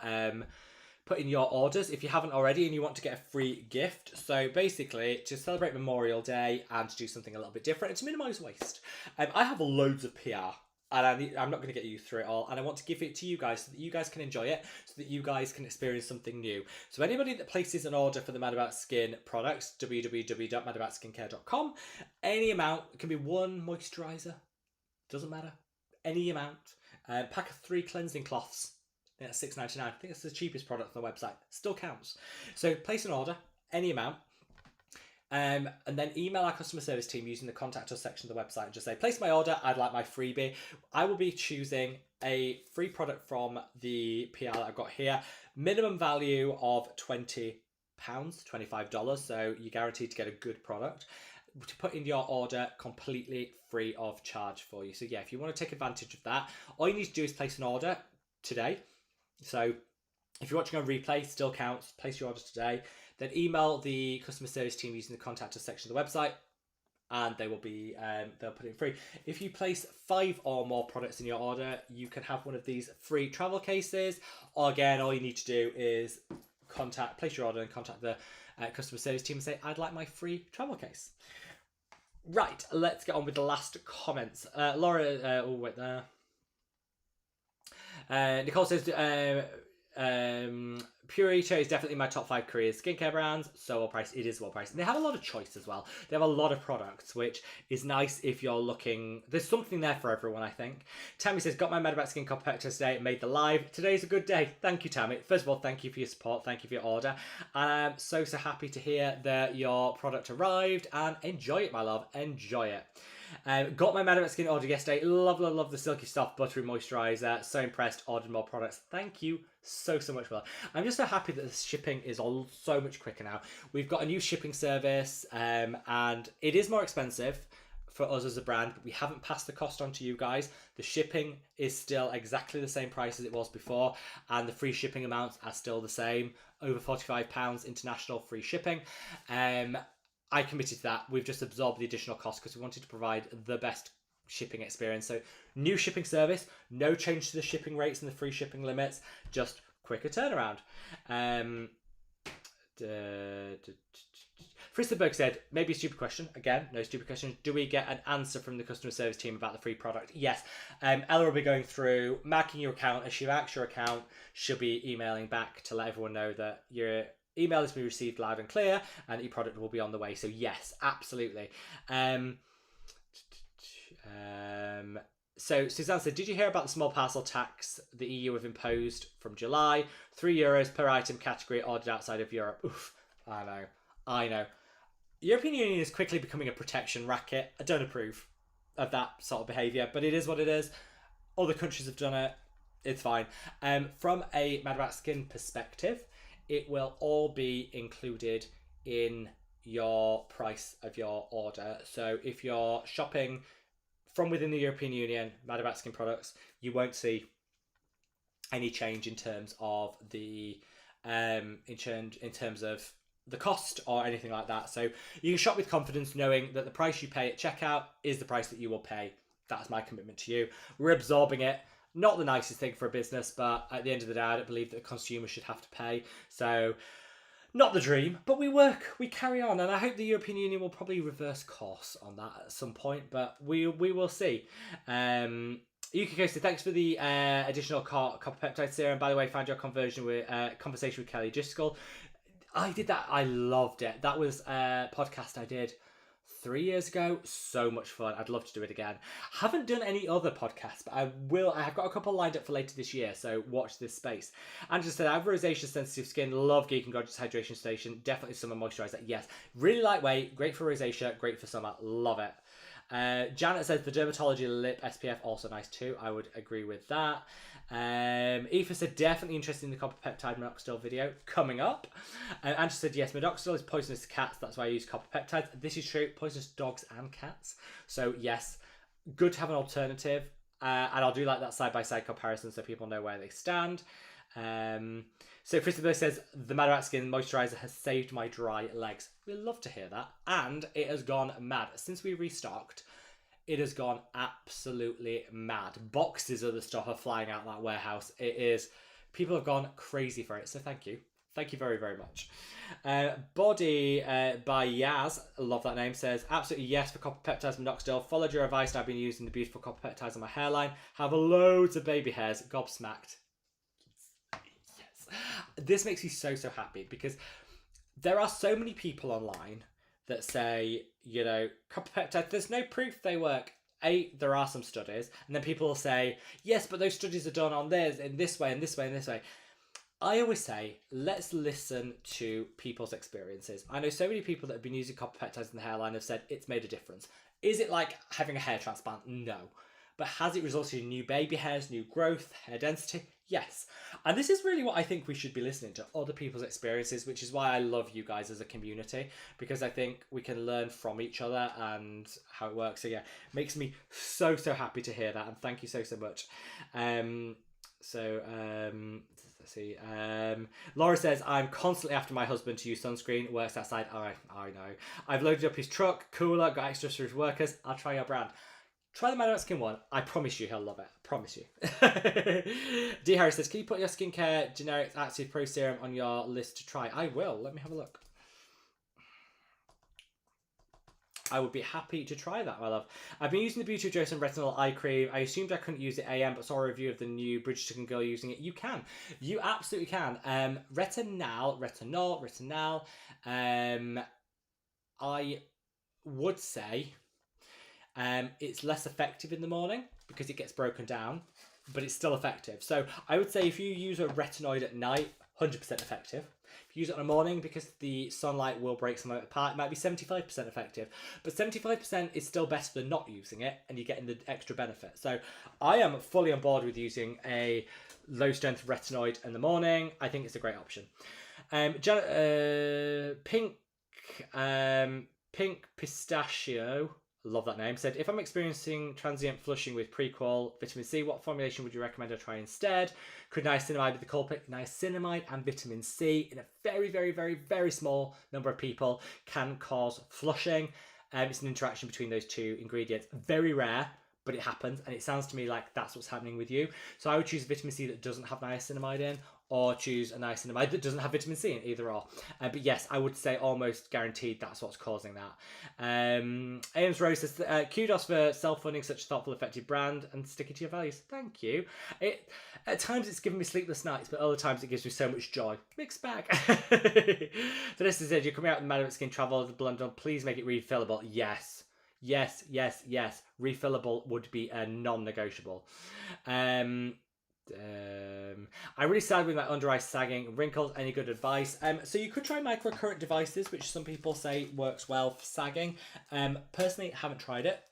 orders if you haven't already and you want to get a free gift. So basically, to celebrate Memorial Day and to do something a little bit different and to minimise waste. I have loads of PR. And I'm not going to get you through it all. And I want to give it to you guys so that you guys can enjoy it, so that you guys can experience something new. So anybody that places an order for the Mad About Skin products, www.madaboutskin.com, any amount, it can be one moisturiser, doesn't matter, any amount. Pack of 3 cleansing cloths, that's $6.99. I think it's the cheapest product on the website, still counts. So place an order, any amount. And then email our customer service team using the contact us section of the website and just say, place my order, I'd like my freebie. I will be choosing a free product from the PR that I've got here. Minimum value of £20, $25. So you're guaranteed to get a good product to put in your order completely free of charge for you. So yeah, if you want to take advantage of that, all you need to do is place an order today. So if you're watching on replay, still counts, place your order today. Then email the customer service team using the contact us section of the website, and they will be they'll put it in free. If you place 5 or more products in your order, you can have one of these free travel cases. Or again, all you need to do is place your order and contact the customer service team and say, I'd like my free travel case. Right, let's get on with the last comments. Laura, oh wait there. Nicole says, Purita is definitely my top 5 Korean skincare brands. So well priced. It is well priced. And they have a lot of choice as well. They have a lot of products, which is nice if you're looking. There's something there for everyone, I think. Tammy says, got my Mad About Skin competitor today. Made the live. Today's a good day. Thank you, Tammy. First of all, thank you for your support. Thank you for your order. And I'm so happy to hear that your product arrived. And enjoy it, my love. Enjoy it. Got my Mad About Skin order yesterday. Love the silky soft buttery moisturiser. So impressed. Ordered more products. Thank you so much for that. I'm just so happy that the shipping is all so much quicker now. We've got a new shipping service, and it is more expensive for us as a brand, but we haven't passed the cost on to you guys. The shipping is still exactly the same price as it was before, and the free shipping amounts are still the same. Over £45 international free shipping. I committed to that. We've just absorbed the additional cost because we wanted to provide the best shipping experience. So new shipping service, no change to the shipping rates and the free shipping limits, just quicker turnaround. Fristenberg said, maybe a stupid question. Again, no stupid question. Do we get an answer from the customer service team about the free product? Yes. Ella will be going through, marking your account. As she marks your account, she'll be emailing back to let everyone know that your email has been received loud and clear and your product will be on the way. So yes, absolutely. So Suzanne said, did you hear about the small parcel tax the EU have imposed from July? €3 per item category ordered outside of Europe. Oof, I know. European Union is quickly becoming a protection racket. I don't approve of that sort of behaviour, but it is what it is. Other countries have done it. It's fine. From a Mad About Skin perspective, it will all be included in your price of your order. So if you're shopping from within the European Union, Mad About Skin products, you won't see any change in terms of the in terms of the cost or anything like that. So you can shop with confidence knowing that the price you pay at checkout is the price that you will pay. That's my commitment to you. We're absorbing it. Not the nicest thing for a business, but at the end of the day, I don't believe that consumers should have to pay. So, not the dream, but we carry on, and I hope the European Union will probably reverse course on that at some point, but we will see. Yuki Costa, thanks for the additional copper peptide serum. By the way, found your conversation with Kelly Driscoll. I did that. I loved it. That was a podcast I did 3 years ago. So much fun. I'd love to do it again. Haven't done any other podcasts, but I will. I have got a couple lined up for later this year, so watch this space. And just said, I have rosacea sensitive skin. Love Geek and Gorgeous Hydration Station. Definitely summer moisturizer. Yes. Really lightweight. Great for rosacea. Great for summer. Love it. Janet says the dermatology lip SPF also nice too. I would agree with that. Aoife said, definitely interested in the copper peptide minoxidil video coming up. Angela said, yes, minoxidil is poisonous to cats. That's why I use copper peptides. This is true. Poisonous to dogs and cats. So, yes, good to have an alternative. And I'll do like that side-by-side comparison so people know where they stand. So Christopher says, the madaboutskin moisturiser has saved my dry legs. We love to hear that. And it has gone mad. Since we restocked, it has gone absolutely mad. Boxes of the stuff are flying out that warehouse. It is, people have gone crazy for it. So thank you. Thank you very, very much. Body by Yaz, love that name, says, absolutely yes for copper peptides and minoxidil. Followed your advice and I've been using the beautiful copper peptides on my hairline. Have loads of baby hairs. Gobsmacked. Yes. This makes me so, so happy because there are so many people online that say, you know, copper peptides, there's no proof they work. There are some studies. And then people will say, yes, but those studies are done on this, in this way, and this way, and this way. I always say, let's listen to people's experiences. I know so many people that have been using copper peptides in the hairline have said it's made a difference. Is it like having a hair transplant? No. But has it resulted in new baby hairs, new growth, hair density? Yes. And this is really what I think we should be listening to, other people's experiences, which is why I love you guys as a community, because I think we can learn from each other and how it works. So yeah, makes me so, so happy to hear that. And thank you so, so much. Let's see. Laura says, I'm constantly after my husband to use sunscreen. Works outside. I know. I've loaded up his truck, cooler, got extras for his workers. I'll try your brand. Try the madaboutskin one. I promise you he'll love it. I promise you. D. Harris says, can you put your skincare generic active pro serum on your list to try? I will. Let me have a look. I would be happy to try that, my love. I've been using the Beauty of Joseon Retinol Eye Cream. I assumed I couldn't use it AM, but saw a review of the new Bridgerton girl using it. You can. You absolutely can. Retinol. I would say it's less effective in the morning because it gets broken down, but it's still effective. So I would say if you use a retinoid at night, 100% effective. If you use it in the morning, because the sunlight will break some of it apart, it might be 75% effective. But 75% is still better than not using it, and you're getting the extra benefit. So I am fully on board with using a low-strength retinoid in the morning. I think it's a great option. Pink Pistachio, love that name, said, if I'm experiencing transient flushing with Prequel vitamin C, what formulation would you recommend I try instead? Could niacinamide be the culprit? Niacinamide and vitamin C in a very, very, very, very small number of people can cause flushing. It's an interaction between those two ingredients. Very rare, but it happens. And it sounds to me like that's what's happening with you. So I would choose vitamin C that doesn't have niacinamide in, or choose a niacinamide that doesn't have vitamin C in, either or. But yes, I would say almost guaranteed that's what's causing that. Ames Rose says, kudos for self-funding such a thoughtful, effective brand and sticking to your values. Thank you. At times it's given me sleepless nights, but other times it gives me so much joy. Mixed bag. Vanessa said, you're coming out with madaboutskin travel with London. Please make it refillable. Yes. Refillable would be a non-negotiable. I really sad with my under eye sagging, wrinkles. Any good advice? So you could try microcurrent devices, which some people say works well for sagging. Personally, haven't tried it,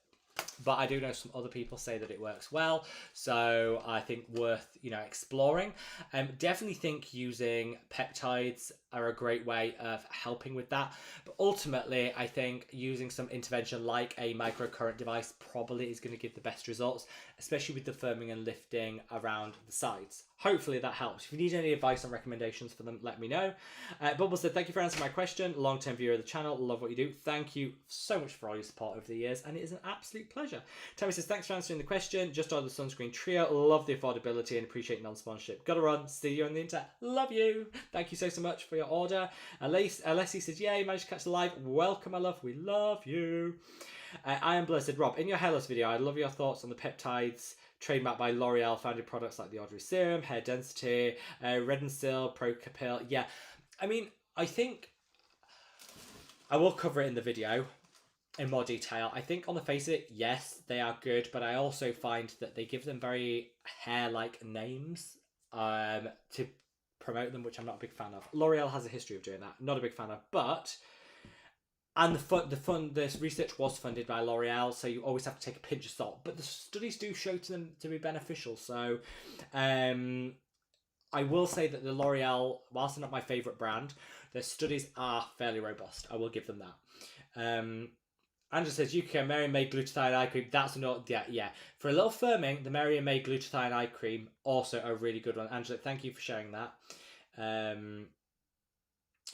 but I do know some other people say that it works well. So I think worth exploring. Definitely think using peptides are a great way of helping with that. But ultimately, I think using some intervention like a microcurrent device probably is going to give the best results, especially with the firming and lifting around the sides. Hopefully that helps. If you need any advice or recommendations for them, let me know. Bubble said, thank you for answering my question. Long-term viewer of the channel. Love what you do. Thank you so much for all your support over the years, and it is an absolute pleasure. Tammy says, thanks for answering the question. Just ordered the sunscreen trio. Love the affordability and appreciate non-sponsorship. Gotta run. See you on the internet. Love you. Thank you so much for your order. Alessi says, yeah, you managed to catch the live. Welcome, my love. We love you. I am blessed. Rob, in your hair loss video, I'd love your thoughts on the peptides trademarked by L'Oreal founded products like the Audrey Serum, Hair Density, Red and Still, Pro Capil. Yeah, I mean, I think I will cover it in the video in more detail. I think on the face of it, yes, they are good, but I also find that they give them very hair-like names to promote them, which I'm not a big fan of. L'Oreal has a history of doing that. Not a big fan of, but And this research was funded by L'Oreal, so you always have to take a pinch of salt. But the studies do show to them to be beneficial. So, I will say that the L'Oreal, whilst they're not my favourite brand, their studies are fairly robust. I will give them that. Andrew says, UK Mary May glutathione eye cream. That's not, yeah. For a little firming, the Mary May glutathione eye cream, also a really good one. Angela, thank you for sharing that.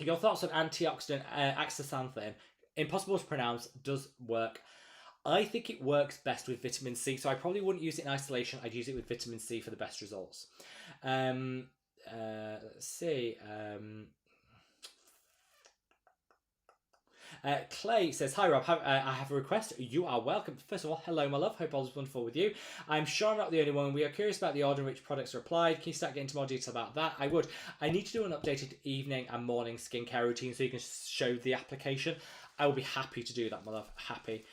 Your thoughts on antioxidant astaxanthin? Impossible to pronounce, does work. I think it works best with vitamin C, so I probably wouldn't use it in isolation. I'd use it with vitamin C for the best results. Let's see. Clay says, hi Rob, I have a request. You are welcome. First of all, hello my love, hope all is wonderful with you. I'm sure I'm not the only one. We are curious about the order in which products are applied. Can you start getting into more detail about that? I would. I need to do an updated evening and morning skincare routine so you can show the application. I will be happy to do that, my love. Happy.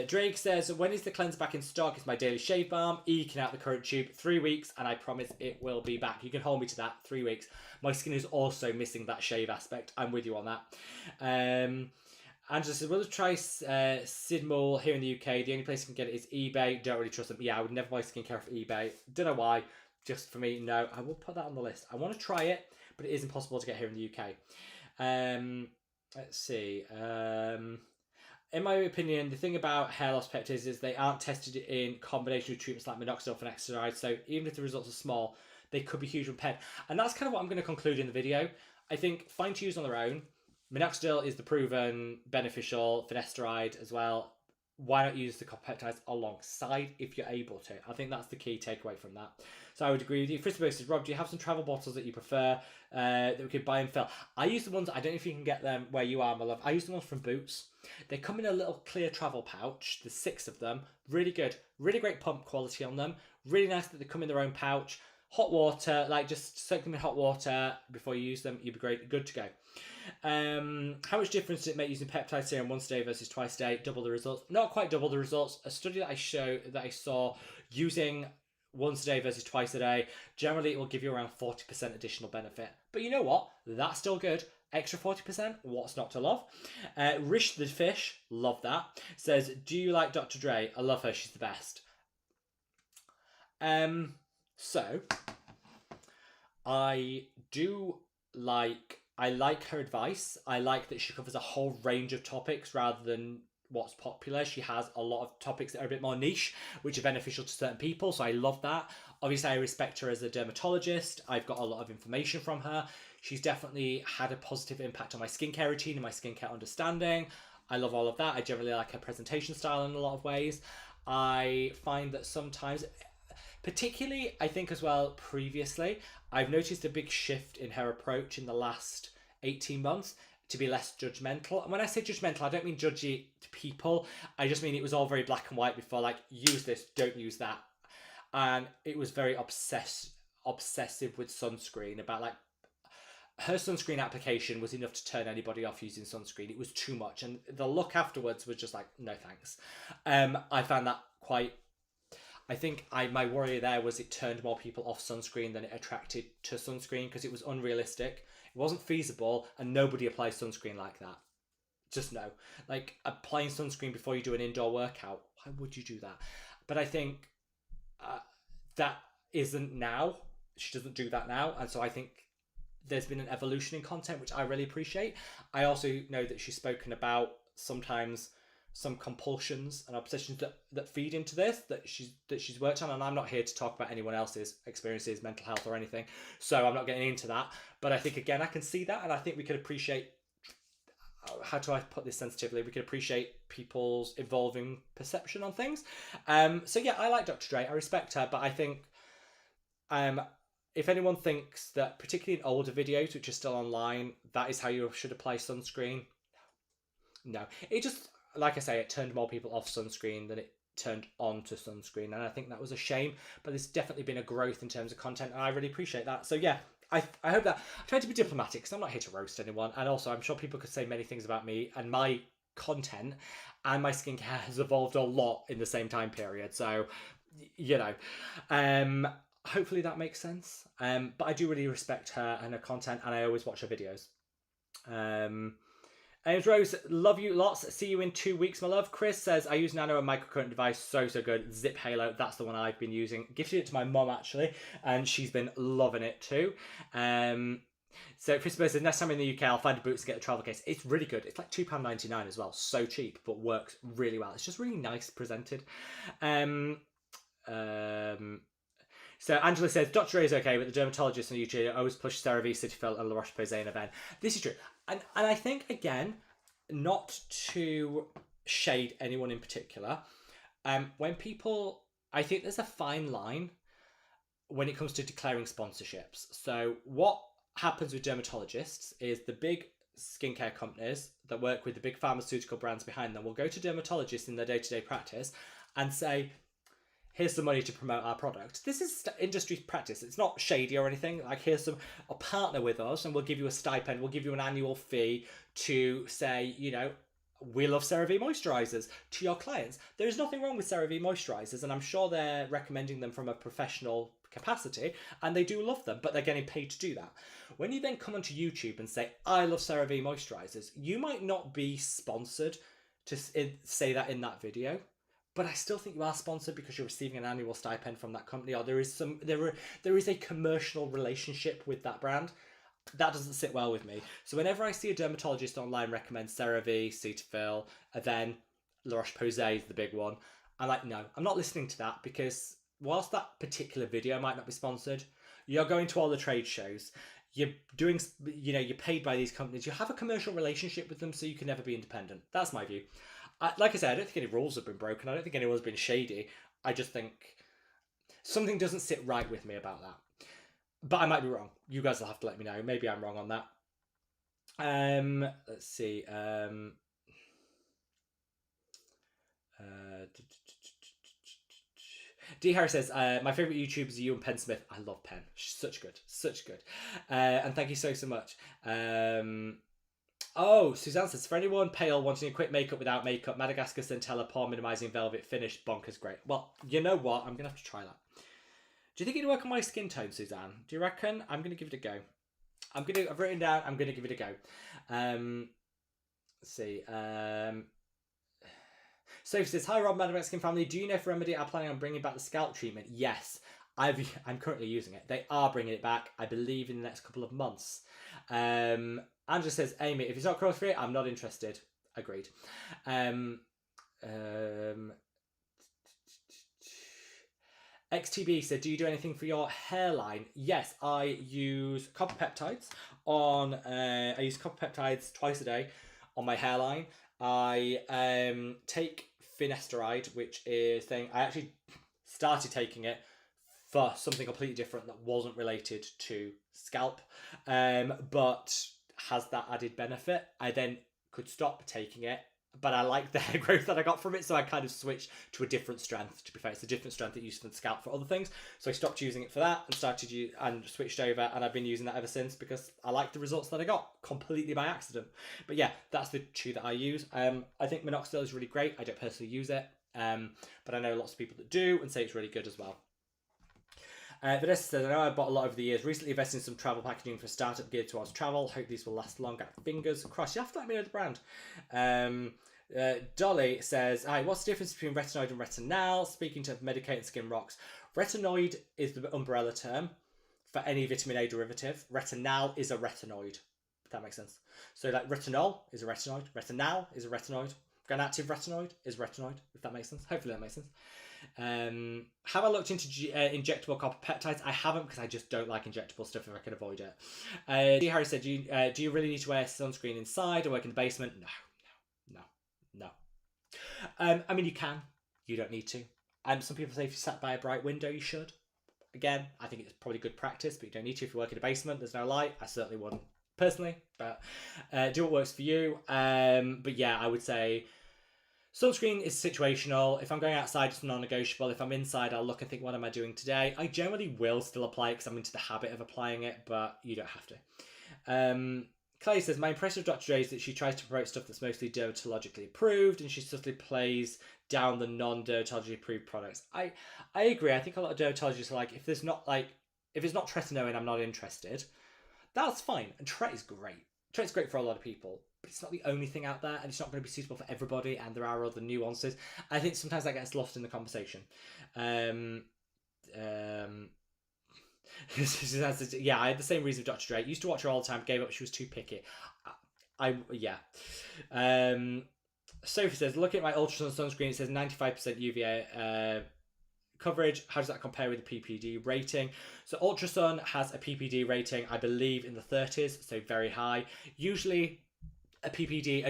Drake says, when is the cleanser back in stock? It's my daily shave balm. Eking out the current tube. 3 weeks, and I promise it will be back. You can hold me to that. 3 weeks. My skin is also missing that shave aspect. I'm with you on that. Angela says, will you try Sidmol here in the UK? The only place you can get it is eBay. Don't really trust them. Yeah, I would never buy skincare off eBay. Don't know why. Just for me, no. I will put that on the list. I want to try it, but it is impossible to get here in the UK. Let's see. In my opinion, the thing about hair loss peptides is they aren't tested in combination with treatments like minoxidil and finasteride. So even if the results are small, they could be huge when paired. And that's kind of what I'm going to conclude in the video. I think fine to use on their own. Minoxidil is the proven beneficial, finasteride as well. Why not use the peptides alongside if you're able to? I think that's the key takeaway from that. So I would agree with you. Frisbee says, Rob, do you have some travel bottles that you prefer that we could buy and fill? I use the ones, I don't know if you can get them where you are, my love. I use the ones from Boots. They come in a little clear travel pouch. There's 6 of them. Really good. Really great pump quality on them. Really nice that they come in their own pouch. Hot water, like just soak them in hot water before you use them. You'll be great, good to go. How much difference does it make using peptide serum once a day versus twice a day? Double the results? Not quite double the results. A study that I saw using once a day versus twice a day, generally it will give you around 40% additional benefit. But you know what? That's still good. Extra 40%, what's not to love? Rish the Fish, love that, says, do you like Dr. Dre? I love her, she's the best. So, I like her advice. I like that she covers a whole range of topics rather than what's popular. She has a lot of topics that are a bit more niche, which are beneficial to certain people, so I love that. Obviously, I respect her as a dermatologist. I've got a lot of information from her. She's definitely had a positive impact on my skincare routine and my skincare understanding. I love all of that. I generally like her presentation style in a lot of ways. I find that sometimes, particularly, I think as well, previously, I've noticed a big shift in her approach in the last 18 months to be less judgmental. And when I say judgmental, I don't mean judgy to people. I just mean it was all very black and white before, like, use this, don't use that. And it was very obsessive with sunscreen, about like, her sunscreen application was enough to turn anybody off using sunscreen. It was too much. And the look afterwards was just like, no thanks. I found that quite... I think my worry there was it turned more people off sunscreen than it attracted to sunscreen, because it was unrealistic. It wasn't feasible, and nobody applies sunscreen like that. Just no. Like, applying sunscreen before you do an indoor workout, why would you do that? But I think that isn't now. She doesn't do that now, and so I think there's been an evolution in content, which I really appreciate. I also know that she's spoken about sometimes some compulsions and obsessions that feed into this, that she's worked on, and I'm not here to talk about anyone else's experiences, mental health or anything, so I'm not getting into that. But I think, again, I can see that, and I think we could appreciate, how do I put this sensitively, we could appreciate people's evolving perception on things. So yeah, I like Dr. Dre, I respect her, but I think if anyone thinks that, particularly in older videos which are still online, that is how you should apply sunscreen, no. It just, like I say, it turned more people off sunscreen than it turned on to sunscreen, and I think that was a shame. But there's definitely been a growth in terms of content, and I really appreciate that. So yeah, I hope that... I'm trying to be diplomatic, because I'm not here to roast anyone, and also I'm sure people could say many things about me and my content, and my skincare has evolved a lot in the same time period. So, you know, hopefully that makes sense. But I do really respect her and her content, and I always watch her videos. Rose, love you lots. See you in 2 weeks, my love. Chris says, I use Nano, a microcurrent device. So good. Zip Halo, that's the one I've been using. Gifted it to my mum, actually, and she's been loving it too. So Christopher says, next time in the UK, I'll find a Boots and get a travel case. It's really good. It's like £2.99 as well. So cheap, but works really well. It's just really nice presented. So Angela says, Dr. Ray is okay, but the dermatologist on YouTube always push CeraVe, Cetaphil, and La Roche-Posay and Aven. This is true. And I think, again, not to shade anyone in particular, when people... I think there's a fine line when it comes to declaring sponsorships. So what happens with dermatologists is the big skincare companies that work with the big pharmaceutical brands behind them will go to dermatologists in their day-to-day practice and say, here's some money to promote our product. This is industry practice. It's not shady or anything. Like, here's a partner with us and we'll give you a stipend. We'll give you an annual fee to say, you know, we love CeraVe moisturizers to your clients. There's nothing wrong with CeraVe moisturizers, and I'm sure they're recommending them from a professional capacity, and they do love them, but they're getting paid to do that. When you then come onto YouTube and say, I love CeraVe moisturizers, you might not be sponsored to say that in that video, but I still think you are sponsored because you're receiving an annual stipend from that company, or there is a commercial relationship with that brand. That doesn't sit well with me. So whenever I see a dermatologist online recommend CeraVe, Cetaphil, then La Roche-Posay is the big one, I'm like, no, I'm not listening to that, because whilst that particular video might not be sponsored, you're going to all the trade shows, you're doing, you know, you're paid by these companies, you have a commercial relationship with them, so you can never be independent. That's my view. Like I said, I don't think any rules have been broken. I don't think anyone's been shady. I just think something doesn't sit right with me about that. But I might be wrong. You guys will have to let me know. Maybe I'm wrong on that. Let's see. D. Harry says, my favourite YouTubers are you and Penn Smith. I love Penn. She's such good. Such good. And thank you so much. Oh, Suzanne says, for anyone pale wanting a quick makeup without makeup, Madagascar Centella Pore Minimising Velvet Finish Bonkers great. Well, you know what? I'm going to have to try that. Do you think it'd work on my skin tone, Suzanne? Do you reckon? I'm going to give it a go. I've written down, I'm going to give it a go. Let's see. Sophie says, hi Rob, madaboutskin family. Do you know if Remedy are planning on bringing back the scalp treatment? Yes. I'm currently using it. They are bringing it back, I believe, in the next couple of months. Angela says, Amy, if it's not cruelty free, I'm not interested. Agreed. XTB said, do you do anything for your hairline? Yes, I use copper peptides on. I use copper peptides twice a day on my hairline. I take finasteride, which is thing. I actually started taking it for something completely different that wasn't related to scalp, but has that added benefit. I then could stop taking it, but I like the hair growth that I got from it, so I kind of switched to a different strength. To be fair, it's a different strength that you use for the scalp for other things. So I stopped using it for that and switched over, and I've been using that ever since because I like the results that I got completely by accident. But yeah, that's the two that I use. I think minoxidil is really great. I don't personally use it, but I know lots of people that do and say it's really good as well. Vanessa says, I know I bought a lot over the years. Recently invested in some travel packaging for a startup geared towards travel. Hope these will last longer. Fingers crossed. You have to let me know the brand. Dolly says, hi, what's the difference between retinoid and retinal? Speaking to medicated skin rocks. Retinoid is the umbrella term for any vitamin A derivative. Retinal is a retinoid, if that makes sense. So like retinol is a retinoid. Retinal is a retinoid. Active retinoid is retinoid, if that makes sense. Hopefully that makes sense. Have I looked into injectable copper peptides? I haven't, because I just don't like injectable stuff if I can avoid it. D. Harry said, do you really need to wear sunscreen inside or work in the basement? No. I mean, you can. You don't need to. Some people say if you sat by a bright window, you should. Again, I think it's probably good practice, but you don't need to if you work in a basement. There's no light. I certainly wouldn't, personally. But do what works for you. But yeah, I would say sunscreen is situational. If I'm going outside, it's non-negotiable. If I'm inside, I'll look and think, what am I doing today? I generally will still apply it because I'm into the habit of applying it, but you don't have to. Clay says, my impression of Dr. J is that she tries to promote stuff that's mostly dermatologically approved, and she subtly plays down the non-dermatologically approved products. I agree. I think a lot of dermatologists are like, if it's not tretinoin, I'm not interested. That's fine. And Tret is great. Trait's great for a lot of people, but it's not the only thing out there, and it's not going to be suitable for everybody, and there are other nuances. I think sometimes that gets lost in the conversation. Yeah, I had the same reason with Dr. Dre. Used to watch her all the time, gave up, she was too picky. Yeah. Sophie says, looking at my ultrasun sunscreen, it says 95% UVA coverage. How does that compare with the PPD rating? So ultrasun has a PPD rating, I believe, in the 30s, so very high. Usually a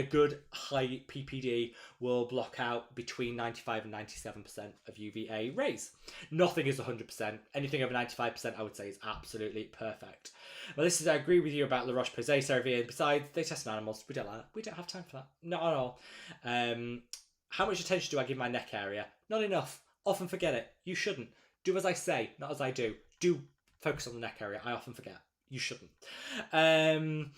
good high PPD will block out between 95 and 97% of UVA rays. Nothing is 100%. Anything over 95% I would say is absolutely perfect. Well, I agree with you about La Roche-Posay, CeraVe. Besides, they test on animals. We don't have time for that. Not at all. How much attention do I give my neck area? Not enough. Often forget it. You shouldn't. Do as I say, not as I do. Do focus on the neck area. I often forget. You shouldn't. Suzanne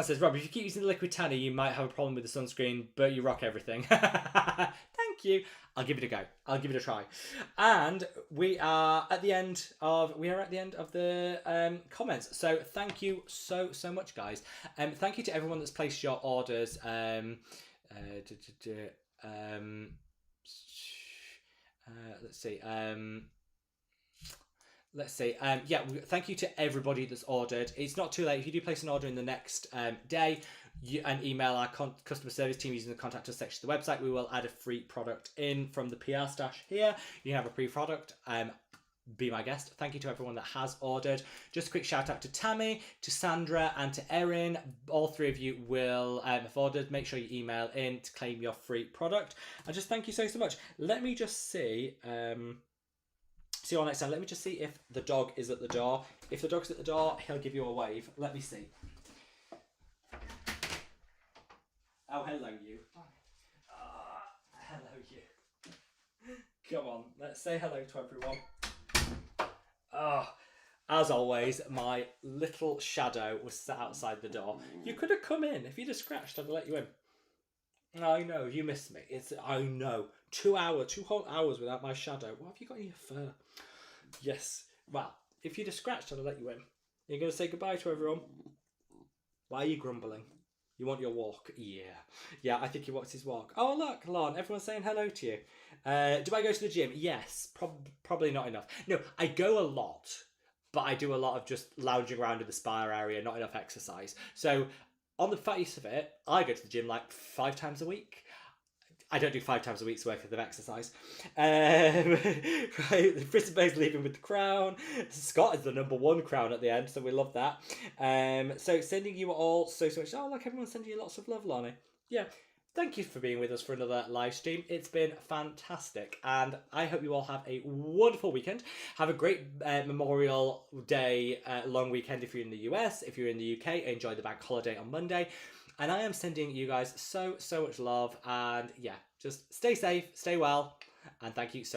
says, Rob, if you keep using the liquid tanner, you might have a problem with the sunscreen, but you rock everything. Thank you. I'll give it a go. I'll give it a try. And we are at the end of the comments. So thank you so much, guys. Thank you to everyone that's placed your orders. Let's see. Yeah, thank you to everybody that's ordered. It's not too late. If you do place an order in the next day and email our customer service team using the contact us section of the website, we will add a free product in from the PR stash here. You can have a free product. Be my guest. Thank you to everyone that has ordered. Just a quick shout out to Tammy, to Sandra, and to Erin. All three of you will have ordered. Make sure you email in to claim your free product. And just thank you so much. Let me just see. See you all next time. Let me just see if the dog is at the door. If the dog's at the door, he'll give you a wave. Let me see. Oh, hello, you. Hello, you. Come on, let's say hello to everyone. As always, my little shadow was sat outside the door. You could have come in. If you'd have scratched, I'd have let you in. I know, you missed me. I know. 2 whole hours without my shadow. What have you got in your fur? Yes. Well, if you'd have scratched, I'd have let you in. You're going to say goodbye to everyone? Why are you grumbling? You want your walk? Yeah, I think he wants his walk. Oh, look, Lon, everyone's saying hello to you. Do I go to the gym? Yes, probably not enough. No, I go a lot, but I do a lot of just lounging around in the spa area, not enough exercise. So on the face of it, I go to the gym like 5 times a week. I don't do 5 times a week's worth of exercise. Right, Brisbane Bay's leaving with the crown. Scott is the #1 crown at the end, so we love that. So sending you all so much. Oh, look, everyone's sending you lots of love, Lonnie. Yeah, thank you for being with us for another live stream. It's been fantastic, and I hope you all have a wonderful weekend. Have a great Memorial Day long weekend if you're in the US. If you're in the UK, enjoy the bank holiday on Monday. And I am sending you guys so much love. And yeah, just stay safe, stay well. And thank you so